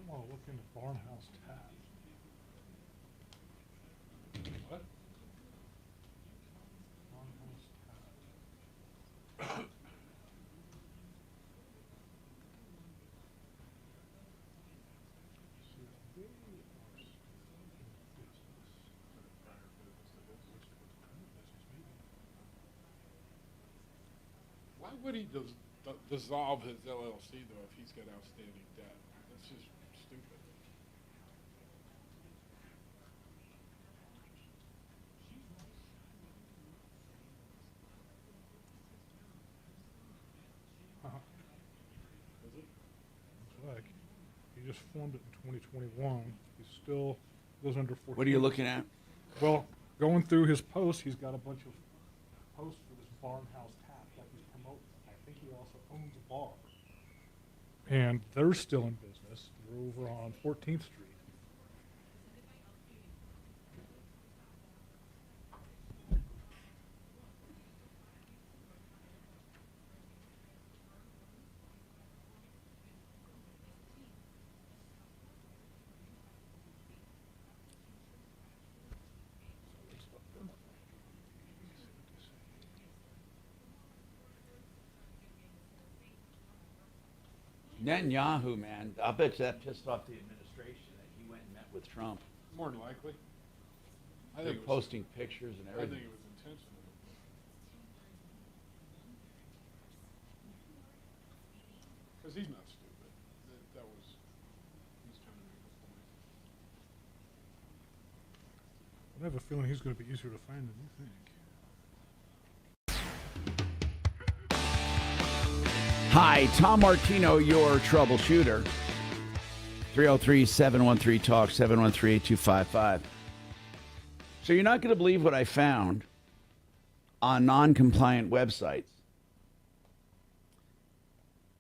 I want to look into Barnhouse tab. What? Barnhouse tab. would he dissolve his LLC, though, if he's got outstanding debt? That's just stupid. Like, he just formed it in 2021. He's still goes under 14. What are you looking at? Well, going through his posts, he's got a bunch of posts for this Barnhouse Tap that he's promoting. I think he also owns a bar. And they're still in business. They're over on 14th Street. Netanyahu, man, I bet you that pissed off the administration that he went and met with Trump. More than likely. They're posting pictures and I everything. think it was intentional. Because he's not stupid. That was, he's trying to make a point. I have a feeling he's going to be easier to find than you think. Hi, Tom Martino, your troubleshooter. 303-713-TALK, 713-8255. So you're not going to believe what I found on non-compliant websites.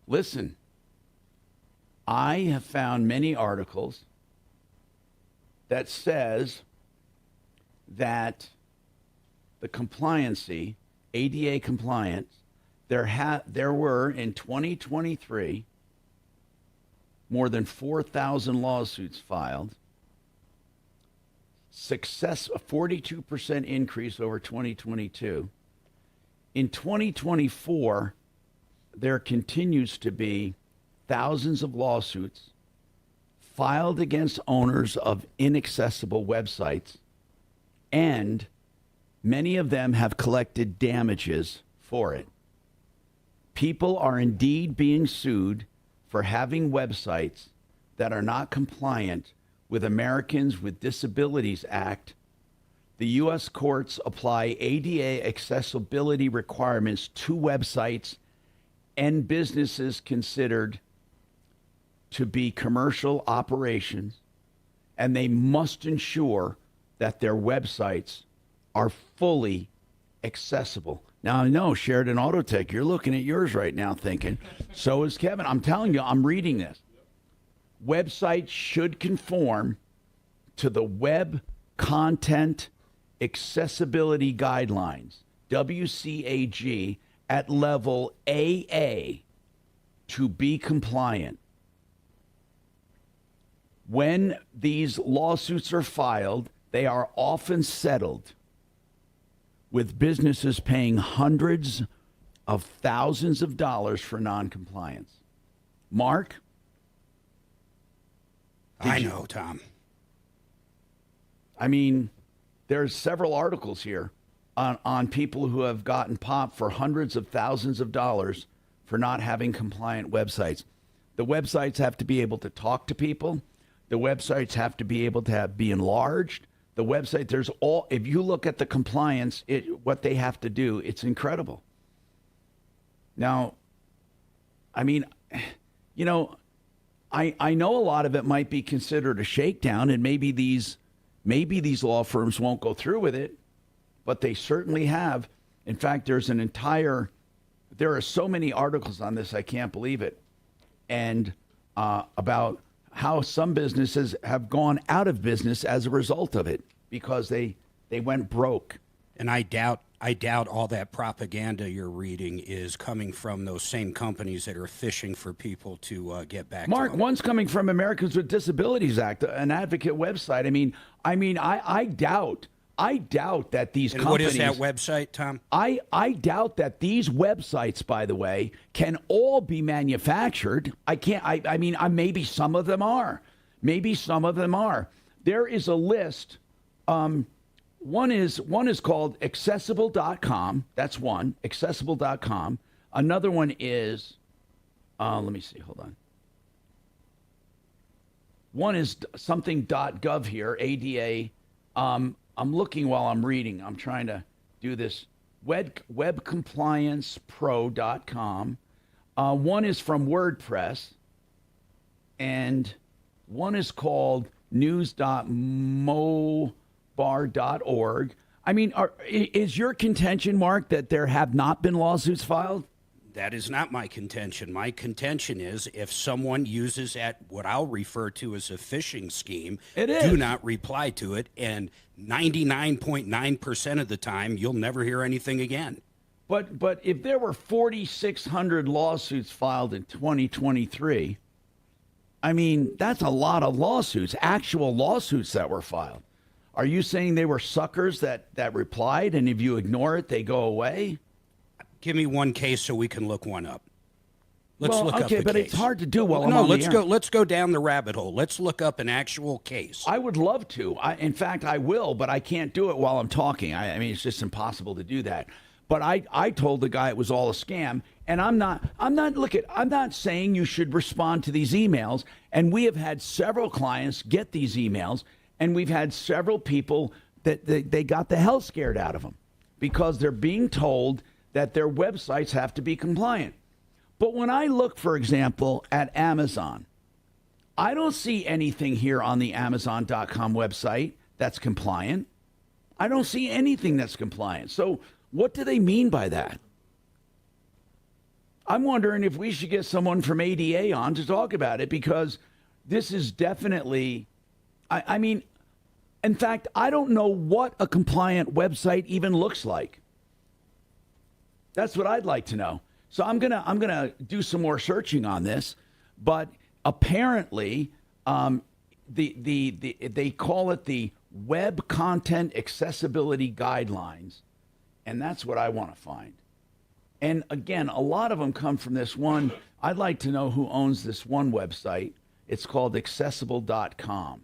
Listen, I have found many articles that says that the compliancy, ADA compliance, there were in 2023 more than 4,000 lawsuits filed. Success, a 42% increase over 2022. In 2024, there continues to be thousands of lawsuits filed against owners of inaccessible websites, and many of them have collected damages for it. People are indeed being sued for having websites that are not compliant with Americans with Disabilities Act. The U.S. courts apply ADA accessibility requirements to websites and businesses considered to be commercial operations, and they must ensure that their websites are fully accessible. Now, I know, Sheridan Autotech, you're looking at yours right now thinking, so is Kevin. I'm telling you, I'm reading this. Websites should conform to the Web Content Accessibility Guidelines, WCAG, at level AA to be compliant. When these lawsuits are filed, they are often settled with businesses paying hundreds of thousands of dollars for noncompliance. Mark? I know, Tom. I mean, there's several articles here on people who have gotten popped for hundreds of thousands of dollars for not having compliant websites. The websites have to be able to talk to people. The websites have to be able to be enlarged. The website, there's all, if you look at the compliance, what they have to do, it's incredible. Now, I mean, you know, I know a lot of it might be considered a shakedown, and maybe these law firms won't go through with it, but they certainly have. In fact, there are so many articles on this, I can't believe it, and about how some businesses have gone out of business as a result of it because they went broke. And I doubt all that propaganda you're reading is coming from those same companies that are fishing for people to get back. Mark, to them. one's coming from Americans with Disabilities Act, an advocate website. I doubt that these and companies. What is that website, Tom? I doubt that these websites, by the way, can all be manufactured. Maybe some of them are. Maybe some of them are. There is a list. One is called accessible.com. That's one, accessible.com. Another one is, let me see, hold on. One is something.gov here, ADA. I'm looking while I'm reading. I'm trying to do this. Webcompliancepro.com. One is from WordPress, and one is called news.mobar.org. I mean, is your contention, Mark, that there have not been lawsuits filed? That is not my contention. My contention is if someone uses what I'll refer to as a phishing scheme, do not reply to it, and 99.9% of the time, you'll never hear anything again. But if there were 4,600 lawsuits filed in 2023, I mean, that's a lot of lawsuits, actual lawsuits that were filed. Are you saying they were suckers that replied, and if you ignore it, they go away? Give me one case so we can look one up. Let's look up a case. Okay, but it's hard to do while I'm no, on the air. Let's go down the rabbit hole. Let's look up an actual case. I would love to. In fact, I will, but I can't do it while I'm talking. I mean, it's just impossible to do that. But I told the guy it was all a scam, and I'm not saying you should respond to these emails. And we have had several clients get these emails, and we've had several people that they got the hell scared out of them because they're being told that their websites have to be compliant. But when I look, for example, at Amazon, I don't see anything here on the Amazon.com website that's compliant. I don't see anything that's compliant. So what do they mean by that? I'm wondering if we should get someone from ADA on to talk about it, because this is definitely, I mean, in fact, I don't know what a compliant website even looks like. That's what I'd like to know. So I'm gonna do some more searching on this, but apparently, they call it the Web Content Accessibility Guidelines, and that's what I want to find. And again, a lot of them come from this one. I'd like to know who owns this one website. It's called accessible.com.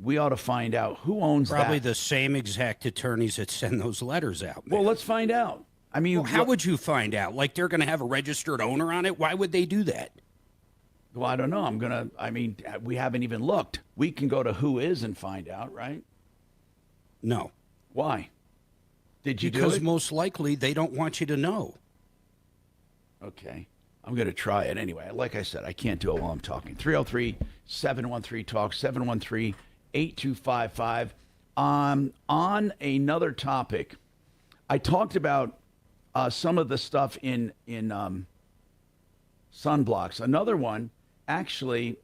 We ought to find out who owns that. Probably the same exact attorneys that send those letters out. Well, let's find out. I mean, how would you find out? Like they're going to have a registered owner on it? Why would they do that? Well, I don't know. We haven't even looked. We can go to who is and find out, right? No. Why? Did you do Because it? most likely they don't want you to know. Okay. I'm going to try it anyway. Like I said, I can't do it while I'm talking. 303-713-TALK, 713-8255. On another topic, I talked about some of the stuff in sunblocks. Another one actually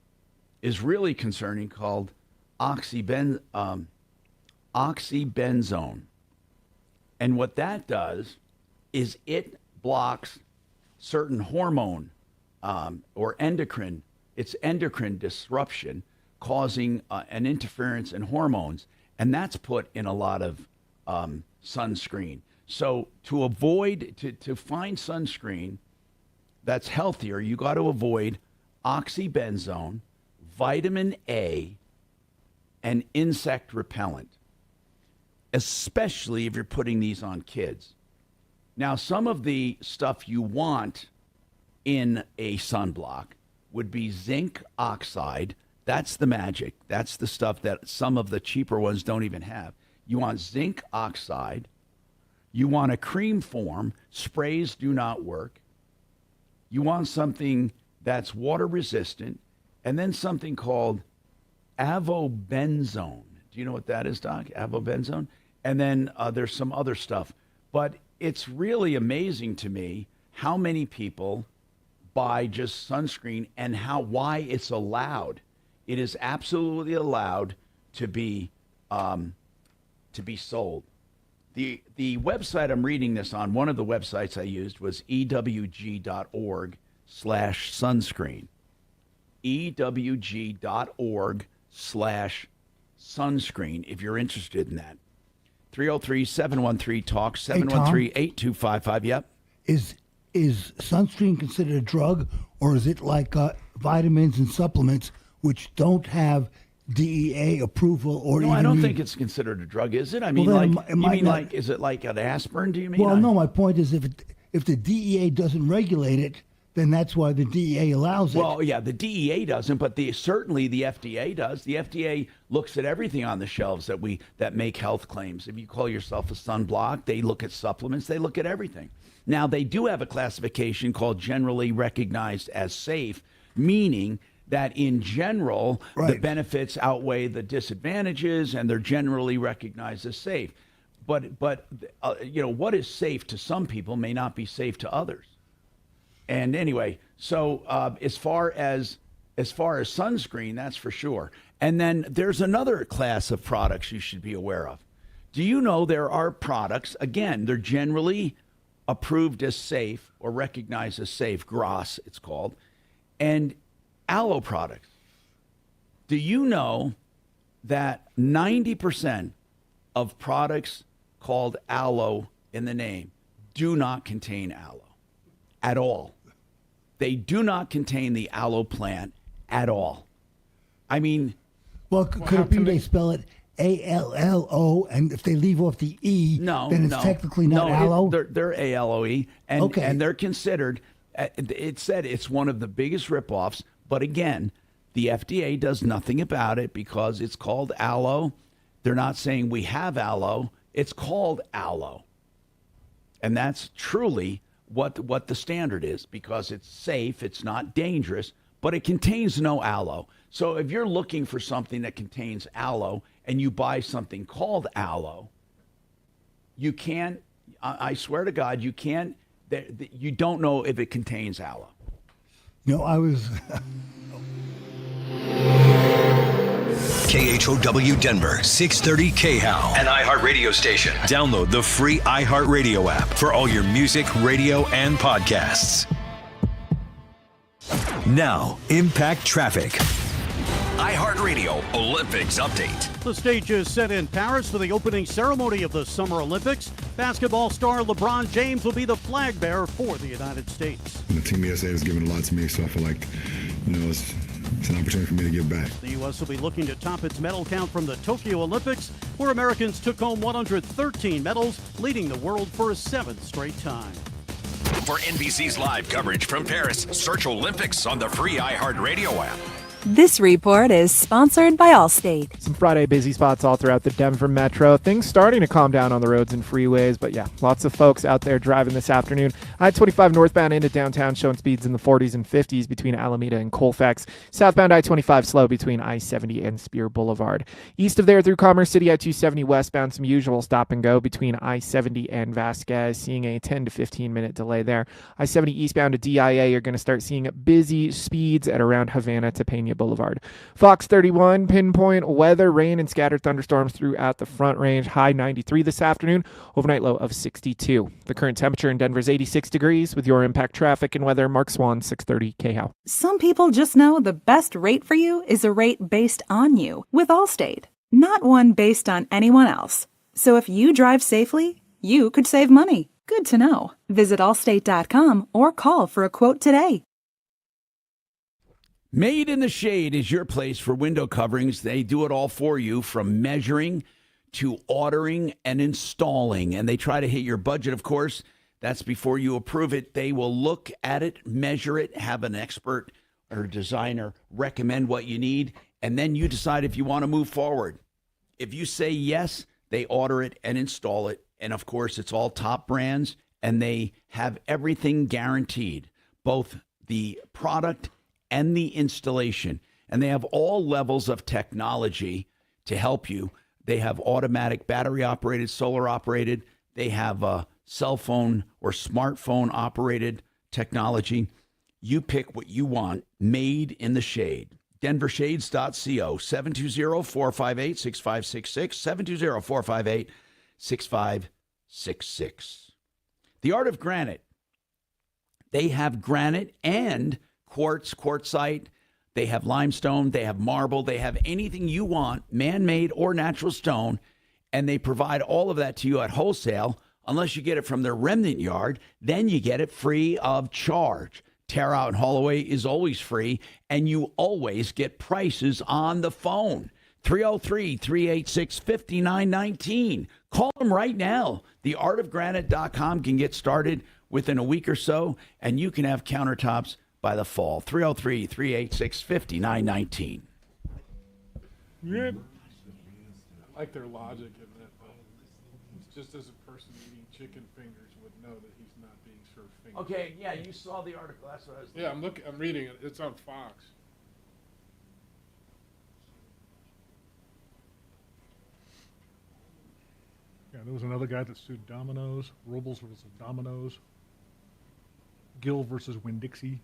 is really concerning, called oxybenzone. And what that does is it blocks certain hormone or endocrine. It's endocrine disruption causing an interference in hormones, and that's put in a lot of sunscreen. So to avoid, to find sunscreen that's healthier, you got to avoid oxybenzone, vitamin A, and insect repellent, especially if you're putting these on kids. Now, some of the stuff you want in a sunblock would be zinc oxide. That's the magic. That's the stuff that some of the cheaper ones don't even have. You want zinc oxide. You want a cream form. Sprays do not work. You want something that's water resistant, and then something called avobenzone. Do you know what that is, Doc? Avobenzone? And then there's some other stuff. But it's really amazing to me how many people buy just sunscreen and why it's allowed. It is absolutely allowed to be sold. The website I'm reading this on, one of the websites I used was ewg.org/sunscreen. ewg.org/sunscreen if you're interested in that. 303-713-TALK, 713-8255. Yep. Is sunscreen considered a drug, or is it like vitamins and supplements which don't have DEA approval or No, I don't think it's considered a drug, is it? I mean, Well, like, then it might not- is it like an aspirin, do you mean? Well, no, my point is if if the DEA doesn't regulate it, then that's why the DEA allows it. Well, yeah, the DEA doesn't, but certainly the FDA does. The FDA looks at everything on the shelves that make health claims. If you call yourself a sunblock, they look at supplements. They look at everything. Now, they do have a classification called generally recognized as safe, meaning that in general, the benefits outweigh the disadvantages, and they're generally recognized as safe. But what is safe to some people may not be safe to others. And anyway, so as far as sunscreen, that's for sure. And then there's another class of products you should be aware of. Do you know there are products, again, they're generally approved as safe or recognized as safe, GRAS it's called, and aloe products. Do you know that 90% of products called aloe in the name do not contain aloe at all? They do not contain the aloe plant at all. I mean... Well, could it be they spell it ALLO, and if they leave off the E, then it's technically not aloe? They're ALOE, and they're considered... It said it's one of the biggest ripoffs, but again, the FDA does nothing about it because it's called aloe. They're not saying we have aloe. It's called aloe. And that's truly what the standard is, because it's safe, it's not dangerous, but it contains no aloe. So if you're looking for something that contains aloe and you buy something called aloe, you can't, I swear to God, you can't, you don't know if it contains aloe. No, I was... KHOW Denver, 630 KHOW, an iHeart radio station. Download the free iHeartRadio app for all your music, radio, and podcasts. Now, Impact Traffic. iHeartRadio Olympics Update. The stage is set in Paris for the opening ceremony of the Summer Olympics. Basketball star LeBron James will be the flag bearer for the United States. The Team USA has given a lot to me, so I feel like, it's an opportunity for me to give back. The U.S. will be looking to top its medal count from the Tokyo Olympics, where Americans took home 113 medals, leading the world for a 7th straight time. For NBC's live coverage from Paris, search Olympics on the free iHeartRadio app. This report is sponsored by Allstate. Some Friday busy spots all throughout the Denver metro. Things starting to calm down on the roads and freeways, but yeah, lots of folks out there driving this afternoon. I-25 northbound into downtown showing speeds in the 40s and 50s between Alameda and Colfax. Southbound I-25 slow between I-70 and Spear Boulevard. East of there through Commerce City, I-270 westbound, some usual stop and go between I-70 and Vasquez, seeing a 10 to 15 minute delay there. I-70 eastbound to DIA, you're going to start seeing busy speeds at around Havana to Pena Boulevard. Fox 31, pinpoint weather, rain and scattered thunderstorms throughout the Front Range. High 93 this afternoon, overnight low of 62. The current temperature in Denver is 86 degrees. With your Impact Traffic and weather, Mark Swan, 630 KHOW. Some people just know the best rate for you is a rate based on you with Allstate, not one based on anyone else. So if you drive safely, you could save money. Good to know. Visit allstate.com or call for a quote today. Made in the Shade is your place for window coverings. They do it all for you, from measuring to ordering and installing. And they try to hit your budget, of course. That's before you approve it. They will look at it, measure it, have an expert or designer recommend what you need, and then you decide if you want to move forward. If you say yes, they order it and install it. And, of course, it's all top brands, and they have everything guaranteed, both the product and the installation. And they have all levels of technology to help you. They have automatic battery-operated, solar-operated. They have cell phone or smartphone-operated technology. You pick what you want. Made in the Shade. DenverShades.co, 720-458-6566, 720-458-6566. The Art of Granite. They have granite and quartz, quartzite. They have limestone. They have marble. They have anything you want, man-made or natural stone, and they provide all of that to you at wholesale. Unless you get it from their remnant yard, then you get it free of charge. Tear out and haul away is always free, and you always get prices on the phone. 303-386-5919. Call them right now. Theartofgranite.com can get started within a week or so, and you can have countertops by the fall. 303-386-5919. Yep. I like their logic in that, though. It's just as a person eating chicken fingers would know that he's not being served fingers. Okay, yeah, you saw the article. That's what I was Yeah, I'm reading it. It's on Fox. Yeah, there was another guy that sued Domino's, Robles versus Domino's, Gill versus Winn-Dixie.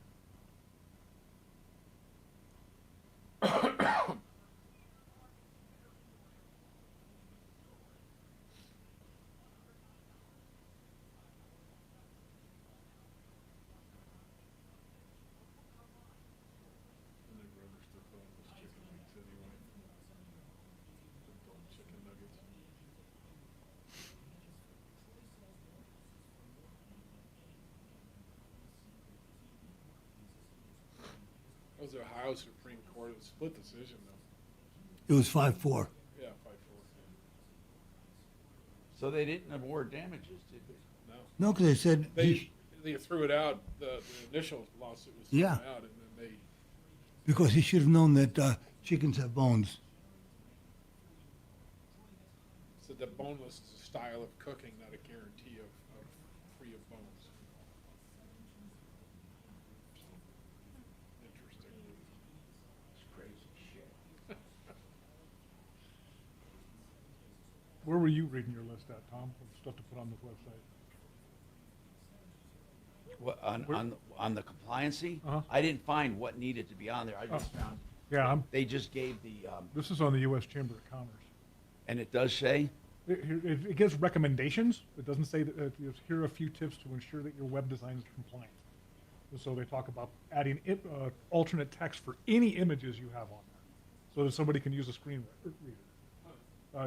That was the Ohio Supreme Court. It was a split decision, though. It was 5-4. Yeah, 5-4. So they didn't award damages, did they? No. No, because they said They threw it out. The initial lawsuit was thrown Yeah. out, and then they. because he should have known that chickens have bones. Said that boneless is a style of cooking, not a guarantee of free of bones. Interesting. It's crazy shit. Where were you reading your list at, Tom, of stuff to put on this website? What, on the compliancy? Uh-huh. I didn't find what needed to be on there. I just found. Yeah, they just gave the. This is on the U.S. Chamber of Commerce. And it does say. It gives recommendations. It doesn't say that here are a few tips to ensure that your web design is compliant. And so they talk about adding alternate text for any images you have on there, so that somebody can use a screen reader.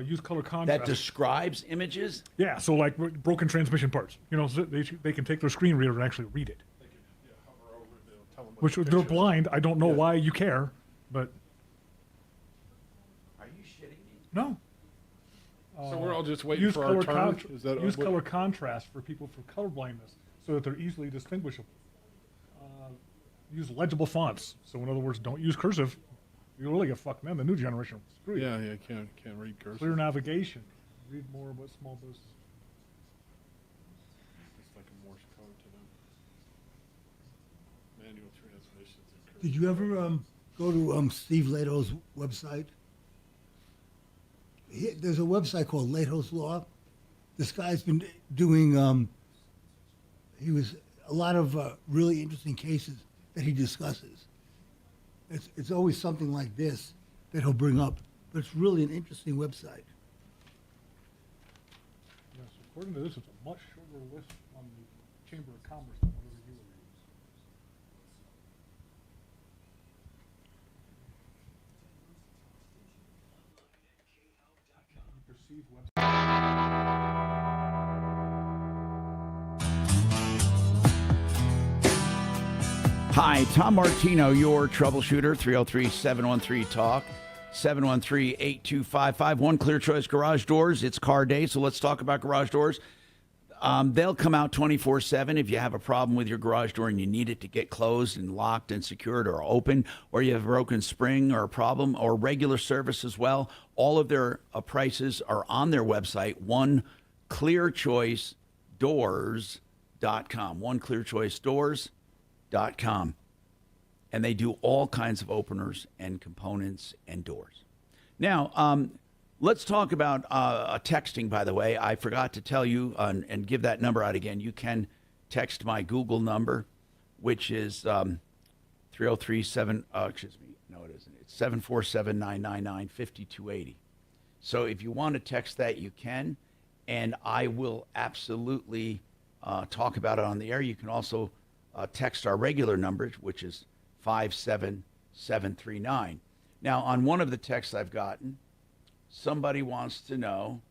Use color contrast. That describes images? Yeah, so like broken transmission parts. You know, so they can take their screen reader and actually read it. They can hover over it, they'll tell them what Which the they're picture is. blind. I don't know why you care, but Are you shitting me? no. So we're all just waiting use for our color turn? Is that use what- color contrast for people for color blindness, so that they're easily distinguishable. Use legible fonts. So in other words, don't use cursive. You'll really get fucked, man. The new generation will screw you. Yeah, can't read cursive. Clear navigation. Read more about small business. It's like a Morse code to them. Manual transmissions and cursive. Did you ever go to Steve Leto's website? There's a website called Leto's Law. This guy's been doing he was a lot of really interesting cases that he discusses. It's always something like this that he'll bring up, but it's really an interesting website. Yes, according to this, it's a much shorter list on the Chamber of Commerce than whatever you would use. Perceived Hi, Tom Martino, your troubleshooter, 303-713-TALK, 713-8255. One Clear Choice Garage Doors. It's car day, so let's talk about garage doors. They'll come out 24/7 if you have a problem with your garage door and you need it to get closed and locked and secured or open, or you have a broken spring or a problem, or regular service as well. All of their prices are on their website, oneclearchoicedoors.com, oneclearchoicedoors.com. And they do all kinds of openers and components and doors. Now, let's talk about texting, by the way. I forgot to tell you and give that number out again. You can text my Google number, which is 3037, excuse me, no it isn't. It's 747-999-5280. So if you want to text that, you can, and I will absolutely talk about it on the air. You can also text our regular number, which is 57739. Now, on one of the texts I've gotten, somebody wants to know,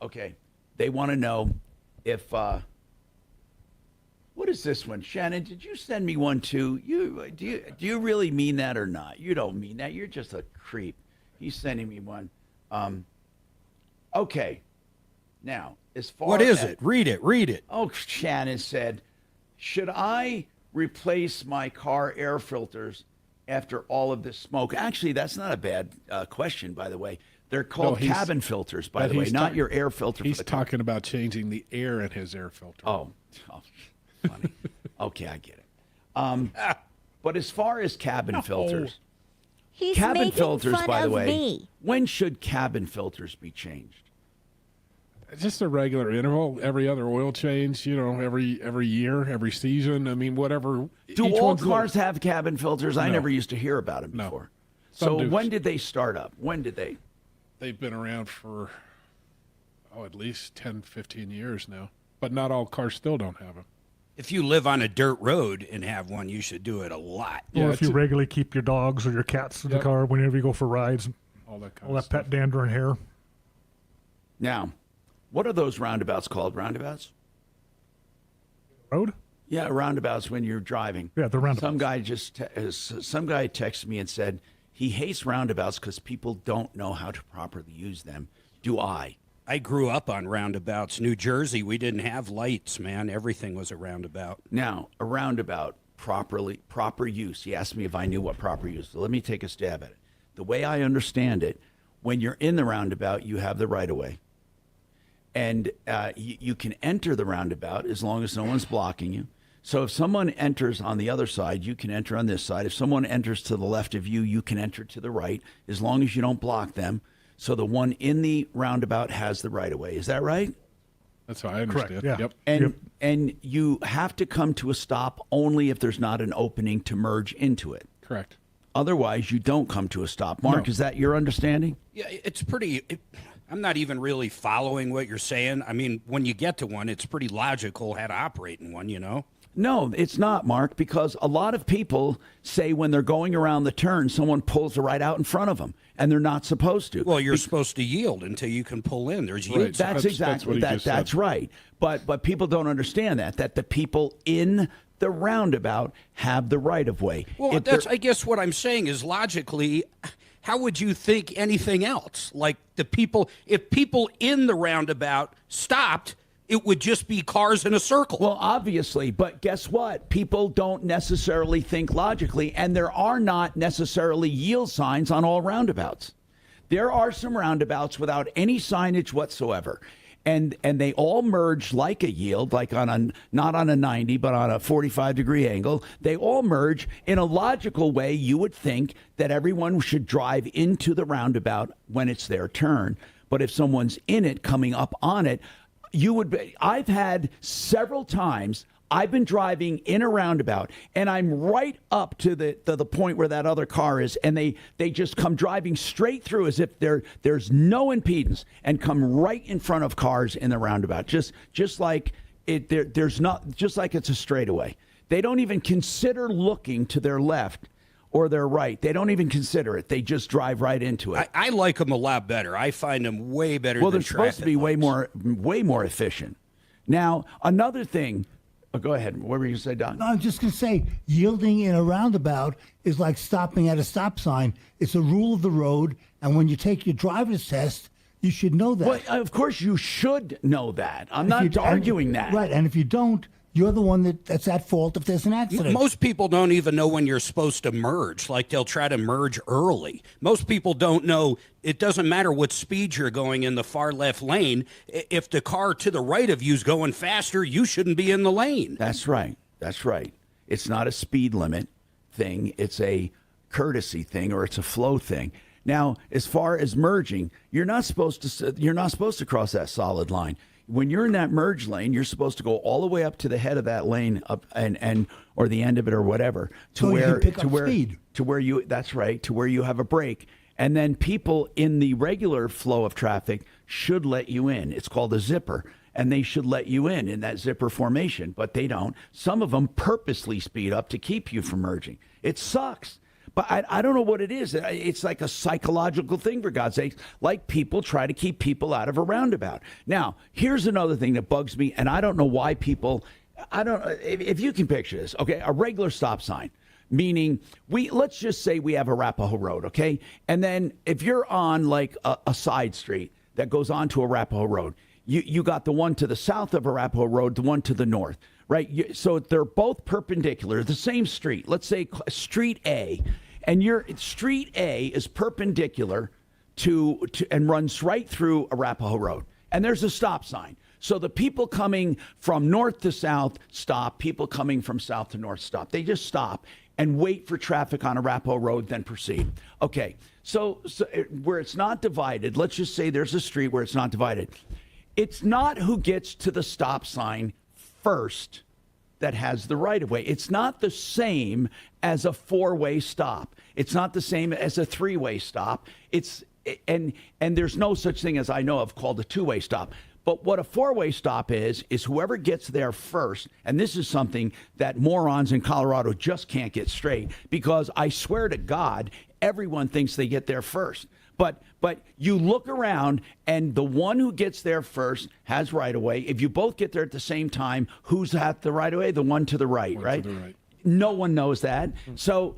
okay, they want to know if, what is this one? Shannon, did you send me one too? Do you really mean that or not? You don't mean that. You're just a creep. He's sending me one. Okay. Now, as far What is as, it? Read it. Oh, Shannon said, should I replace my car air filters after all of this smoke? Actually, that's not a bad question, by the way. They're called cabin filters, by the way, not your air filter. He's for the car. talking about changing the air in his air filter. Oh, funny. Okay, I get it. But as far as cabin filters, He's cabin making filters, fun by the of way, me. when should cabin filters be changed? Just a regular interval, every other oil change, every year, every season. I mean, whatever. Do Each all one's cars have cabin filters? I No. never used to hear about them before. Some So do. when did they start up? When did they? They've been around for, at least 10, 15 years now. But not all cars still don't have them. If you live on a dirt road and have one, you should do it a lot. Or if you regularly keep your dogs or your cats in the car whenever you go for rides. All that kind all of that pet dander and hair. Now, what are those roundabouts called? Roundabouts? Road? Yeah, roundabouts when you're driving. Yeah, the roundabouts. Some guy texted me and said he hates roundabouts because people don't know how to properly use them. Do I? I grew up on roundabouts. New Jersey, we didn't have lights, man. Everything was a roundabout. Now, a roundabout, proper use. He asked me if I knew what proper use. So let me take a stab at it. The way I understand it, when you're in the roundabout, you have the right-of-way. And you can enter the roundabout as long as no one's blocking you. So if someone enters on the other side, you can enter on this side. If someone enters to the left of you, you can enter to the right, as long as you don't block them. So the one in the roundabout has the right-of-way. Is that right? That's how I understand. Yeah. Yep. And you have to come to a stop only if there's not an opening to merge into it. Correct. Otherwise, you don't come to a stop. Mark, No. is that your understanding? Yeah, it's pretty. I'm not even really following what you're saying. I mean, when you get to one, it's pretty logical how to operate in one. No, it's not, Mark, because a lot of people say when they're going around the turn, someone pulls right out in front of them, and they're not supposed to. Well, you're supposed to yield until you can pull in. There's yield. That's exactly that's right. But people don't understand that the people in the roundabout have the right of way. Well, I guess what I'm saying is logically, how would you think anything else? Like if people in the roundabout stopped, it would just be cars in a circle. Well, obviously, but guess what? People don't necessarily think logically, and there are not necessarily yield signs on all roundabouts. There are some roundabouts without any signage whatsoever. And they all merge like a yield, like not on a 90, but on a 45-degree angle. They all merge in a logical way. You would think that everyone should drive into the roundabout when it's their turn. But if someone's in it, coming up on it, I've had several times I've been driving in a roundabout, and I'm right up to the point where that other car is, and they just come driving straight through as if there's no impedance, and come right in front of cars in the roundabout, just like there's not, just like it's a straightaway. They don't even consider looking to their left or their right. They don't even consider it. They just drive right into it. I like them a lot better. I find them way better. Well, than they're supposed to be way more efficient. Now, another thing. Oh, go ahead. What were you going to say, Don? No, I'm just going to say yielding in a roundabout is like stopping at a stop sign. It's a rule of the road, and when you take your driver's test, you should know that. Well, of course you should know that. I'm not arguing that. Right, and if you don't, you're the one that's at fault if there's an accident. Most people don't even know when you're supposed to merge. Like they'll try to merge early. Most people don't know. It doesn't matter what speed you're going in the far left lane. If the car to the right of you is going faster, you shouldn't be in the lane. That's right. That's right. It's not a speed limit thing. It's a courtesy thing, or it's a flow thing. Now, as far as merging, you're not supposed to cross that solid line. When you're in that merge lane, you're supposed to go all the way up to the head of that lane up and or the end of it or whatever to so where you can pick to up where speed. To where you that's right, to where you have a break. And then people in the regular flow of traffic should let you in. It's called a zipper. And they should let you in that zipper formation, but they don't. Some of them purposely speed up to keep you from merging. It sucks. But I don't know what it is. It's like a psychological thing, for God's sake. Like people try to keep people out of a roundabout. Now, here's another thing that bugs me, and I don't know why people, if you can picture this, okay, a regular stop sign, meaning let's just say we have Arapahoe Road, okay? And then if you're on like a side street that goes onto Arapahoe Road, You got the one to the south of Arapahoe Road, the one to the north, right? So they're both perpendicular, the same street. Let's say Street A, and your Street A is perpendicular to and runs right through Arapahoe Road, and there's a stop sign. So the people coming from north to south stop. People coming from south to north stop. They just stop and wait for traffic on Arapahoe Road, then proceed. Okay, so where it's not divided, let's just say there's a street where it's not divided. It's not who gets to the stop sign first that has the right of way. It's not the same as a four-way stop. It's not the same as a three-way stop. And there's no such thing as I know of called a two-way stop. But what a four-way stop is whoever gets there first, and this is something that morons in Colorado just can't get straight, because I swear to God, everyone thinks they get there first. But you look around, and the one who gets there first has right-of-way. If you both get there at the same time, who's at the right-of-way? The one to the right, right? To the right. No one knows that. So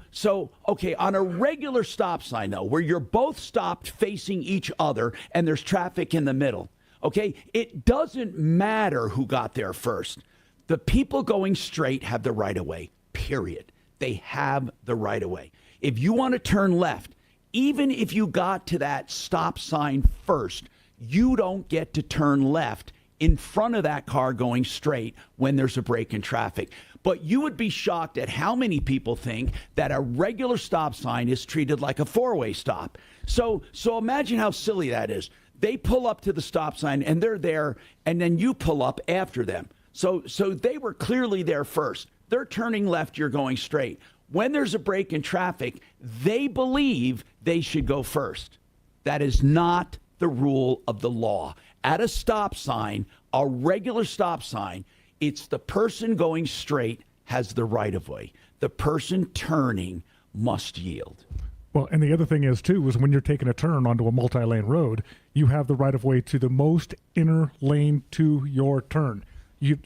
okay, on a regular stop sign, though, where you're both stopped facing each other and there's traffic in the middle, okay, it doesn't matter who got there first. The people going straight have the right-of-way, period. They have the right-of-way. If you want to turn left, even if you got to that stop sign first, you don't get to turn left in front of that car going straight when there's a break in traffic. But you would be shocked at how many people think that a regular stop sign is treated like a four-way stop. So imagine how silly that is. They pull up to the stop sign and they're there, and then you pull up after them. So they were clearly there first. They're turning left, you're going straight. When there's a break in traffic, they believe they should go first. That is not the rule of the law. At a stop sign, a regular stop sign, it's the person going straight has the right of way. The person turning must yield. Well, and the other thing is, too, is when you're taking a turn onto a multi-lane road, you have the right-of-way to the most inner lane to your turn.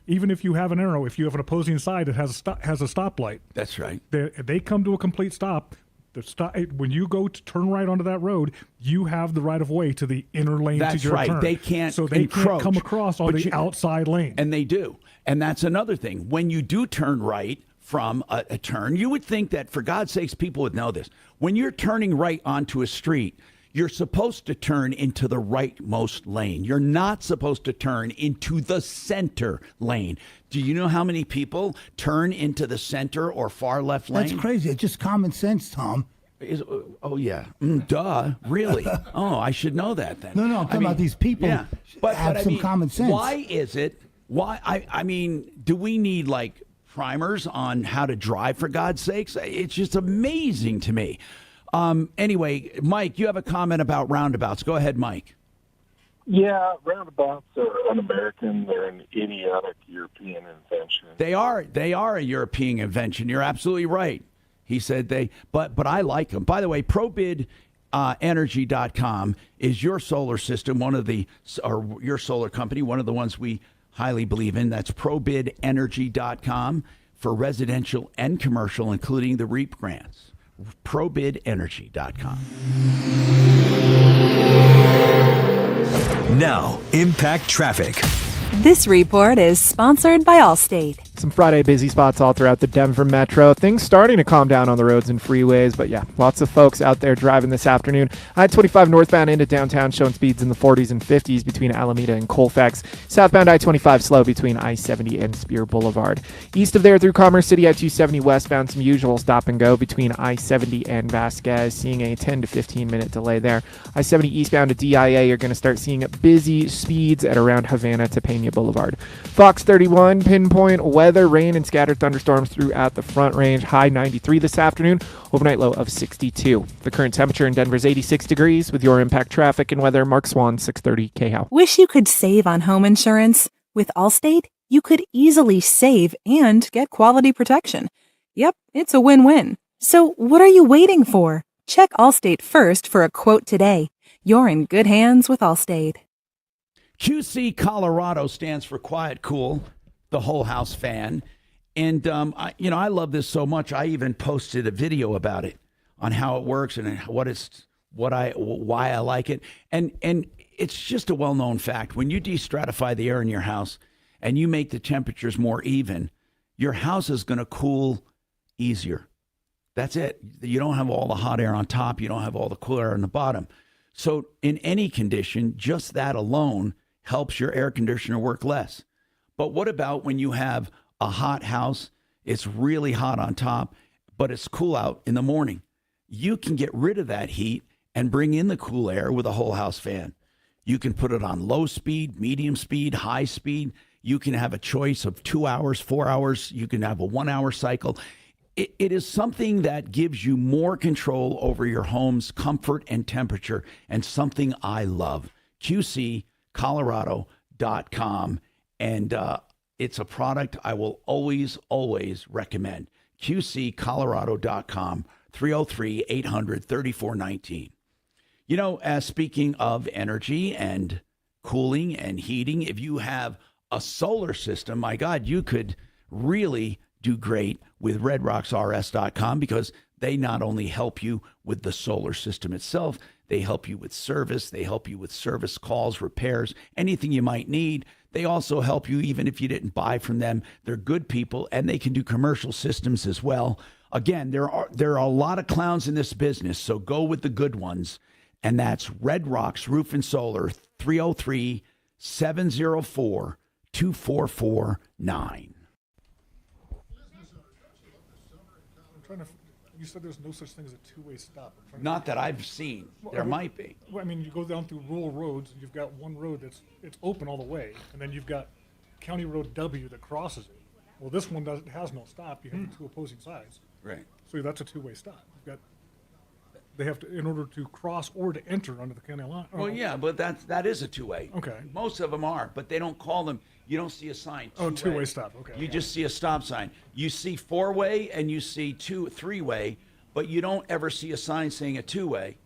Even if you have an arrow, if you have an opposing side that has a stoplight. That's right. They come to a complete stop. When you go to turn right onto that road, you have the right-of-way to the inner lane to your turn. They can't So they encroach, can't come across on the outside lane. And they do. And that's another thing. When you do turn right from a turn, you would think that, for God's sakes, people would know this. When you're turning right onto a street, you're supposed to turn into the rightmost lane. You're not supposed to turn into the center lane. Do you know how many people turn into the center or far left lane? That's crazy. It's just common sense, Tom. Oh, yeah. Duh. Really? Oh, I should know that then. No, I'm talking about these people. Yeah. Have some common sense. Why is it? I mean, do we need like primers on how to drive, for God's sakes? It's just amazing to me. Anyway, Mike, you have a comment about roundabouts. Go ahead, Mike. Yeah, roundabouts are un-American. They're an idiotic European invention. They are a European invention. You're absolutely right. He said but I like them. By the way, ProBidEnergy.com is your solar system, or your solar company, one of the ones we highly believe in. That's ProBidEnergy.com for residential and commercial, including the REAP grants. ProBidEnergy.com. Now, Impact Traffic. This report is sponsored by Allstate. Some Friday busy spots all throughout the Denver metro. Things starting to calm down on the roads and freeways, but yeah, lots of folks out there driving this afternoon. I-25 northbound into downtown showing speeds in the 40s and 50s between Alameda and Colfax. Southbound I-25 slow between I-70 and Spear Boulevard. East of there through Commerce City, I-270 westbound, some usual stop and go between I-70 and Vasquez, seeing a 10 to 15 minute delay there. I-70 eastbound to DIA, you're going to start seeing busy speeds at around Havana to Pena Boulevard. Fox 31, pinpoint weather, rain and scattered thunderstorms throughout the Front Range. High 93 this afternoon, overnight low of 62. The current temperature in Denver is 86 degrees. With your Impact Traffic and weather, Mark Swan, 630 KHOW. Wish you could save on home insurance? With Allstate, you could easily save and get quality protection. Yep, it's a win-win. So what are you waiting for? Check Allstate first for a quote today. You're in good hands with Allstate. QC Colorado stands for Quiet Cool, the Whole House fan. And, I love this so much, I even posted a video about it on how it works and why I like it. And it's just a well-known fact. When you destratify the air in your house and you make the temperatures more even, your house is going to cool easier. That's it. You don't have all the hot air on top. You don't have all the cool air on the bottom. So in any condition, just that alone helps your air conditioner work less. But what about when you have a hot house, it's really hot on top, but it's cool out in the morning? You can get rid of that heat and bring in the cool air with a whole house fan. You can put it on low speed, medium speed, high speed. You can have a choice of 2 hours, 4 hours. You can have a 1 hour cycle. It is something that gives you more control over your home's comfort and temperature, and something I love. QCcolorado.com. And it's a product I will always, always recommend. QCcolorado.com, 303-800-3419. You know, as speaking of energy and cooling and heating, if you have a solar system, my God, you could really do great with redrocksrs.com, because they not only help you with the solar system itself, they help you with service, they help you with service calls, repairs, anything you might need. They also help you even if you didn't buy from them. They're good people, and they can do commercial systems as well. Again, there are a lot of clowns in this business, so go with the good ones. And that's Red Rocks Roof and Solar, 303-704-2449. You said there's no such thing as a two-way stop. Not that I've seen. There might be. Well, I mean, you go down through rural roads, and you've got one road it's open all the way, and then you've got County Road W that crosses it. Well, this one has no stop. You have the two opposing sides. Right. So that's a two-way stop. They have to, in order to cross or to enter under the county line. Well, yeah, but that is a two-way. Okay. Most of them are, but they don't call them. You don't see a sign. Two-way stop. Okay. You just see a stop sign. You see four-way and you see three-way, but you don't ever see a sign saying a two-way.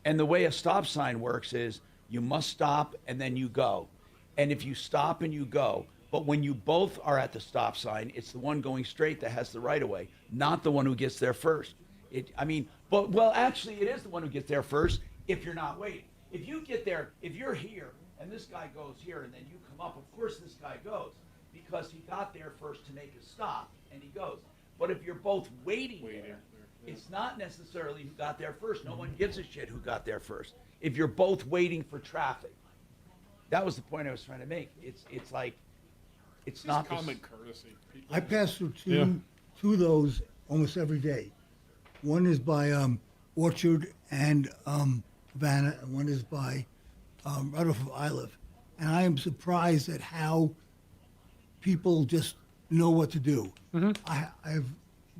And the way a stop sign works is you must stop and then you go. And if you stop and you go, but when you both are at the stop sign, it's the one going straight that has the right-of-way, not the one who gets there first. Actually, it is the one who gets there first if you're not waiting. If you get there, if you're here and this guy goes here and then you come up, of course this guy goes because he got there first to make a stop and he goes. But if you're both waiting there, it's not necessarily who got there first. No one gives a shit who got there first. If you're both waiting for traffic, that was the point I was trying to make. It's like it's not common courtesy. I pass through two of those almost every day. One is by Orchard and Havana, and one is by right off of Iliff. And I am surprised at how people just know what to do. Mm-hmm. I've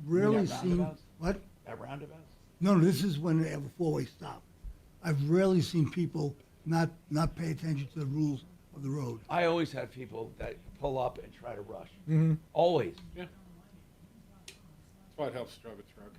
rarely seen what? At roundabouts? No, this is when they have a four-way stop. I've rarely seen people not pay attention to the rules of the road. I always have people that pull up and try to rush. Mm-hmm. Always. Yeah. That's why it helps drive a truck.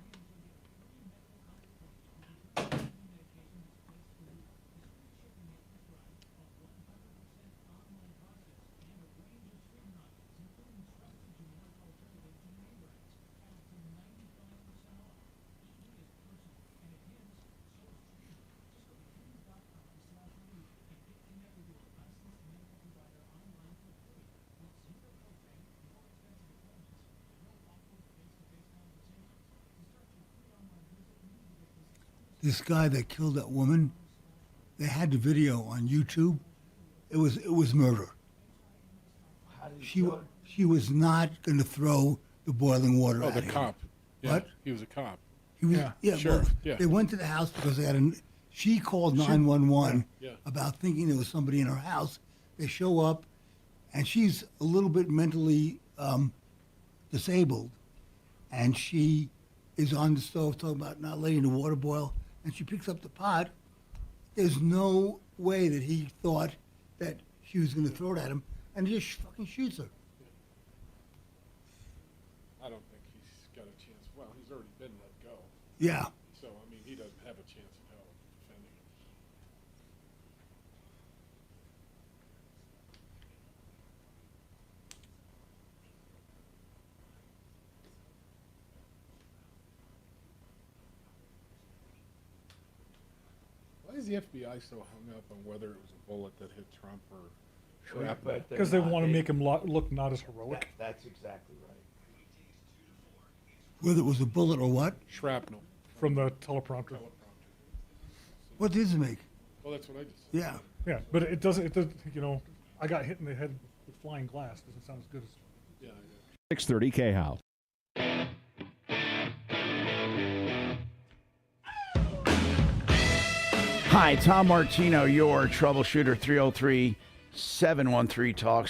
This guy that killed that woman, they had the video on YouTube. It was murder. She was not going to throw the boiling water at the him. cop. Yeah, What? he was a cop. He was, Sheriff. well, Yeah. They went to the house because they had she called 911 Yeah. about thinking there was somebody in her house. They show up, and she's a little bit mentally disabled, and she is on the stove talking about not letting the water boil, and she picks up the pot. There's no way that he thought that she was going to throw it at him, and he just fucking shoots her. I don't think he's got a chance. Well, he's already been let go. Yeah. So, I mean, he doesn't have a chance in hell of defending him. Why is the FBI so hung up on whether it was a bullet that hit Trump or shrapnel? Because they want to make him look not as heroic. That's exactly right. Whether it was a bullet or what? Shrapnel. From the teleprompter. What does it make? Well, that's what I just said. Yeah. Yeah, but it doesn't, you know, I got hit in the head with flying glass. Doesn't sound as good as... Yeah. 630 K-How. Hi, Tom Martino, your troubleshooter, 303-713-TALK,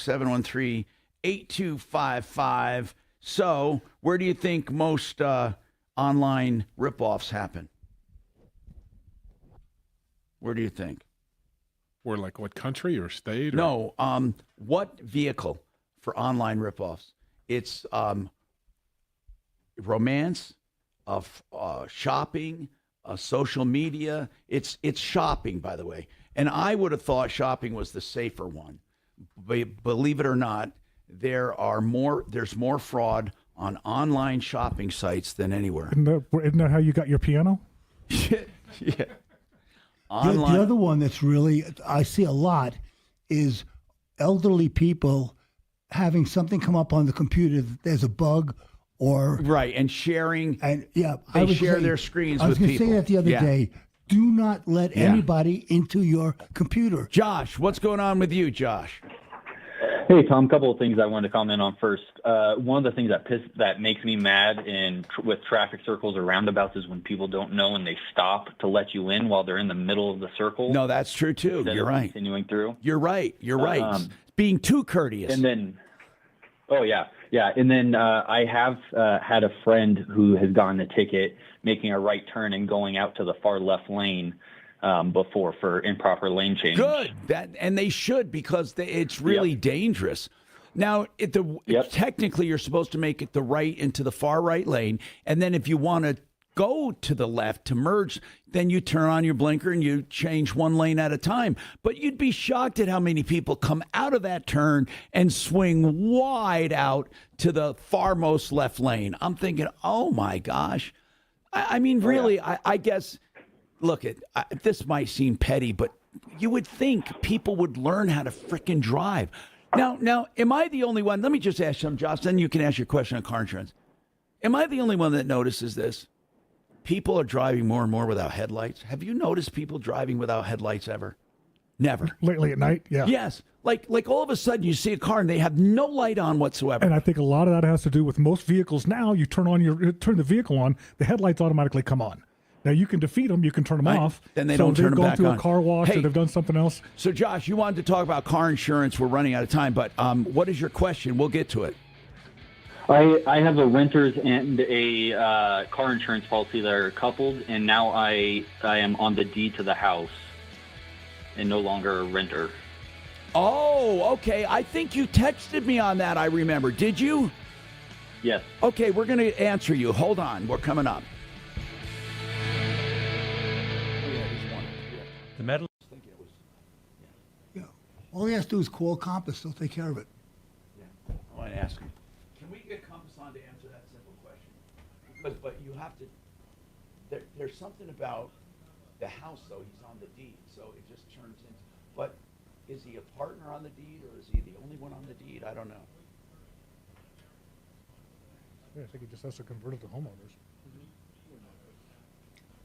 713-8255. So, where do you think most online ripoffs happen? Where do you think? Or like what country or state? Or? No, what vehicle for online ripoffs? It's romance, shopping, social media. It's shopping, by the way. And I would have thought shopping was the safer one. But believe it or not, there's more fraud on online shopping sites than anywhere. Isn't that how you got your piano? Yeah. The other one that's really, I see a lot, is elderly people having something come up on the computer that there's a bug or... Right, and sharing. And yeah, they share their screens with people. I was going to say that the other day. Do not let anybody into your computer. Josh, what's going on with you, Josh? Hey, Tom, a couple of things I wanted to comment on first. One of the things that makes me mad with traffic circles or roundabouts is when people don't know and they stop to let you in while they're in the middle of the circle. No, that's true, too. You're right. Continuing through. You're right. Being too courteous. And then, and then I have had a friend who has gotten a ticket making a right turn and going out to the far left lane before for improper lane change. Good. And they should, because it's really dangerous. Now, technically, you're supposed to make it the right into the far right lane, and then if you want to go to the left to merge, then you turn on your blinker and you change one lane at a time. But you'd be shocked at how many people come out of that turn and swing wide out to the farmost left lane. I'm thinking, oh my gosh. I mean, really, I guess... Look, this might seem petty, but you would think people would learn how to frickin' drive. Now, am I the only one? Let me just ask some, Josh, then you can ask your question on car insurance. Am I the only one that notices this? People are driving more and more without headlights. Have you noticed people driving without headlights ever? Never. Lately at night, yeah. Yes. Like all of a sudden you see a car and they have no light on whatsoever. And I think a lot of that has to do with most vehicles now. You turn the vehicle on, the headlights automatically come on. Now, you can defeat them. You can turn them off. Then they don't turn them back on. They've gone through a car wash or they've done something else. So, Josh, you wanted to talk about car insurance. We're running out of time, but what is your question? We'll get to it. I have a renter's and a car insurance policy that are coupled, and now I am on the deed to the house and no longer a renter. Oh, okay. I think you texted me on that, I remember. Did you? Yes. Okay, we're going to answer you. Hold on. We're coming up. The metal. Yeah. All he has to do is call Compass. They'll take care of it. Yeah. I want to ask him. Can we get Compass on to answer that simple question? But you have to. There's something about the house, though. He's on the deed, so it just turns into. But is he a partner on the deed, or is he the only one on the deed? I don't know. Yeah, I think he just has to convert it to homeowners.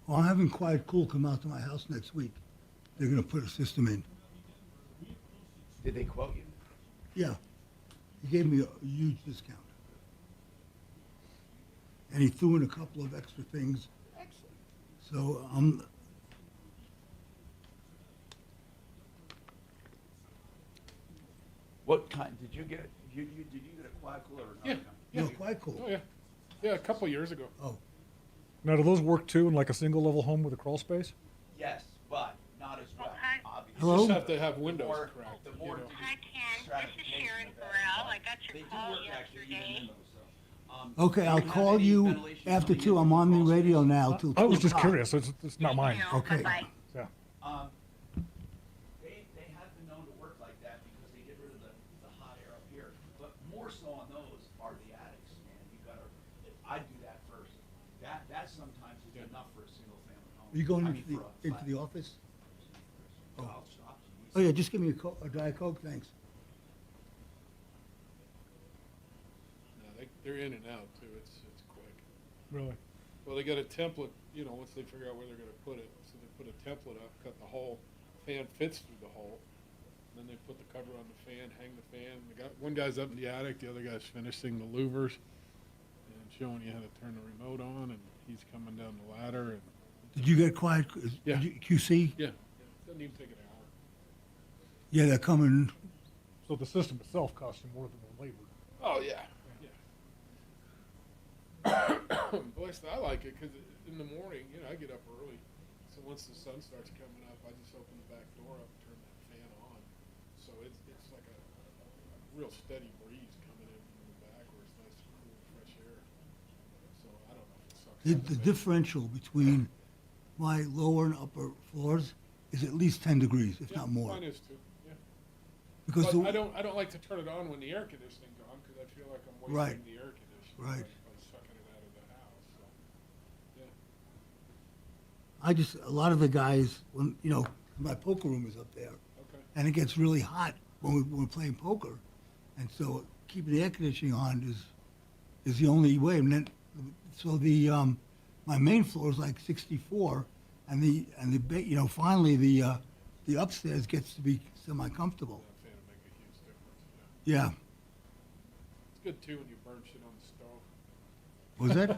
Well, I'm having Quiet Cool come out to my house next week. They're going to put a system in. Did they quote you? Yeah. He gave me a huge discount. And he threw in a couple of extra things. Excellent. So What kind did you get? Did you get a Quiet Cool or Yeah. No, Quiet Cool. Oh, yeah. Yeah, a couple of years ago. Oh. Now, do those work too in like a single-level home with a crawl space? Yes, but not as well, obviously. Hello? You just have to have windows cracked. Hi, Ken. This is Sharon Burrell. I got your call yesterday. Okay, I'll call you after 2. I'm on the radio now. Till I was 2 just o'clock. curious. It's not mine. Okay. Bye-bye. Yeah. They have been known to work like that because they get rid of the hot air up here. But more so on those are the attics, man. I do that first. That sometimes is enough for a single family home. Are you going I mean, into the office? Oh, yeah, just give me a Diet Coke, thanks. No, they're in and out, too. It's quick. Really? Well, they got a template, once they figure out where they're going to put it. So they put a template up, cut the hole. Fan fits through the hole. Then they put the cover on the fan, hang the fan. One guy's up in the attic, the other guy's finishing the louvers and showing you how to turn the remote on, and he's coming down the ladder. And Did you get quiet? Yeah. QC? Yeah. Doesn't even take an hour. Yeah, they're coming. So the system itself costs you more than the labor. Oh, yeah. Boy, I like it because in the morning, I get up early. So once the sun starts coming up, I just open the back door up and turn that fan on. So it's like a real steady breeze coming in from the back where it's nice, cool, fresh air. So I don't know if it sucks. The differential between my lower and upper floors is at least 10 degrees, if not more. Mine is too. Yeah. Because but I don't like to turn it on when the air conditioning's on because I feel like I'm wasting the air conditioning. Right. By sucking it out of the house. So, yeah. a lot of the guys, when my poker room is up there, and it gets really hot when we're playing poker, and so keeping the air conditioning on is the only way. And then, so my main floor is like 64, and the finally the upstairs gets to be semi-comfortable. Yeah. It's good too when you burn shit on the stove. Was that?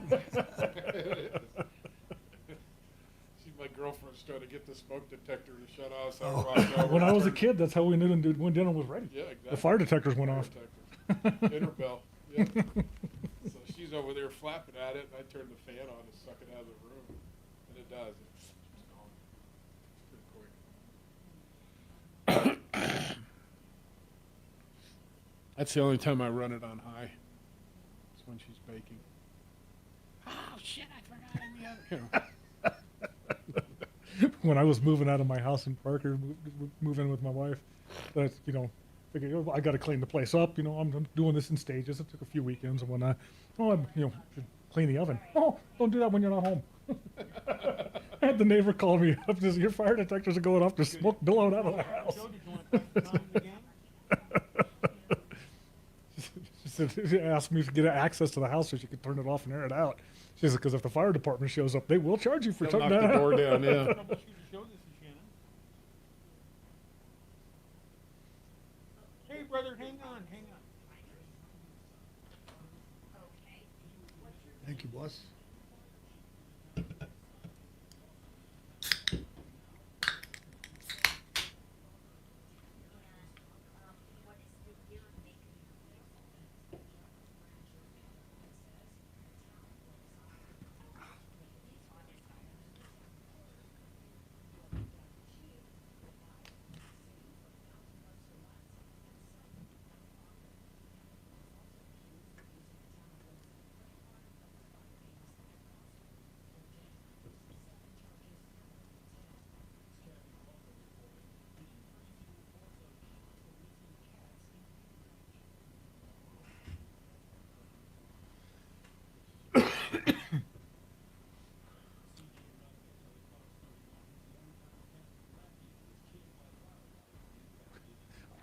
See, my girlfriend's trying to get the smoke detector to shut off. So I rocked over When I was a and kid, that's how we knew when dinner was ready. Yeah, exactly. The fire detectors went off. Hit her bell. Yeah. So she's over there flapping at it, and I turn the fan on to suck it out of the room. And it does. It's gone. It's pretty quick. That's the only time I run it on high. It's when she's baking. Oh, shit, I forgot in the other. When I was moving out of my house in Parker, moving with my wife, that figured, I got to clean the place up. I'm doing this in stages. It took a few weekends and whatnot. I should clean the oven. Oh, don't do that when you're not home. I had the neighbor call me up. Says, your fire detectors are going off. There's smoke billowing out of the house. She asked me to get access to the house so she could turn it off and air it out. She said, because if the fire department shows up, they will charge you for turning knock that the door out. down, yeah. Hey, brother, hang on. Thank you, boss.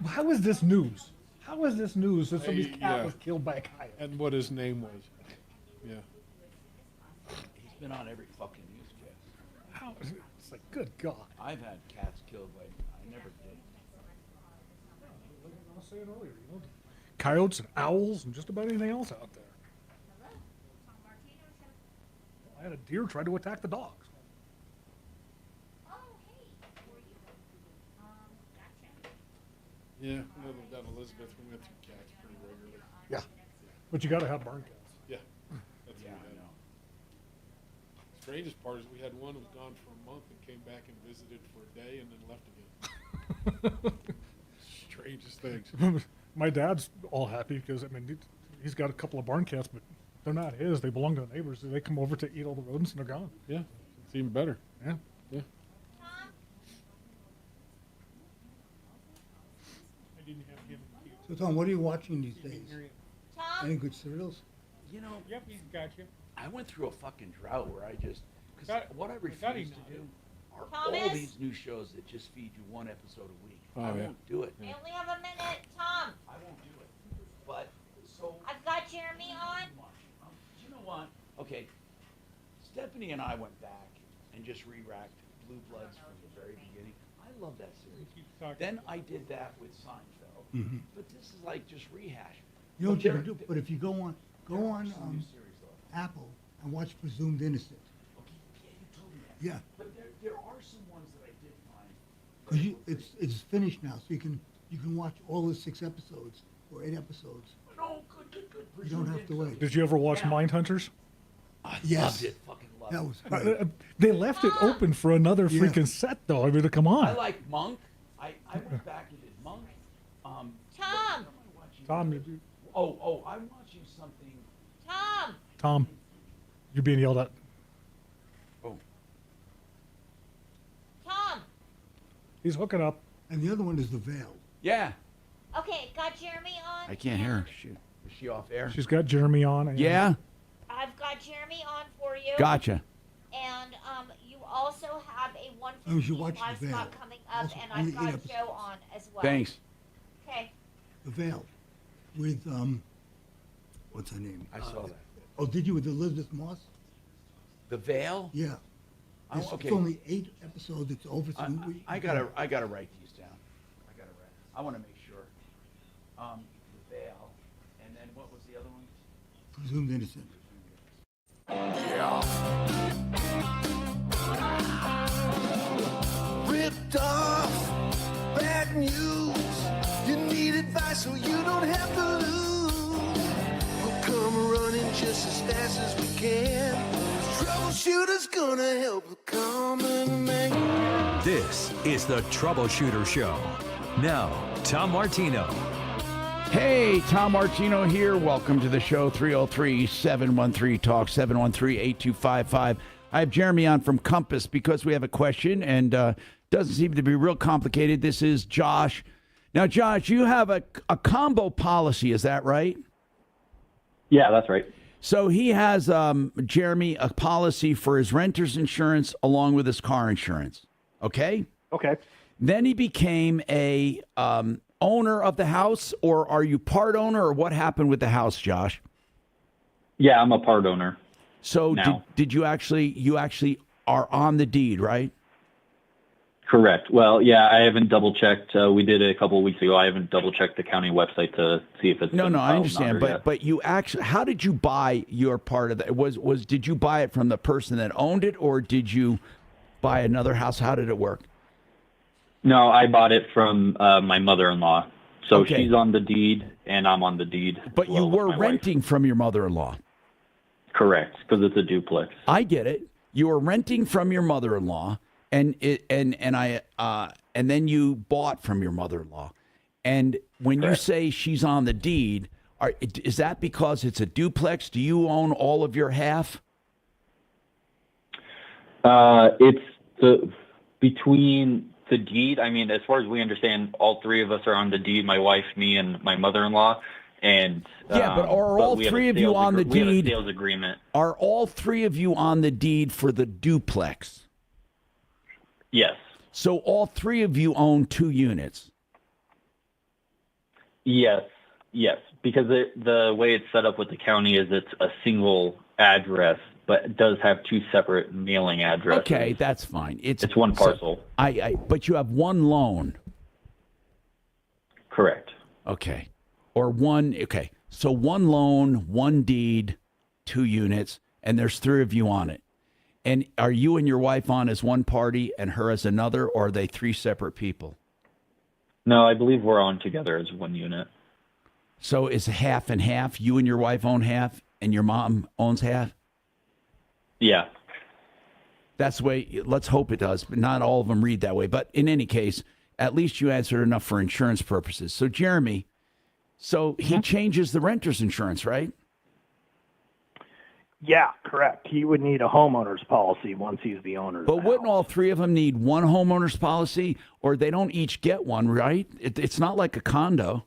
How is this news? How is this news that somebody's cat yeah. was killed by a coyote? And what his name was. Yeah. He's been on every fucking newscast. How is it? It's like, good God. I've had cats killed by. I never did. I was saying earlier, coyotes and owls and just about anything else out there. I had a deer try to attack the dogs. Yeah, we lived down Elizabeth. We went through cats pretty regularly. Yeah. But you got to have barn cats. Yeah. That's what we had. Strangest part is we had one who was gone for a month and came back and visited for a day and then left again. Strangest things. My dad's all happy because, he's got a couple of barn cats, but they're not his. They belong to the neighbors. They come over to eat all the rodents and they're gone. Yeah. It's even better. Yeah. Yeah. So, Tom, what are you watching these days? Tom? Any good serials? Yep, he's got you. I went through a fucking drought where I just, because Got- what I I thought he refused to do, nodded. are Thomas? all these new shows that just feed you one episode a week. Oh, I yeah. won't do it. I only have a minute, Tom. I won't do it. But so I've got Jeremy on. you know what? Okay, Stephanie and I went back and just re-racked Blue Bloods from the very beginning. I love that series. Then I did that with Seinfeld. Mhm. But this is like just rehash. You know what But you there- can do? But if you go on Apple and watch Presumed Innocent. Yeah, But there are some ones that I did find. because it's finished now, so you can watch all the 6 episodes or 8 episodes. No, good. You don't have to wait. Did you ever watch Mindhunters? I Yes. loved it. Fucking loved That it. was great. They left it open for another Yeah. freaking set, though. I mean, come on. I like Monk. I went back and did Monk. Tom. Tom, you- I'm watching something. Tom, you're being yelled at. Tom. He's hooking up. And the other one is The Veil. Yeah. Okay, got Jeremy on. I can't hear her. Shoot. Is she off air? She's got Jeremy on. and- Yeah. I've got Jeremy on for you. Gotcha. And you also have a Oh, you should 1:15 watch live The Veil. spot coming up, Also, and only I've got 8 a show on as well. Thanks. Okay. The Veil. With, what's her name? I saw that. Oh, did you with Elizabeth Moss? The Veil? Yeah. Oh, It's, okay. it's only 8 episodes. It's over 3 weeks. I gotta write these down. I want to make sure. The Veil, and then what was the other one? Presumed Innocent. Ripped off, bad news. You need advice so you don't have to lose. We'll come running just as fast as we can. Troubleshooter's gonna help a common man. This is the Troubleshooter Show. Now, Tom Martino. Hey, Tom Martino here. Welcome to the show. 303-713-TALK, 713-8255. I have Jeremy on from Compass because we have a question, and doesn't seem to be real complicated. This is Josh. Now, Josh, you have a combo policy. Is that right? Yeah, that's right. So he has, Jeremy, a policy for his renter's insurance along with his car insurance. Okay? Okay. Then he became a owner of the house, or are you part owner, or what happened with the house, Josh? Yeah, I'm a part owner. So now. did you actually are on the deed, right? Correct. Well, yeah, I haven't double checked. We did it a couple of weeks ago. I haven't double checked the county website to see if it's No, been I filed understand, or yet. but you actually, how did you buy your part of that? Did you buy it from the person that owned it, or did you buy another house? How did it work? No, I bought it from my mother-in-law. So Okay. she's on the deed, and I'm on the deed. But you were renting from your mother-in-law. Correct, because it's a duplex. I get it. You were renting from your mother-in-law, and then you bought from your mother-in-law. And when you say she's on the deed, is that because it's a duplex? Do you own all of your half? It's between the deed. I mean, as far as we understand, all three of us are on the deed. My wife, me, and my mother-in-law. And yeah, but are all we have three a of you sales on the We have a deed? sales agreement. Are all three of you on the deed for the duplex? Yes. So all three of you own 2 units. Yes, because the way it's set up with the county is it's a single address, but it does have 2 separate mailing addresses. Okay, that's fine. It's one parcel. But you have one loan. Correct. Okay. Or one, okay. So one loan, one deed, 2 units, and there's 3 of you on it. And are you and your wife on as one party and her as another, or are they 3 separate people? No, I believe we're on together as one unit. So it's half and half? You and your wife own half, and your mom owns half? Yeah. That's the way, let's hope it does, but not all of them read that way. But in any case, at least you answered enough for insurance purposes. So, Jeremy, he changes the renter's insurance, right? Yeah, correct. He would need a homeowner's policy once he's the owner. But wouldn't all 3 of them need one homeowner's policy, or they don't each get one, right? It's not like a condo.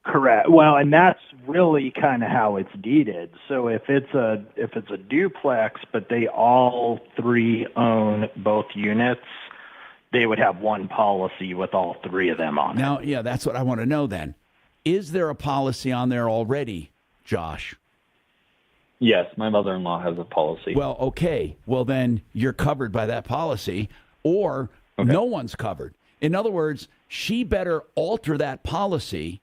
Correct. Well, and that's really kind of how it's deeded. So if it's a duplex, but they all three own both units, they would have one policy with all three of them on it. Now, yeah, that's what I want to know then. Is there a policy on there already, Josh? Yes, my mother-in-law has a policy. Well, okay. Well, then you're covered by that policy, or no one's covered. In other words, she better alter that policy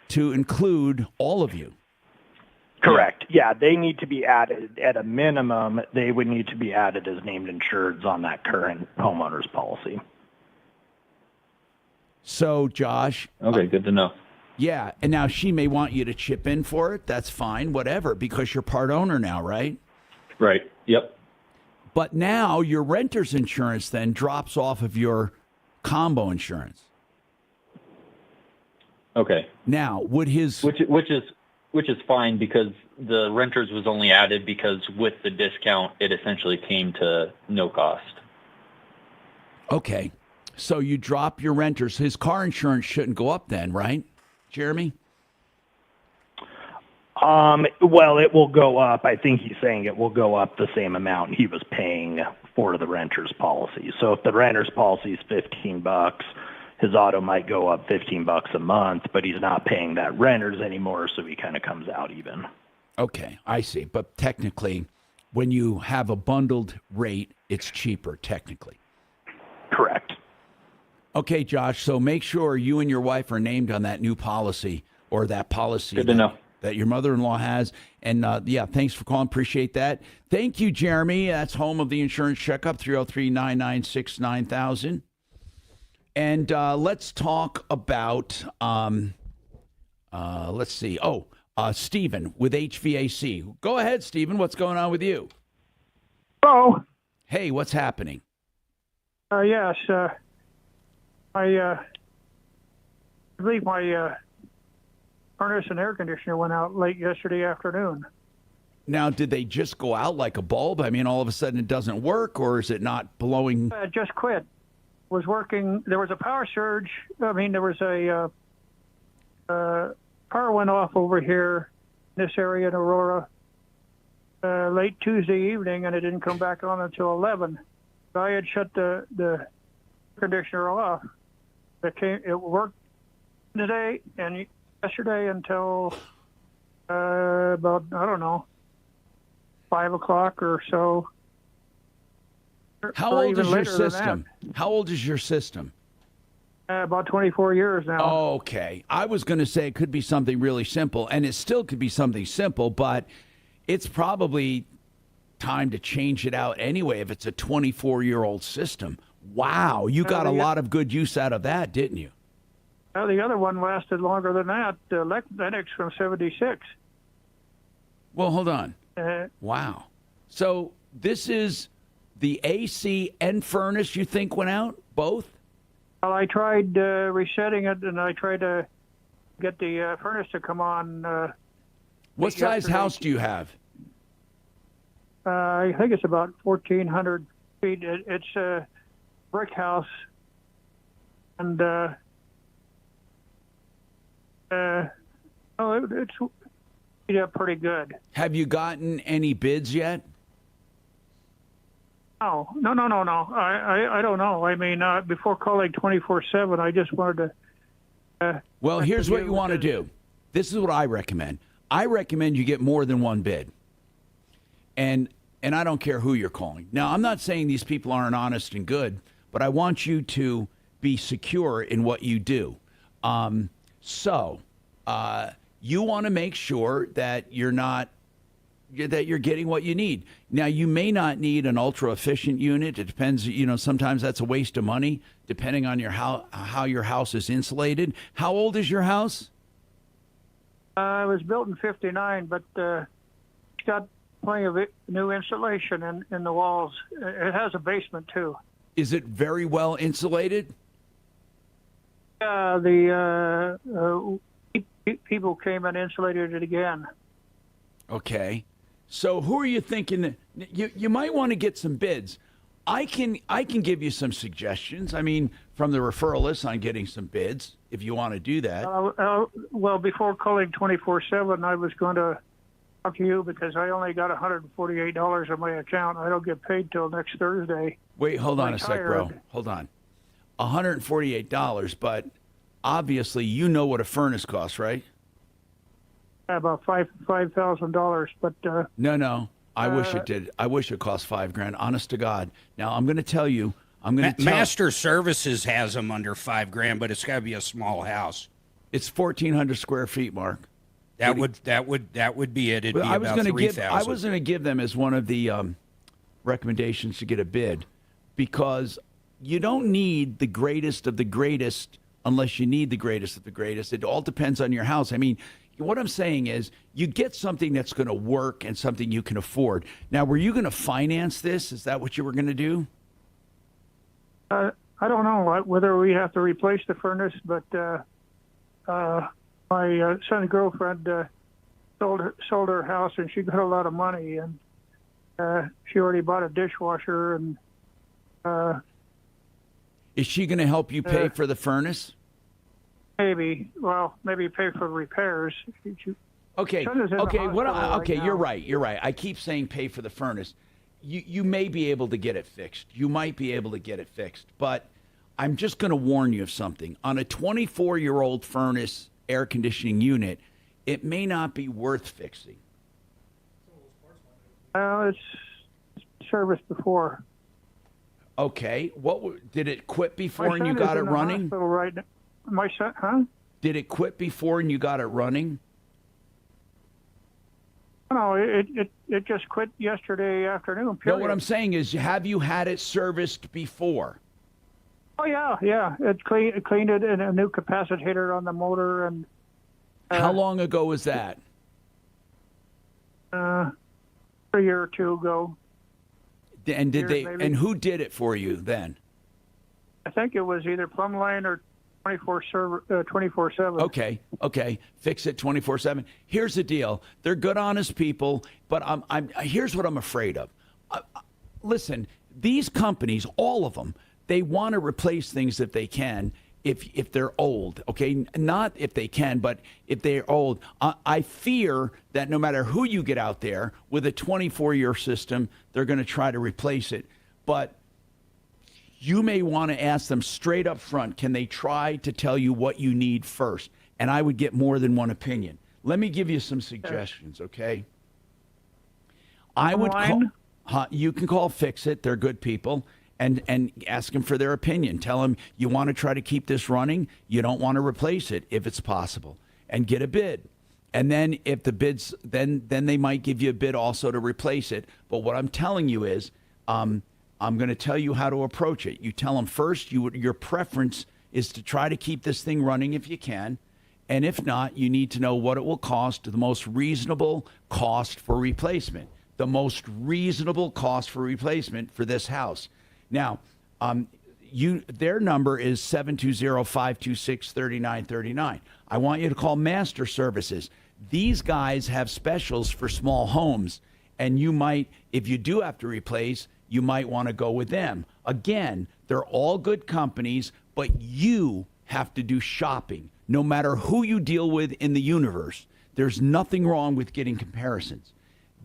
to include all of you. Correct. Yeah, they need to be added. At a minimum, they would need to be added as named insureds on that current homeowner's policy. So, Josh. Okay, good to know. Yeah, and now she may want you to chip in for it. That's fine, whatever, because you're part owner now, right? Right. Yep. But now your renter's insurance then drops off of your combo insurance. Okay. Now, would his which is fine because the renters was only added because with the discount it essentially came to no cost. Okay. So you drop your renters. His car insurance shouldn't go up then, right, Jeremy? Well, it will go up. I think he's saying it will go up the same amount he was paying for the renter's policy. So if the renter's policy is $15, his auto might go up $15 a month, but he's not paying that renter's anymore, so he kind of comes out even. Okay, I see. But technically, when you have a bundled rate, it's cheaper, technically. Correct. Okay, Josh, so make sure you and your wife are named on that new policy or that policy. Good to know. That your mother-in-law has. And, yeah, thanks for calling. Appreciate that. Thank you, Jeremy. That's home of the insurance checkup, 303-996-9000. And let's talk about, let's see. Stephen with HVAC. Go ahead, Stephen. What's going on with you? Hello. Hey, what's happening? Yes. I believe my furnace and air conditioner went out late yesterday afternoon. Now, did they just go out like a bulb? I mean, all of a sudden it doesn't work, or is it not blowing? It just quit. Was working. There was a power surge. I mean, there was a power went off over here in this area in Aurora late Tuesday evening, and it didn't come back on until 11. So I had shut the conditioner off. It worked today and yesterday until about, I don't know, 5 o'clock or so. How old is your system? How old is your system? About 24 years now. Okay. I was going to say it could be something really simple, and it still could be something simple, but it's probably time to change it out anyway if it's a 24-year-old system. Wow. You got a lot of good use out of that, didn't you? Well, the other one lasted longer than that, Lennox from 76. Well, hold on. Wow. So this is the AC and furnace you think went out, both? Well, I tried resetting it, and I tried to get the furnace to come on. What size house do you have? I think it's about 1,400 feet. It's a brick house, and it's heat up pretty good. Have you gotten any bids yet? No. I don't know. I mean, before calling 24/7, I just wanted to. Well, here's what you want to do. This is what I recommend. I recommend you get more than one bid. And I don't care who you're calling. Now, I'm not saying these people aren't honest and good, but I want you to be secure in what you do. So you want to make sure that you're getting what you need. Now, you may not need an ultra efficient unit. It depends. Sometimes that's a waste of money, depending on how your house is insulated. How old is your house? It was built in '59, but it's got plenty of new insulation in the walls. It has a basement too. Is it very well insulated? The people came and insulated it again. Okay. So who are you thinking? You might want to get some bids. I can give you some suggestions. I mean, from the referral list on getting some bids, if you want to do that. Well, before calling 24/7, I was going to talk to you because I only got $148 in my account. I don't get paid till next Thursday. Wait, hold on I'm a sec, bro. tired. Hold on. $148, but obviously you know what a furnace costs, right? About $5,000, but No. I wish it did. I wish it cost $5,000. Honest to God. Now I'm going to tell you. Master Services has them under $5,000, but it's got to be a small house. It's 1,400 square feet, Mark. That would be it. It'd be I was about going to $3,000. I was going to give them as one of the recommendations to get a bid, because you don't need the greatest of the greatest unless you need the greatest of the greatest. It all depends on your house. I mean, what I'm saying is you get something that's going to work and something you can afford. Now, were you going to finance this? Is that what you were going to do? I don't know whether we have to replace the furnace, but my son's girlfriend sold her house, and she got a lot of money, and she already bought a dishwasher. And is she going to help you pay for the furnace? Maybe pay for repairs. Okay. You're right. I keep saying pay for the furnace. You may be able to get it fixed. You might be able to get it fixed, but I'm just going to warn you of something. On a 24-year-old furnace air conditioning unit, it may not be worth fixing. It's serviced before. Okay. Did it quit before and you got it running? Right now. My son, huh? Did it quit before and you got it running? No, it just quit yesterday afternoon. No, what I'm saying is, have you had it serviced before? Oh yeah. It cleaned it, and a new capacitor on the motor. And how long ago was that? A year or two ago. And and who did it for you then? I think it was either Plumline or 24/7. Okay. Fix it 24/7. Here's the deal. They're good, honest people, but here's what I'm afraid of. Listen, these companies, all of them, they want to replace things if they can, if they're old. Okay, not if they can, but if they're old. I fear that no matter who you get out there with a 24-year system, they're going to try to replace it. But you may want to ask them straight up front, can they try to tell you what you need first? And I would get more than one opinion. Let me give you some suggestions, okay? I would call, you can call Fix It. They're good people. And ask them for their opinion. Tell them you want to try to keep this running. You don't want to replace it if it's possible. And get a bid. And then if the bids, then they might give you a bid also to replace it. But what I'm telling you is, I'm going to tell you how to approach it. You tell them first your preference is to try to keep this thing running if you can. And if not, you need to know what it will cost, the most reasonable cost for replacement. The most reasonable cost for replacement for this house. Now, their number is 720-526-3939. I want you to call Master Services. These guys have specials for small homes. And you might, if you do have to replace, you might want to go with them. Again, they're all good companies, but you have to do shopping. No matter who you deal with in the universe, there's nothing wrong with getting comparisons.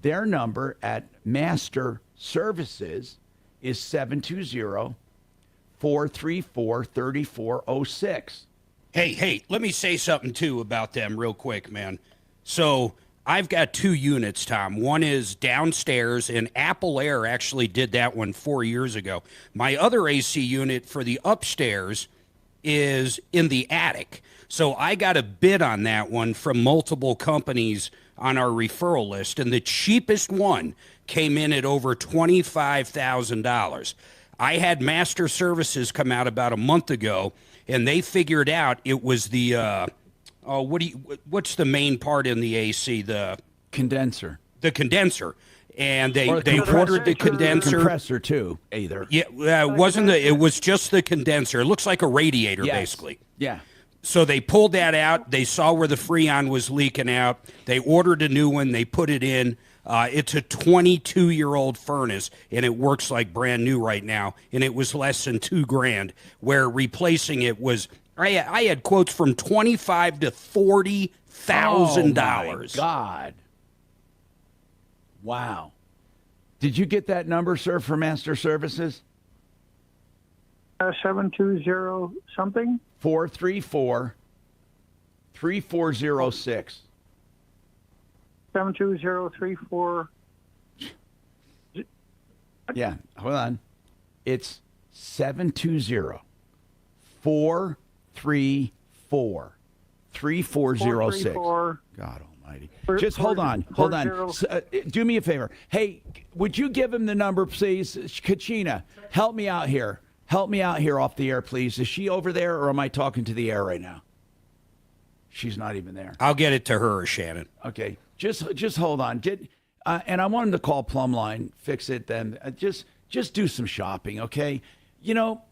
Their number at Master Services is 720-434-3406. Hey, let me say something, too, about them real quick, man. So I've got 2 units, Tom. One is downstairs, and Apple Air actually did that one 4 years ago. My other AC unit for the upstairs is in the attic. So I got a bid on that one from multiple companies on our referral list, and the cheapest one came in at over $25,000. I had Master Services come out about a month ago, and they figured out it was the what's the main part in the AC? The condenser. The condenser. And they ordered the condenser. Compressor too, either. Yeah, it was just the condenser. It looks like a radiator, basically. Yeah. So they pulled that out. They saw where the Freon was leaking out. They ordered a new one. They put it in. It's a 22-year-old furnace, and it works like brand new right now, and it was less than $2,000, where replacing it was, I had quotes from $25,000 to $40,000. Oh, my God. Wow. Did you get that number, sir, for Master Services? 720 something? 434-3406. 72034. Yeah, hold on. It's 720-434-3406. God almighty. Just hold on. Do me a favor. Hey, would you give him the number, please? Kachina, help me out here. Help me out here off the air, please. Is she over there, or am I talking to the air right now? She's not even there. I'll get it to her, Shannon. Okay. Just hold on. And I want him to call Plumline, fix it then. Just do some shopping, okay? You know,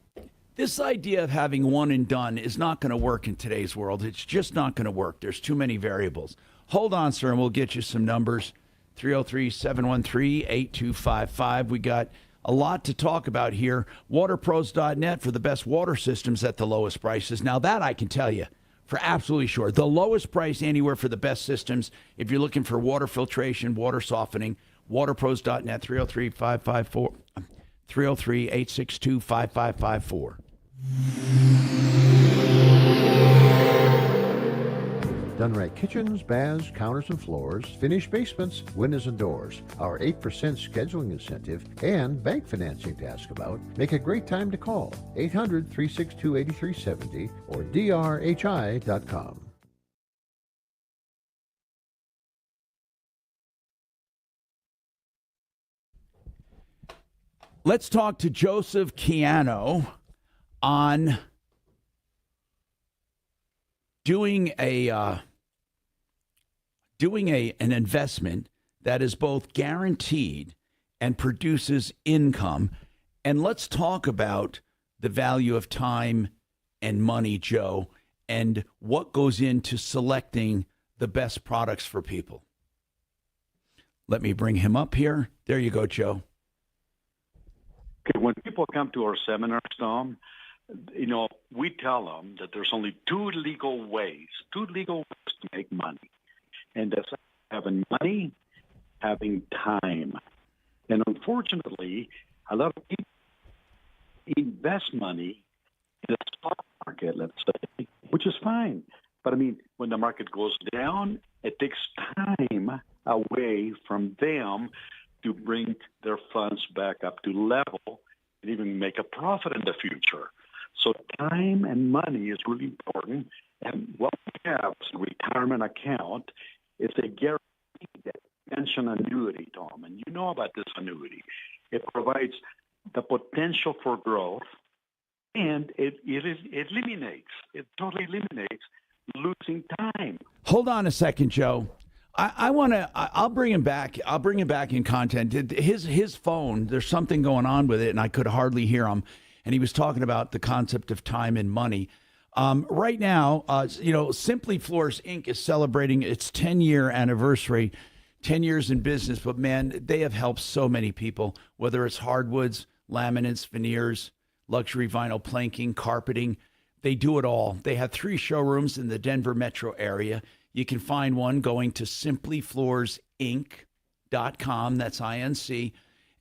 this idea of having one and done is not going to work in today's world. It's just not going to work. There's too many variables. Hold on, sir, and we'll get you some numbers. 303-713-8255. We got a lot to talk about here. Waterpros.net for the best water systems at the lowest prices. Now that I can tell you for absolutely sure. The lowest price anywhere for the best systems. If you're looking for water filtration, water softening, waterpros.net, 303-862-5554. Done right kitchens, baths, counters and floors, finished basements, windows and doors. Our 8% scheduling incentive and bank financing to ask about make a great time to call 800-362-8370 or drhi.com. Let's talk to Joseph Chiano on doing an investment that is both guaranteed and produces income. And let's talk about the value of time and money, Joe, and what goes into selecting the best products for people. Let me bring him up here. There you go, Joe. Okay, when people come to our seminars, Tom, you know, we tell them that there's only two legal ways to make money. And that's having money, having time. And unfortunately, a lot of people invest money in the stock market, let's say, which is fine. But I mean, when the market goes down, it takes time away from them to bring their funds back up to level and even make a profit in the future. So time and money is really important. And what we have as a retirement account is a guaranteed pension annuity, Tom. And you know about this annuity. It provides the potential for growth, and it totally eliminates losing time. Hold on a second, Joe. I'll bring him back. I'll bring him back in content. His phone, there's something going on with it, and I could hardly hear him. And he was talking about the concept of time and money. Right now, Simply Floors Inc. is celebrating its 10-year anniversary, 10 years in business. But, man, they have helped so many people, whether it's hardwoods, laminates, veneers, luxury vinyl planking, carpeting. They do it all. They have 3 showrooms in the Denver metro area. You can find one going to simplyfloorsinc.com. That's INC.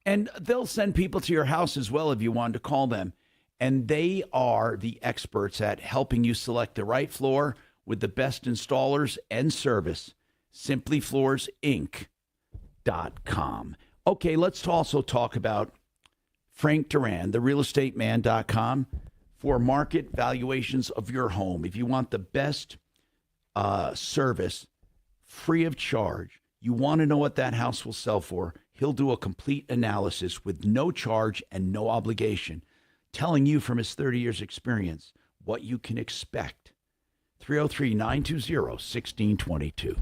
And they'll send people to your house as well if you want to call them. And they are the experts at helping you select the right floor with the best installers and service. Simplyfloorsinc.com. Okay, let's also talk about Frank Duran, therealestateman.com, for market valuations of your home. If you want the best service free of charge, you want to know what that house will sell for, he'll do a complete analysis with no charge and no obligation, telling you from his 30 years experience what you can expect. 303-920-1622.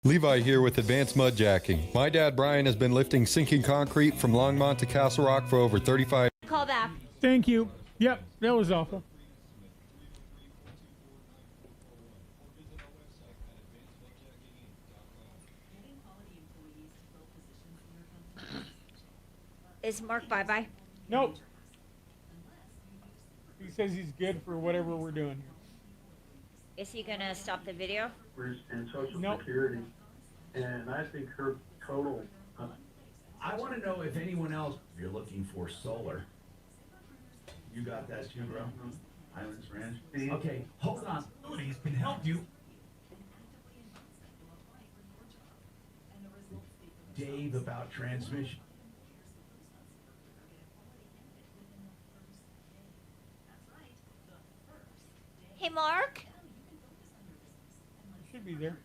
Levi here with Advanced Mud Jacking. My dad Brian has been lifting sinking concrete from Longmont to Castle Rock for over 35 years. Call back. Thank you. Yep, that was awful. Is Mark bye-bye? Nope. He says he's good for whatever we're doing. Is he gonna stop the video? And Social Nope. Security, and I think her total. I want to know if anyone else, if you're looking for solar. You got that too, bro? Islands Ranch? Okay, hold on. Moody's can help you. Dave about transmission. Hey, Mark? Should be there.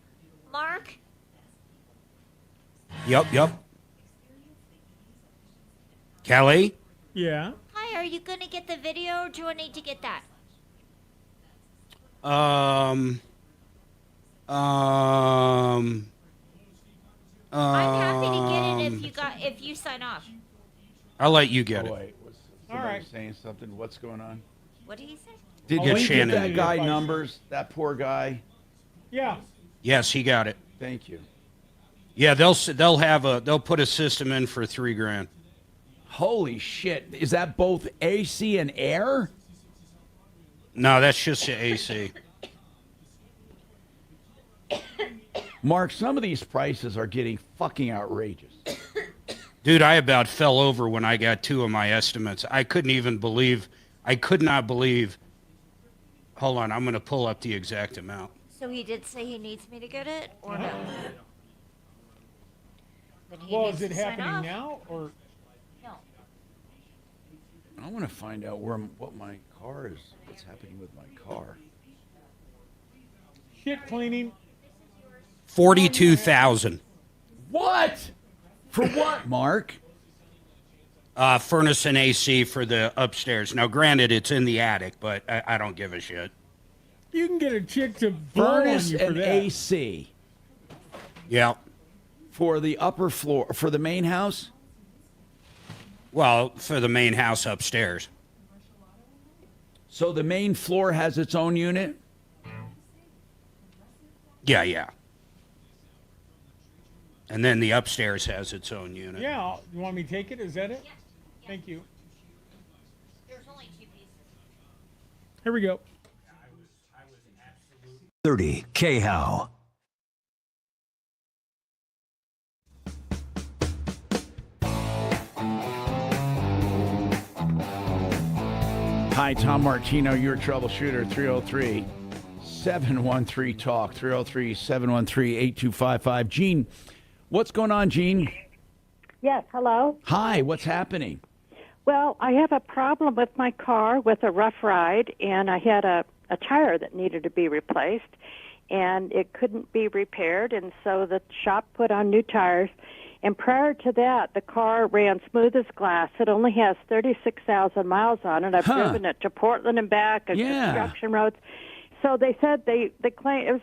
Mark? Yep. Kelly? Yeah. Hi, are you gonna get the video, or do I need to get that? I'm happy to get it if you sign off. I'll let you get it. Wait, was All somebody right. saying something? What's going on? What did he say? Did Get we Shannon. get that guy numbers? That poor guy? Yeah. Yes, he got it. Thank you. Yeah, they'll put a system in for $3,000. Holy shit. Is that both AC and air? No, that's just the AC. Mark, some of these prices are getting fucking outrageous. Dude, I about fell over when I got 2 of my estimates. I could not believe. Hold on, I'm going to pull up the exact amount. So he did say he needs me to get it, or no? Then he Well, needs is it to sign happening off. now or? No. I want to find out what my car is. What's happening with my car? Shit cleaning. 42,000. What? For what, Mark? Furnace and AC for the upstairs. Now, granted, it's in the attic, but I don't give a shit. You can get a chick to blow on Furnace you for and that. AC. Yeah. For the upper floor, for the main house? Well, for the main house upstairs. So the main floor has its own unit? Yeah. And then the upstairs has its own unit. Yeah. You want me to take it? Is that it? Thank you. There's only 2 pieces. Here we go. 30 KHOW. Hi, Tom Martino, your troubleshooter, 303-713-TALK, 303-713-8255. Gene, what's going on, Gene? Yes, hello. Hi, what's happening? Well, I have a problem with my car with a rough ride, and I had a tire that needed to be replaced, and it couldn't be repaired, and so the shop put on new tires. And prior to that, the car ran smooth as glass. It only has 36,000 miles on it. I've driven it to Portland and back, and construction roads. So they said they claimed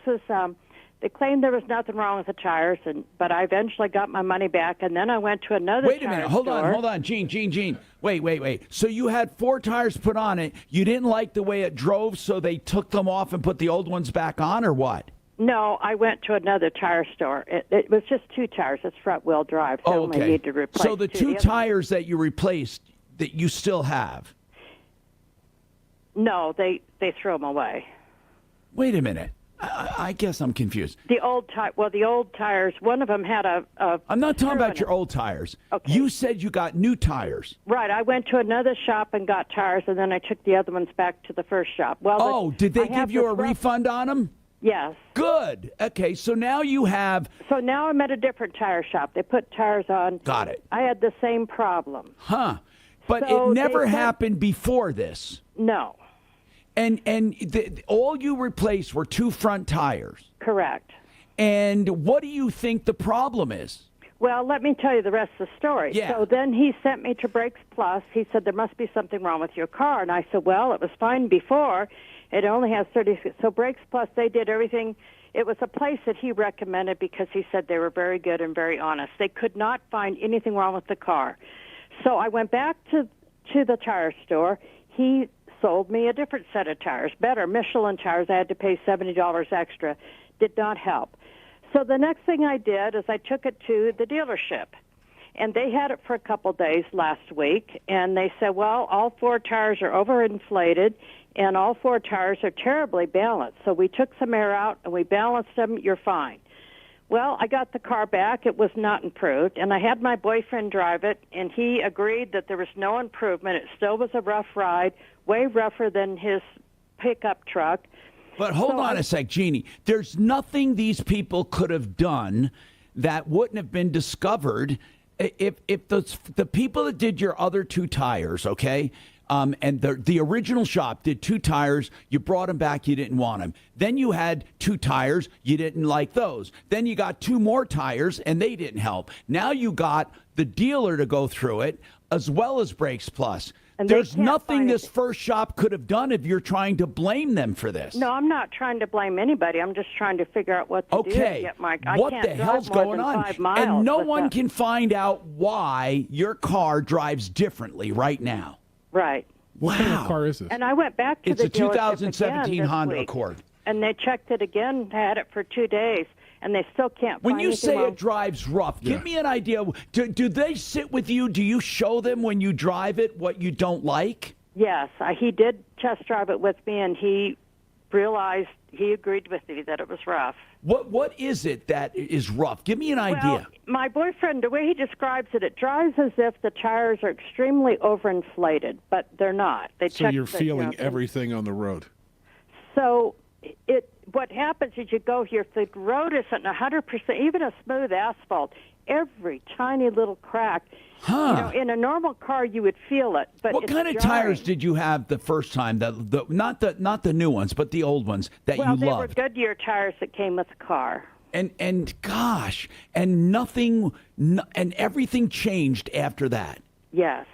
they claimed there was nothing wrong with the tires, but I eventually got my money back, and then I went to another. Wait a minute, hold on, Gene. Wait. So you had 4 tires put on it. You didn't like the way it drove, so they took them off and put the old ones back on, or what? No, I went to another tire store. It was just 2 tires. It's front-wheel drive, so I only need to replace. So the 2 tires that you replaced, that you still have? No, they threw them away. Wait a minute. I guess I'm confused. The old tires. One of them had a. I'm not talking about your old tires. Okay. You said you got new tires. Right. I went to another shop and got tires, and then I took the other ones back to the first shop. Well. Did they give you a refund on them? Yes. Good. Okay, so now you have. So now I'm at a different tire shop. They put tires on. Got it. I had the same problem. Huh. But So it never they said- happened before this. No. And all you replaced were 2 front tires. Correct. And what do you think the problem is? Well, let me tell you the rest of the story. Yeah. So then he sent me to Brakes Plus. He said, there must be something wrong with your car. And I said, well, it was fine before. It only has 36. So Brakes Plus, they did everything. It was a place that he recommended because he said they were very good and very honest. They could not find anything wrong with the car. So I went back to the tire store. He sold me a different set of tires, better Michelin tires. I had to pay $70 extra. Did not help. So the next thing I did is I took it to the dealership. And they had it for a couple days last week, and they said, well, all 4 tires are overinflated, and all 4 tires are terribly balanced. So we took some air out, and we balanced them. You're fine. Well, I got the car back. It was not improved, and I had my boyfriend drive it, and he agreed that there was no improvement. It still was a rough ride, way rougher than his pickup truck. But hold on a sec, Jeannie. There's nothing these people could have done that wouldn't have been discovered if the people that did your other 2 tires, okay, and the original shop did 2 tires, you brought them back, you didn't want them. Then you had 2 tires, you didn't like those. Then you got 2 more tires, and they didn't help. Now you got the dealer to go through it, as well as Brakes Plus. And there's nothing this first shop could have done if you're trying to blame them for this. No, I'm not trying to blame anybody. I'm just trying to figure out what to do to get my. What can't the drive hell's more going than on? 5 miles And no with one that. can find out why your car drives differently right now. Right. What kind of car is this? And I went back to It's the a dealership 2017 again this Honda week, Accord. and they checked it again, had it for 2 days, and they still can't When find you anything say wrong. it drives rough, give me an idea. Do they sit with you? Do you show them when you drive it what you don't like? Yes, he did test drive it with me, and he realized, he agreed with me that it was rough. What is it that is rough? Give me an idea. Well, my boyfriend, the way he describes it, it drives as if the tires are extremely overinflated, but they're not. They So checked you're the, feeling everything on the road. So what happens is you go here, if the road isn't 100%, even a smooth asphalt, every tiny little crack, you know, in a normal car you would feel it. But What it's kind of jarring. tires did you have the first time? Not the new ones, but the old ones that Well, you they loved. were Goodyear tires that came with the car. And gosh, and and everything changed after that. Yes.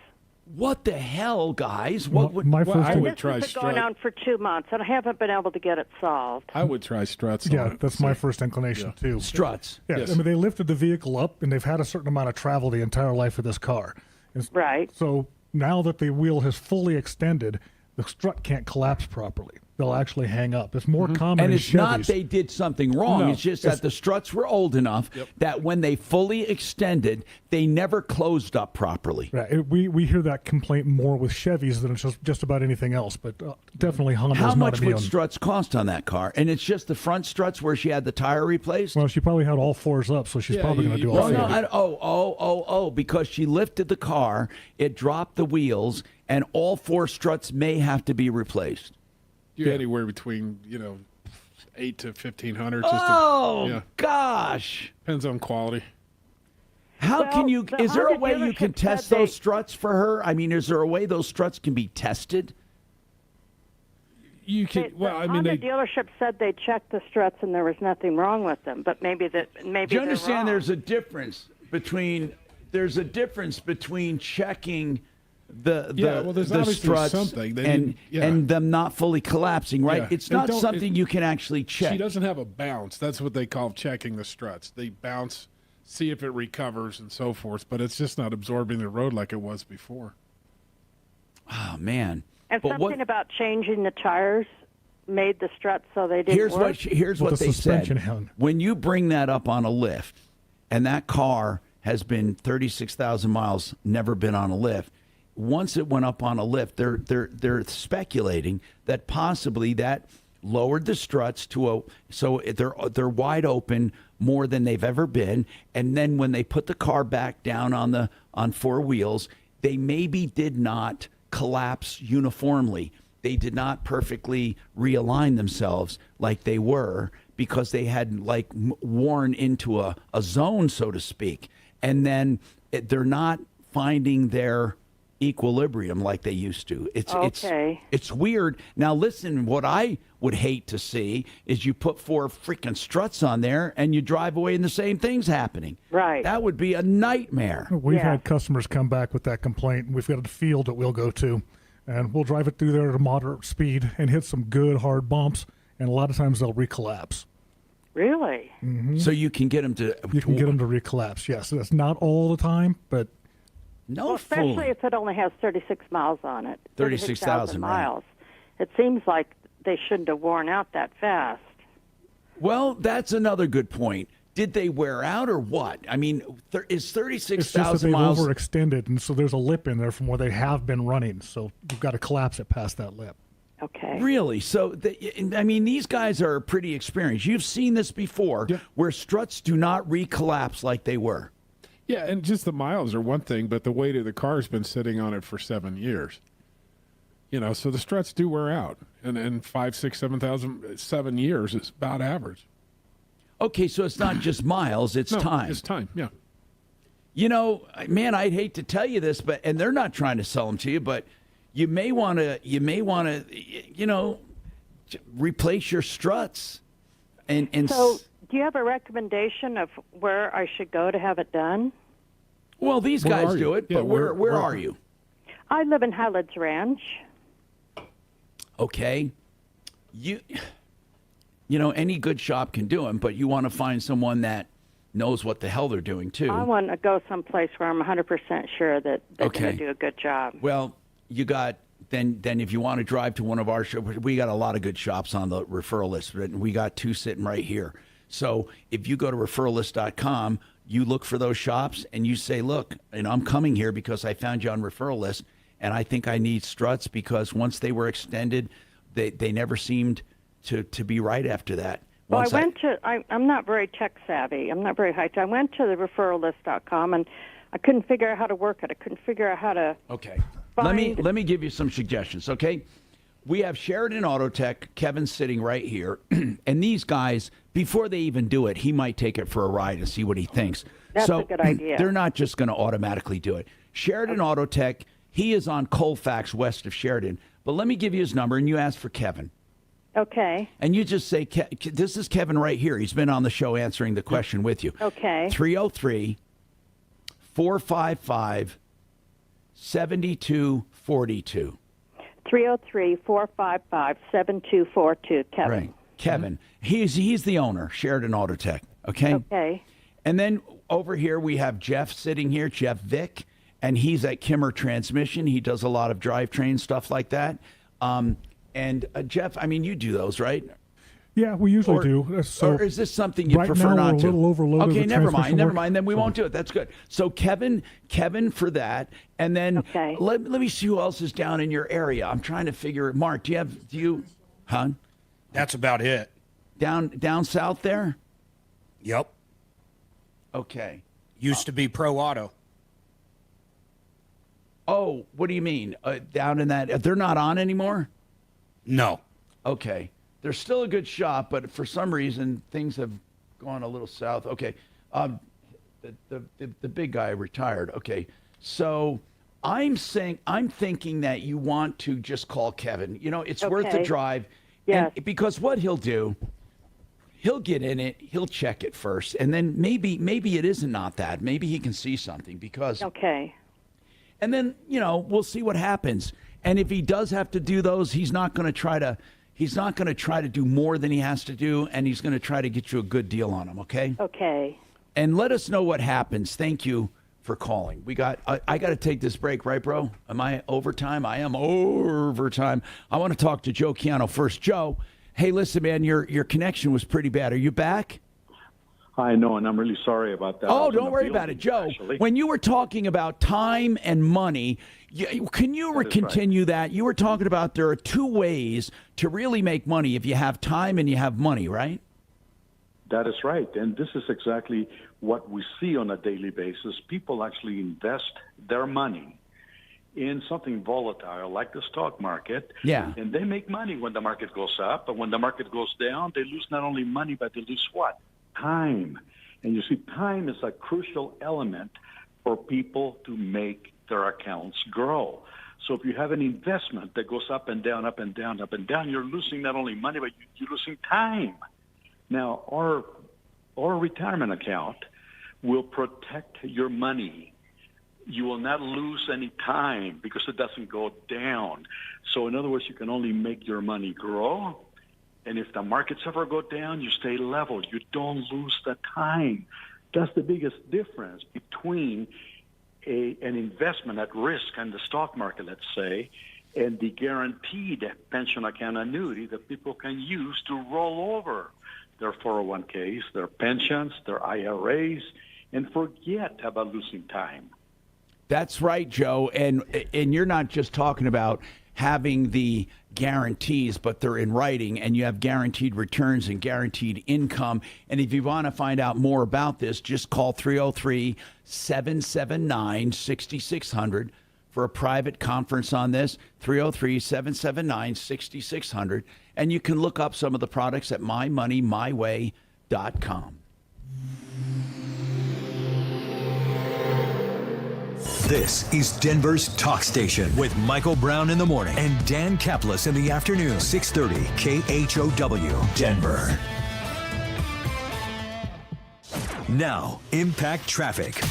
What the hell, guys? What would my Well, I first would try It's been going on for 2 months, and I haven't been able to get it solved. I would try struts. Yeah, on it. that's my first inclination too. Struts. Yeah, Yes. I mean they lifted the vehicle up, and they've had a certain amount of travel the entire life of this car. Right. So now that the wheel has fully extended, the strut can't collapse properly. They'll actually hang up. It's more common And in it's not Chevys. they did something wrong. No, it's just it's- that the struts were old enough that when they fully extended, they never closed up properly. Right. We hear that complaint more with Chevys than it's just about anything else, but definitely Honda's How not much immune. would struts cost on that car? And it's just the front struts where she had the tire replaced? Well, she probably had all 4s up, so she's Yeah, probably going to do all Well, four. no, because she lifted the car, it dropped the wheels, and all 4 struts may have to be replaced. You're anywhere between, $800 to $1,500. Oh, gosh. Depends on quality. How Well, can you? the Is there a Honda way you can dealership test said those struts for her? I mean, is there a way those struts can be tested? You can. Well, I mean, Honda they. dealership said they checked the struts and there was nothing wrong with them, but maybe Do you they're understand? wrong. There's a difference between checking the Yeah, well, there's the obviously struts something. They and didn't- yeah. and them not fully collapsing. Right? Yeah. It's They not don't- something you can actually check. She doesn't have a bounce. That's what they call checking the struts. They bounce, see if it recovers, and so forth. But it's just not absorbing the road like it was before. Oh man! And But something about changing the tires made the struts so they didn't Here's work. what they said. When you bring that up on a lift, and that car has been 36,000 miles, never been on a lift. Once it went up on a lift, they're speculating that possibly that lowered the struts to so they're wide open more than they've ever been. And then when they put the car back down on 4 wheels, they maybe did not collapse uniformly. They did not perfectly realign themselves like they were because they had like worn into a zone, so to speak. And then they're not finding their equilibrium like they used to. It's weird. Now listen, what I would hate to see is you put 4 freaking struts on there and you drive away and the same thing's happening. Right. That would be a nightmare. We've had customers come back with that complaint. We've got a field that we'll go to, and we'll drive it through there at a moderate speed and hit some good hard bumps, and a lot of times they'll recollapse. Really? So you can get them to recollapse. Yes, that's not all the time, but Well, especially if it only has 36 miles on it. 36,000 miles. It seems like they shouldn't have worn out that fast. Well, that's another good point. Did they wear out or what? I mean, is It's just that 36,000 they've miles? overextended, and so there's a lip in there from where they have been running. So you've got to collapse it past that lip. Okay. Really? So, I mean, these guys are pretty experienced. You've seen this before, where struts do not recollapse like they were. Yeah, and just the miles are one thing, but the weight of the car's been sitting on it for 7 years. You know, so the struts do wear out, and 5, 6, 7,000, 7 years is about average. Okay, so it's not just miles; it's time. It's time. Yeah. You know, man, I'd hate to tell you this, and they're not trying to sell them to you, but you may want to, you know, replace your struts. And so, do you have a recommendation of where I should go to have it done? Well, these Where guys are do you? it, Yeah, but where are you? I live in Highlands Ranch. Okay, you know, any good shop can do them, but you want to find someone that knows what the hell they're doing too. I want to go someplace where I'm 100% sure that they're Okay. going to do a good job. Well, you got then if you want to drive to one of our shops, we got a lot of good shops on the referral list, and we got 2 sitting right here. So if you go to referrallist.com, you look for those shops and you say, look, and I'm coming here because I found you on referral list, and I think I need struts because once they were extended, they never seemed to be right after that. Well, I'm not very tech savvy. I'm not very high tech. I went to the referrallist.com and I couldn't figure out how to work it. I couldn't figure out how to. Okay. Let me give you some suggestions, okay? We have Sheridan Auto Tech, Kevin's sitting right here, and these guys, before they even do it, he might take it for a ride and see what he thinks. That's a good idea. They're not just going to automatically do it. Sheridan Auto Tech, he is on Colfax west of Sheridan, but let me give you his number, and you ask for Kevin. Okay. And you just say, this is Kevin right here. He's been on the show answering the question with you. Okay. 303-455-7242. 303-455-7242, Kevin. Right. Kevin. He's the owner, Sheridan Auto Tech. Okay? Okay. And then over here we have Jeff sitting here, Jeff Vick, and he's at Kimmer Transmission. He does a lot of drivetrain stuff like that. And Jeff, I mean, you do those, right? Yeah, we usually do. So or is this something you right prefer now not we're to? a little overloaded Okay, with never transmission mind. work. Then we won't do it. That's good. So Kevin for that, and then let me see who else is down in your area. I'm trying to figure. Mark, do you, huh? That's about it. Down south there. Yep. Okay. Used to be Pro Auto. Oh, what do you mean? Down in that? They're not on anymore? No. Okay. They're still a good shop, but for some reason things have gone a little south. Okay. The big guy retired. Okay. So I'm thinking that you want to just call Kevin. You know, it's worth the drive. Yes. And because what he'll do, he'll get in it, he'll check it first, and then maybe it isn't not that. Maybe he can see something because Okay. And then, you know, we'll see what happens. And if he does have to do those, he's not going to try to do more than he has to do, and he's going to try to get you a good deal on them, okay? Okay. And let us know what happens. Thank you for calling. I got to take this break, right, bro? Am I overtime? I am overtime. I want to talk to Joe Chiano first. Joe, hey, listen, man, your connection was pretty bad. Are you back? I know, and I'm really sorry about that. Oh, don't worry about it, Joe. Actually. When you were talking about time and money, can you continue that? You were talking about there are 2 ways to really make money if you have time and you have money, right? That is right. And this is exactly what we see on a daily basis. People actually invest their money in something volatile like the stock market. Yeah. And they make money when the market goes up. But when the market goes down, they lose not only money, but they lose what? Time. And you see, time is a crucial element for people to make their accounts grow. So if you have an investment that goes up and down, up and down, up and down, you're losing not only money, but you're losing time. Now, our retirement account will protect your money. You will not lose any time because it doesn't go down. So in other words, you can only make your money grow. And if the markets ever go down, you stay level. You don't lose the time. That's the biggest difference between an investment at risk in the stock market, let's say, and the guaranteed pension account annuity that people can use to roll over their 401ks, their pensions, their IRAs, and forget about losing time. That's right, Joe. And you're not just talking about having the guarantees, but they're in writing, and you have guaranteed returns and guaranteed income. And if you want to find out more about this, just call 303-779-6600 for a private conference on this, 303-779-6600. And you can look up some of the products at mymoneymyway.com. This is Denver's Talk Station with Michael Brown in the morning and Dan Kaplis in the afternoon. 630 KHOW, Denver. Now, Impact Traffic.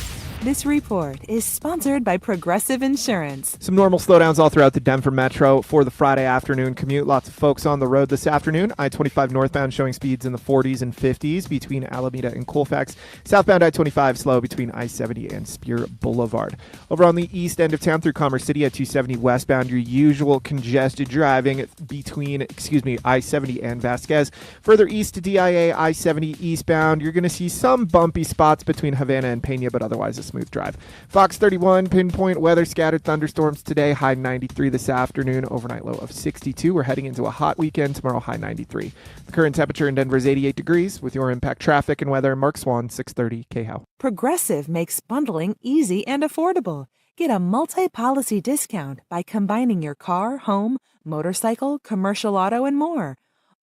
This report is sponsored by Progressive Insurance. Some normal slowdowns all throughout the Denver metro for the Friday afternoon commute. Lots of folks on the road this afternoon. I-25 northbound showing speeds in the 40s and 50s between Alameda and Colfax. Southbound I-25 slow between I-70 and Spear Boulevard. Over on the east end of town through Commerce City at 270 westbound, your usual congested driving between, I-70 and Vasquez. Further east to DIA, I-70 eastbound, you're going to see some bumpy spots between Havana and Pena, but otherwise a smooth drive. Fox 31, pinpoint weather, scattered thunderstorms today, high 93 this afternoon, overnight low of 62. We're heading into a hot weekend, tomorrow high 93. The current temperature in Denver is 88 degrees. With your Impact Traffic and weather, Mark Swan, 630 KHOW. Progressive makes bundling easy and affordable. Get a multi-policy discount by combining your car, home, motorcycle, commercial auto, and more.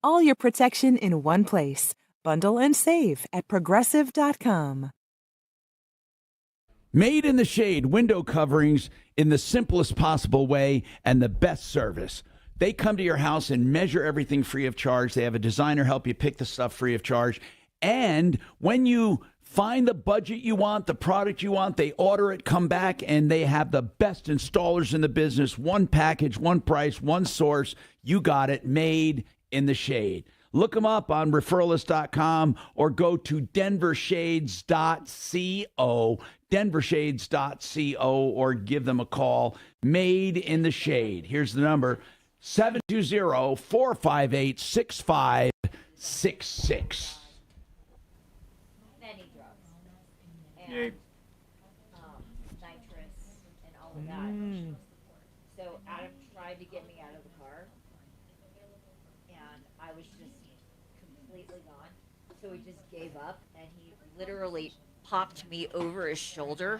All your protection in one place. Bundle and save at Progressive.com. Made in the Shade window coverings in the simplest possible way and the best service. They come to your house and measure everything free of charge. They have a designer help you pick the stuff free of charge. And when you find the budget you want, the product you want, they order it, come back, and they have the best installers in the business. One package, one price, one source. You got it. Made in the Shade. Look them up on referralist.com or go to denvershades.co, denvershades.co, or give them a call. Made in the Shade. Here's the number, 720-458-6566. Many drugs. And nitrous and all of that. So Adam tried to get me out of the car, and I was just completely gone. So he just gave up, and he literally popped me over his shoulder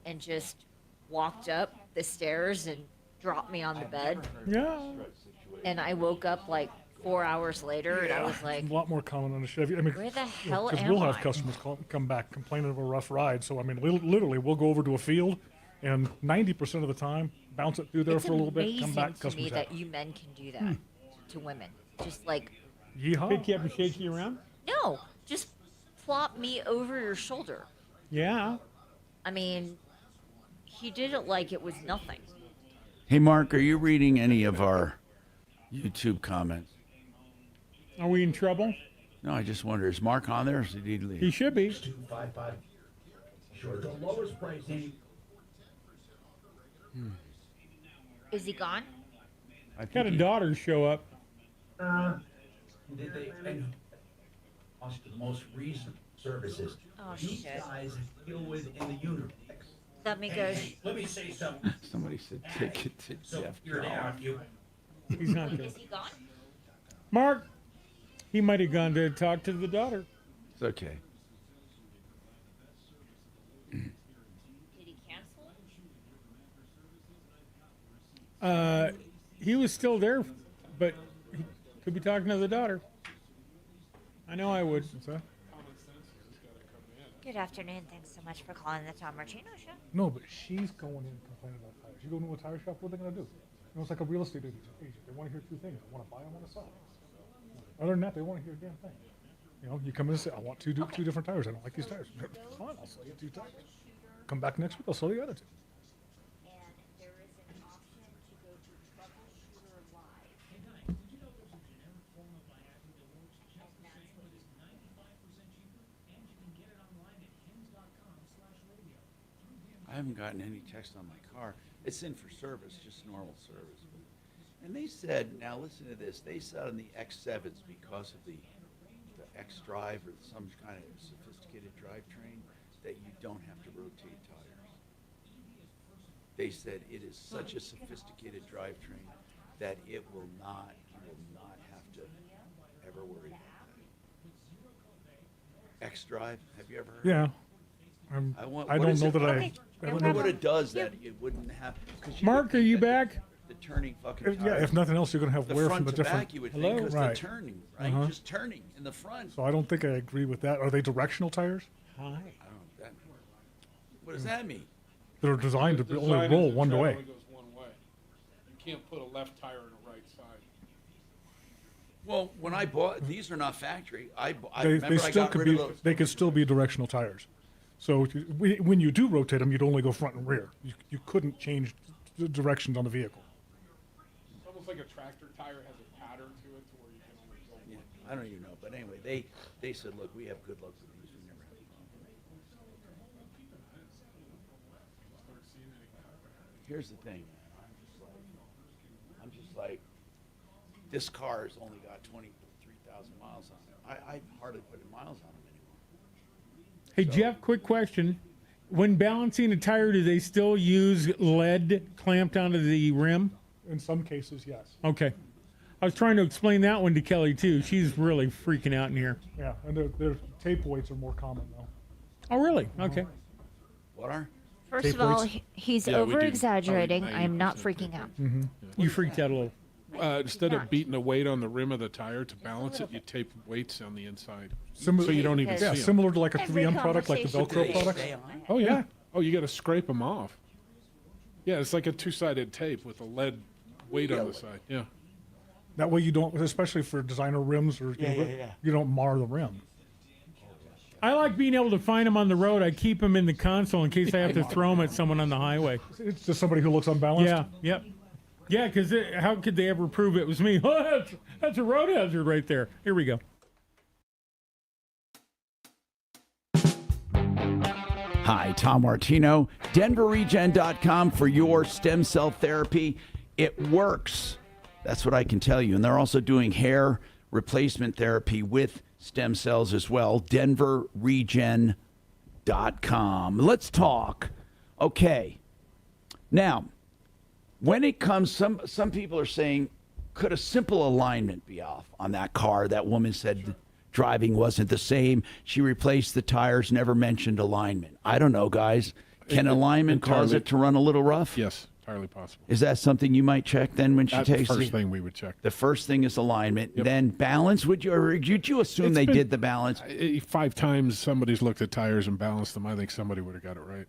and just walked up the stairs and dropped me on the bed. Yeah. And I woke up like 4 hours later, and I was like, a lot more common on a Chevy. I mean, where the hell because am we'll have I? customers come back complaining of a rough ride. So I mean, literally, we'll go over to a field, and 90% of the time, bounce it through there It's for a little bit, come back, amazing to me customers that happy. you men can do that to women. Just like, Yeehaw. Pick you up and shake you around? no, just flop me over your shoulder. Yeah. I mean, he did it like it was nothing. Hey, Mark, are you reading any of our YouTube comments? Are we in trouble? No, I just wonder, is Mark on there or did he leave? He should be. 255. Sure, the lowest price. Is he gone? Had a daughter show up. Did they and cost the most recent services? Oh, you shit. guys deal with in the universe. Let me go. Let me say something. Somebody said take it to So Jeff you're Jones. down. You. He's not good. Is he gone? Mark, he might have gone to talk to the daughter. It's okay. Did he cancel it? He was still there, but he could be talking to the daughter. I know I would. Good afternoon. Thanks so much for calling the Tom Martino Show. No, but she's going in complaining about tires. You go into a tire shop, what are they going to do? You know, it's like a real estate agent. They want to hear two things. I want to buy, I want to sell. Other than that, they want to hear a damn thing. You know, you come in and say, I want two different tires. I don't like these tires. Fine, I'll sell you 2 tires. Come back next week, I'll sell you the other 2. And there is an option to go to Troubleshooter Live. I haven't gotten any text on my car. It's in for service, just normal service. And they said, now listen to this, they said on the X7s because of the X-Drive or some kind of sophisticated drivetrain that you don't have to rotate tires. They said it is such a sophisticated drivetrain that you will not have to ever worry about that. X-Drive, have you ever heard? Yeah. Of it? I don't know that I wonder what it does that it wouldn't have. Mark, are you back? The turning fucking Yeah, tires. if nothing else, you're going to have the wear front from the to different. back, you would think, because Right. the turning, right? Uh-huh. Just turning in the front. So I don't think I agree with that. Are they directional tires? Hi. I don't know what that means. What does that mean? They're designed to The only design roll is the one tread way. only goes one way. You can't put a left tire in a right side. Well, when I bought these, are not factory. I They remember I still got could rid be. of those. They could still be directional tires. So when you do rotate them, you'd only go front and rear. You couldn't change the directions on the vehicle. It's almost like a tractor tire has a pattern to it to where you can only go one. I don't even know, but anyway, they said, look, we have good luck with these. We never have a problem. Here's the thing, man. I'm just like, this car has only got 23,000 miles on it. I hardly put miles on them anymore. Hey, Jeff, quick question. When balancing a tire, do they still use lead clamped onto the rim? In some cases, yes. Okay. I was trying to explain that one to Kelly, too. She's really freaking out in here. Yeah, and their tape weights are more common though. Oh, really? Okay. What are? First Tape of all, weights? he's Yeah, we do. over exaggerating. Probably I'm not 90% freaking out. You freaked out a little. Instead of beating a weight on the rim of the tire to balance it, you tape weights on the inside, Similar, so you don't even see yeah, 'em. similar to like a Every 3M product, like the conversation Velcro today. products. Oh yeah. Oh, you got to scrape them off. Yeah, it's like a two-sided tape with a lead weight on the side. Yeah. That way you don't, especially for designer rims, or you don't mar the rim. I like being able to find them on the road. I keep them in the console in case I have to throw them at someone on the highway. It's just somebody who looks unbalanced. Yeah, yep. Yeah, because how could they ever prove it was me? Oh, that's a road hazard right there. Here we go. Hi, Tom Martino, DenverRegen.com for your stem cell therapy. It works. That's what I can tell you. And they're also doing hair replacement therapy with stem cells as well. DenverRegen.com. Let's talk. Okay. Now, when it comes, some people are saying, could a simple alignment be off on that car? That woman said driving wasn't the same. She replaced the tires, never mentioned alignment. I don't know, guys. Can alignment cause it to run a little rough? Yes, entirely possible. Is that something you might check then when she That's the takes first thing we would check. The first thing is alignment. Yep. Then balance. Would you assume It's they been- did the balance? 5 times somebody's looked at tires and balanced them. I think somebody would have got it right.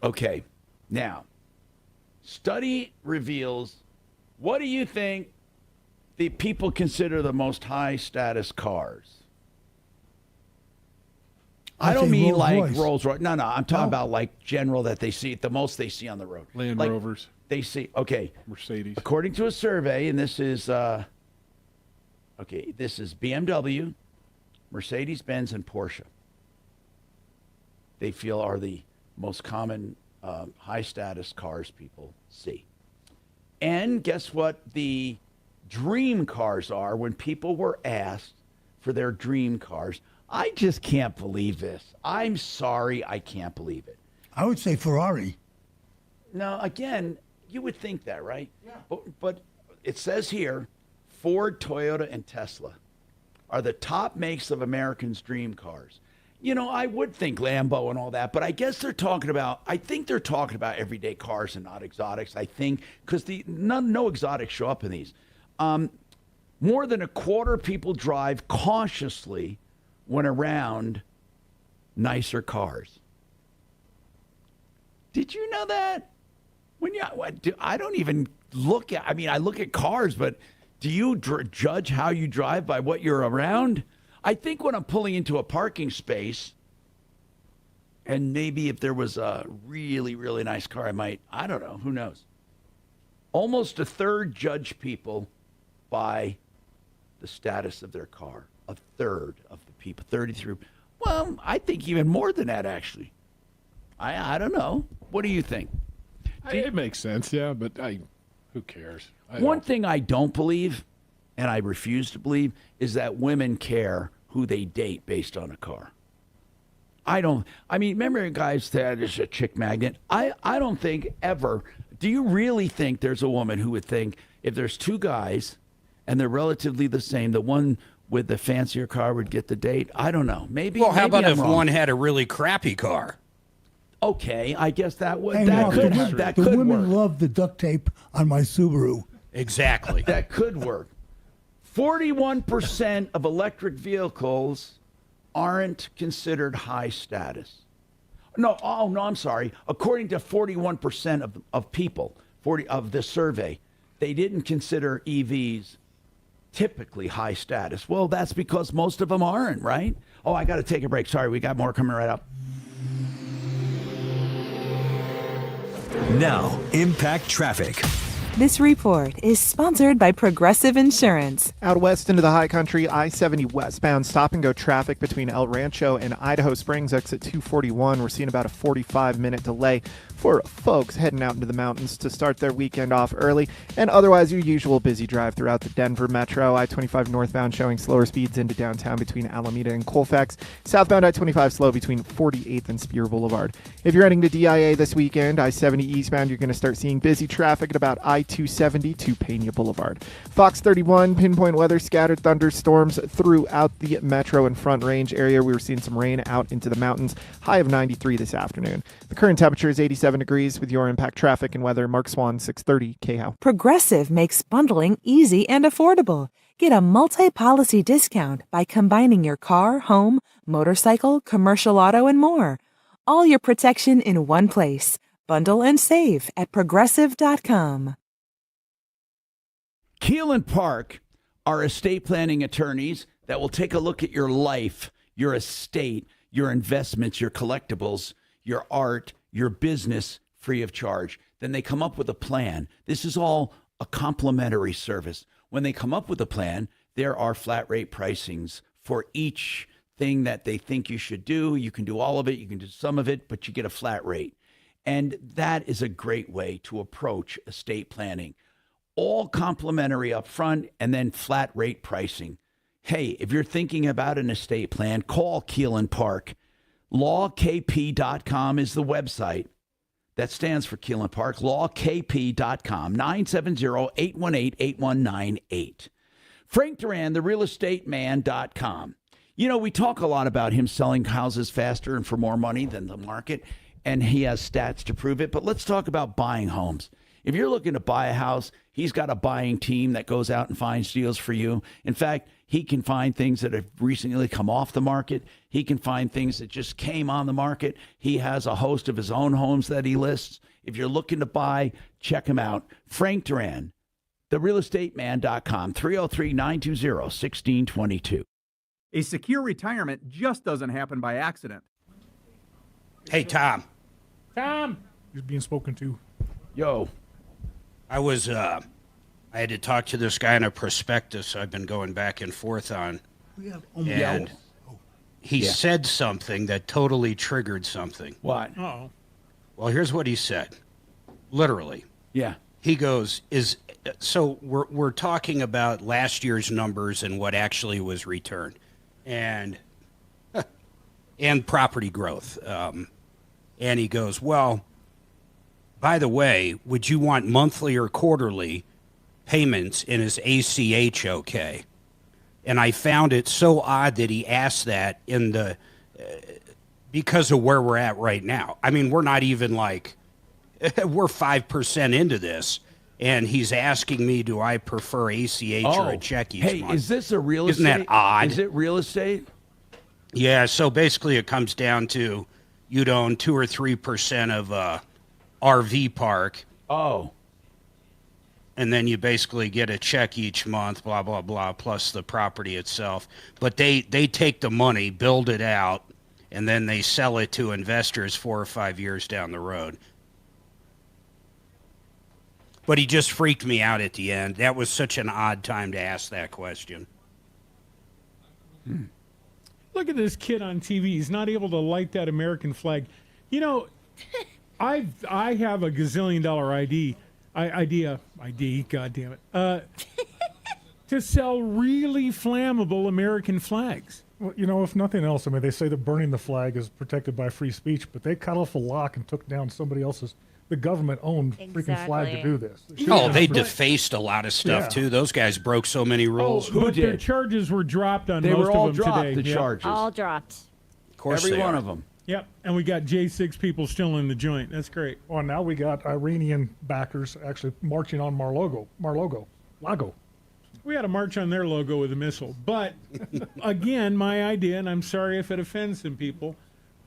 Okay. Now, study reveals, what do you think the people consider the most high status cars? I don't mean like Rolls Royce. No, I'm talking about like general that they see, the most they see on the road. Land Like, Rovers, They see, okay. Mercedes. According to a survey, and this is BMW, Mercedes-Benz, and Porsche. They feel are the most common high-status cars people see. And guess what the dream cars are when people were asked for their dream cars? I just can't believe this. I'm sorry, I can't believe it. I would say Ferrari. Now, again, you would think that, right? Yeah. But it says here, Ford, Toyota, and Tesla are the top makes of Americans' dream cars. You know, I would think Lambo and all that, but I guess they're talking about, I think they're talking about everyday cars and not exotics, I think, because no exotics show up in these. More than a quarter of people drive cautiously when around nicer cars. Did you know that? I don't even look at, I look at cars, but do you judge how you drive by what you're around? I think when I'm pulling into a parking space, and maybe if there was a really, really nice car, I might, I don't know, who knows? Almost a third judge people by the status of their car. A third of the people, 33. Well, I think even more than that, actually. I don't know. What do you think? It makes sense, yeah, but who cares? One thing I don't believe, and I refuse to believe, is that women care who they date based on a car. Remember guys that is a chick magnet? I don't think ever. Do you really think there's a woman who would think if there's two guys and they're relatively the same, the one with the fancier car would get the date? I don't know. Maybe. Well, how about I'm if wrong. one had a really crappy car? Okay, I guess that would Hey, that Mark, could the, that the could women work. love the duct tape on my Subaru. Exactly. That could work. 41% of electric vehicles aren't considered high status. No, I'm sorry. According to 41% of people, of the survey, they didn't consider EVs typically high status. Well, that's because most of them aren't, right? Oh, I got to take a break. Sorry, we got more coming right up. Now, Impact Traffic. This report is sponsored by Progressive Insurance. Out west into the high country, I-70 westbound stop-and-go traffic between El Rancho and Idaho Springs, exit 241. We're seeing about a 45-minute delay for folks heading out into the mountains to start their weekend off early. And otherwise, your usual busy drive throughout the Denver metro. I-25 northbound showing slower speeds into downtown between Alameda and Colfax. Southbound I-25 slow between 48th and Spear Boulevard. If you're heading to DIA this weekend, I-70 eastbound, you're going to start seeing busy traffic at about I-270 to Pena Boulevard. Fox 31, pinpoint weather, scattered thunderstorms throughout the metro and Front Range area. We were seeing some rain out into the mountains. High of 93 this afternoon. The current temperature is 87 degrees with your Impact Traffic and weather. Mark Swan, 630 KHOW. Progressive makes bundling easy and affordable. Get a multi-policy discount by combining your car, home, motorcycle, commercial auto, and more. All your protection in one place. Bundle and save at Progressive.com. Keelan Park are estate planning attorneys that will take a look at your life, your estate, your investments, your collectibles, your art, your business, free of charge. Then they come up with a plan. This is all a complimentary service. When they come up with a plan, there are flat rate pricings for each thing that they think you should do. You can do all of it, you can do some of it, but you get a flat rate. And that is a great way to approach estate planning. All complimentary up front and then flat rate pricing. Hey, if you're thinking about an estate plan, call Keelan Park. LawKP.com is the website. That stands for Keelan Park. LawKP.com, 970-818-8198. Frank Duran, therealestateman.com. You know, we talk a lot about him selling houses faster and for more money than the market, and he has stats to prove it. But let's talk about buying homes. If you're looking to buy a house, he's got a buying team that goes out and finds deals for you. In fact, he can find things that have recently come off the market. He can find things that just came on the market. He has a host of his own homes that he lists. If you're looking to buy, check him out. Frank Duran, therealestateman.com, 303-920-1622. A secure retirement just doesn't happen by accident. Hey, Tom. Tom! He's being spoken to. Yo. I had to talk to this guy in a prospectus I've been going back and forth on. And he said something that totally triggered something. What? Uh-oh. Well, here's what he said. Literally. Yeah. He goes, so we're talking about last year's numbers and what actually was returned. And property growth. And he goes, well, by the way, would you want monthly or quarterly payments, and is ACH okay? And I found it so odd that he asked that in the because of where we're at right now. I mean, we're not even like we're 5% into this, and he's asking me, do I prefer ACH or a check each month? Hey, is this a real estate? Isn't that odd? Is it real estate? Yeah. So basically, it comes down to you'd own 2 or 3% of RV park. Oh. And then you basically get a check each month, blah, blah, blah, plus the property itself. But they take the money, build it out, and then they sell it to investors 4 or 5 years down the road. But he just freaked me out at the end. That was such an odd time to ask that question. Look at this kid on TV. He's not able to light that American flag. You know, I have a gazillion-dollar idea, God damn it, to sell really flammable American flags. Well, you know, if nothing else, I mean, they say that burning the flag is protected by free speech, but they cut off a lock and took down somebody else's, the government-owned freaking flag to do this. They defaced a lot of stuff, too. Those guys broke so many rules. But their charges were dropped on They most were all of them dropped, today. the charges. All dropped. Of course Every they one are. of them. Yep, and we got J6 people still in the joint. That's great. Well, now we got Iranian backers actually marching on Lago. We had a march on their logo with a missile. But, again, my idea, and I'm sorry if it offends some people,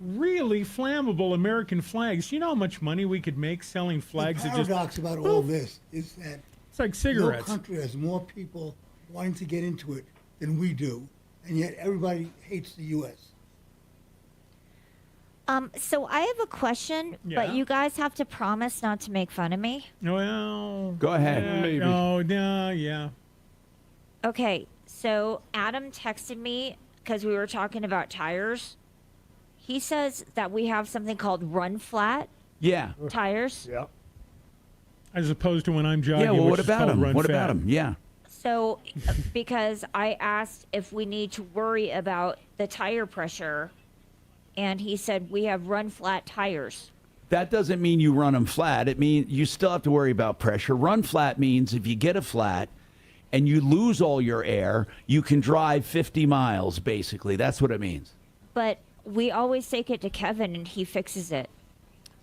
really flammable American flags. You know how much money we could make selling flags The that just... paradox about all this is that it's like cigarettes. No country has more people wanting to get into it than we do, and yet everybody hates the U.S. So I have a question, Yeah. but you guys have to promise not to make fun of me. Well... Go ahead. Yeah. Okay, so Adam texted me because we were talking about tires. He says that we have something called run flat Yeah. tires. Yeah. As opposed to when I'm jogging. Yeah, well, which what is about called them? run What fat. about them? Yeah. So, because I asked if we need to worry about the tire pressure, and he said we have run flat tires. That doesn't mean you run them flat. It means you still have to worry about pressure. Run flat means if you get a flat and you lose all your air, you can drive 50 miles, basically. That's what it means. But we always take it to Kevin, and he fixes it.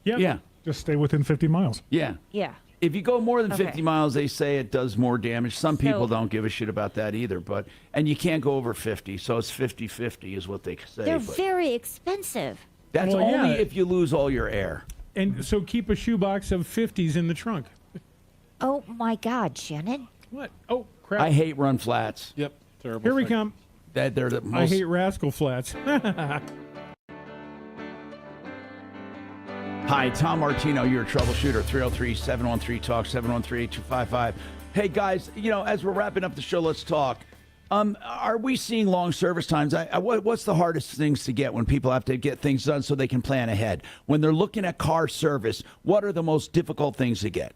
Yep. Yeah. Just stay within 50 miles. Yeah. Yeah. If you go more than 50 Okay. miles, they say it does more damage. Some people So- don't give a shit about that either. And you can't go over 50, so it's 50-50 is what they say. They're but very expensive. that's Well, only yeah. if you lose all your air. And so keep a shoebox of 50s in the trunk. Oh my God, Shannon! What? Oh crap! I hate run flats. Yep. Terrible. Here we thing. come. They're the most. I hate rascal flats. Hi, Tom Martino, your troubleshooter, 303-713-TALK, 713-8255. Hey, guys, as we're wrapping up the show, let's talk. Are we seeing long service times? What's the hardest things to get when people have to get things done so they can plan ahead? When they're looking at car service, what are the most difficult things to get?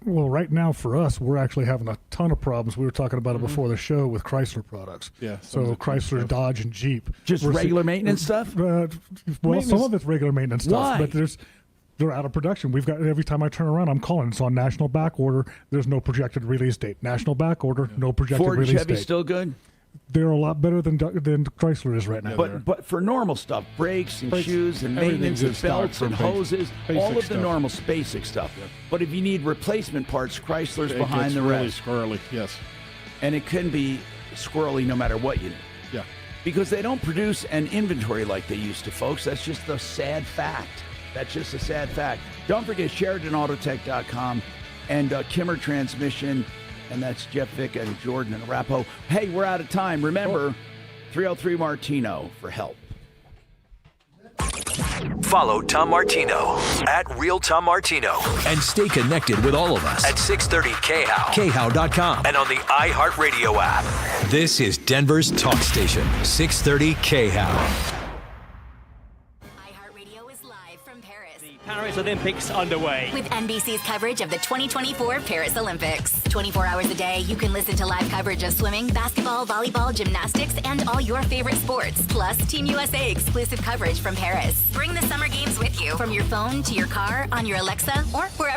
Well, right now for us, we're actually having a ton of problems. We were talking about it before the show with Chrysler products. Yeah, So some of the Jeep Chrysler, stuff. Dodge, and Jeep. Just We're regular maintenance stuff? Well, some Maintenance- of it's regular maintenance Why? stuff, but they're out of production. We've got every time I turn around, I'm calling. It's on national back order. There's no projected release date. National back order, no projected Ford and release Chevy date. still good? They're a lot better than Chrysler is right now. But for normal stuff, brakes and Brakes, shoes and maintenance everything's and in stock belts for and basic- hoses, basic all of the stuff. normal basic stuff. But if you need replacement parts, Chrysler's It behind gets the really rest. squirrely. Yes. And it can be squirrely no matter what you need. Yeah. Because they don't produce an inventory like they used to, folks. That's just a sad fact. That's just a sad fact. Don't forget SheridanAutotech.com and Kimmer Transmission, and that's Jeff Vick and Jordan and Arapaho. Hey, we're out of time. Remember, 303 Martino for help. Follow Tom Martino at Real Tom Martino and stay connected with all of us at 630 KHOW, KHOW.com, and on the iHeartRadio app. This is Denver's talk station, 630 KHOW. iHeartRadio is live from Paris. Paris Olympics underway. With NBC's coverage of the 2024 Paris Olympics. 24 hours a day, you can listen to live coverage of swimming, basketball, volleyball, gymnastics, and all your favorite sports. Plus, Team USA exclusive coverage from Paris. Bring the Summer Games with you from your phone to your car, on your Alexa, or wherever.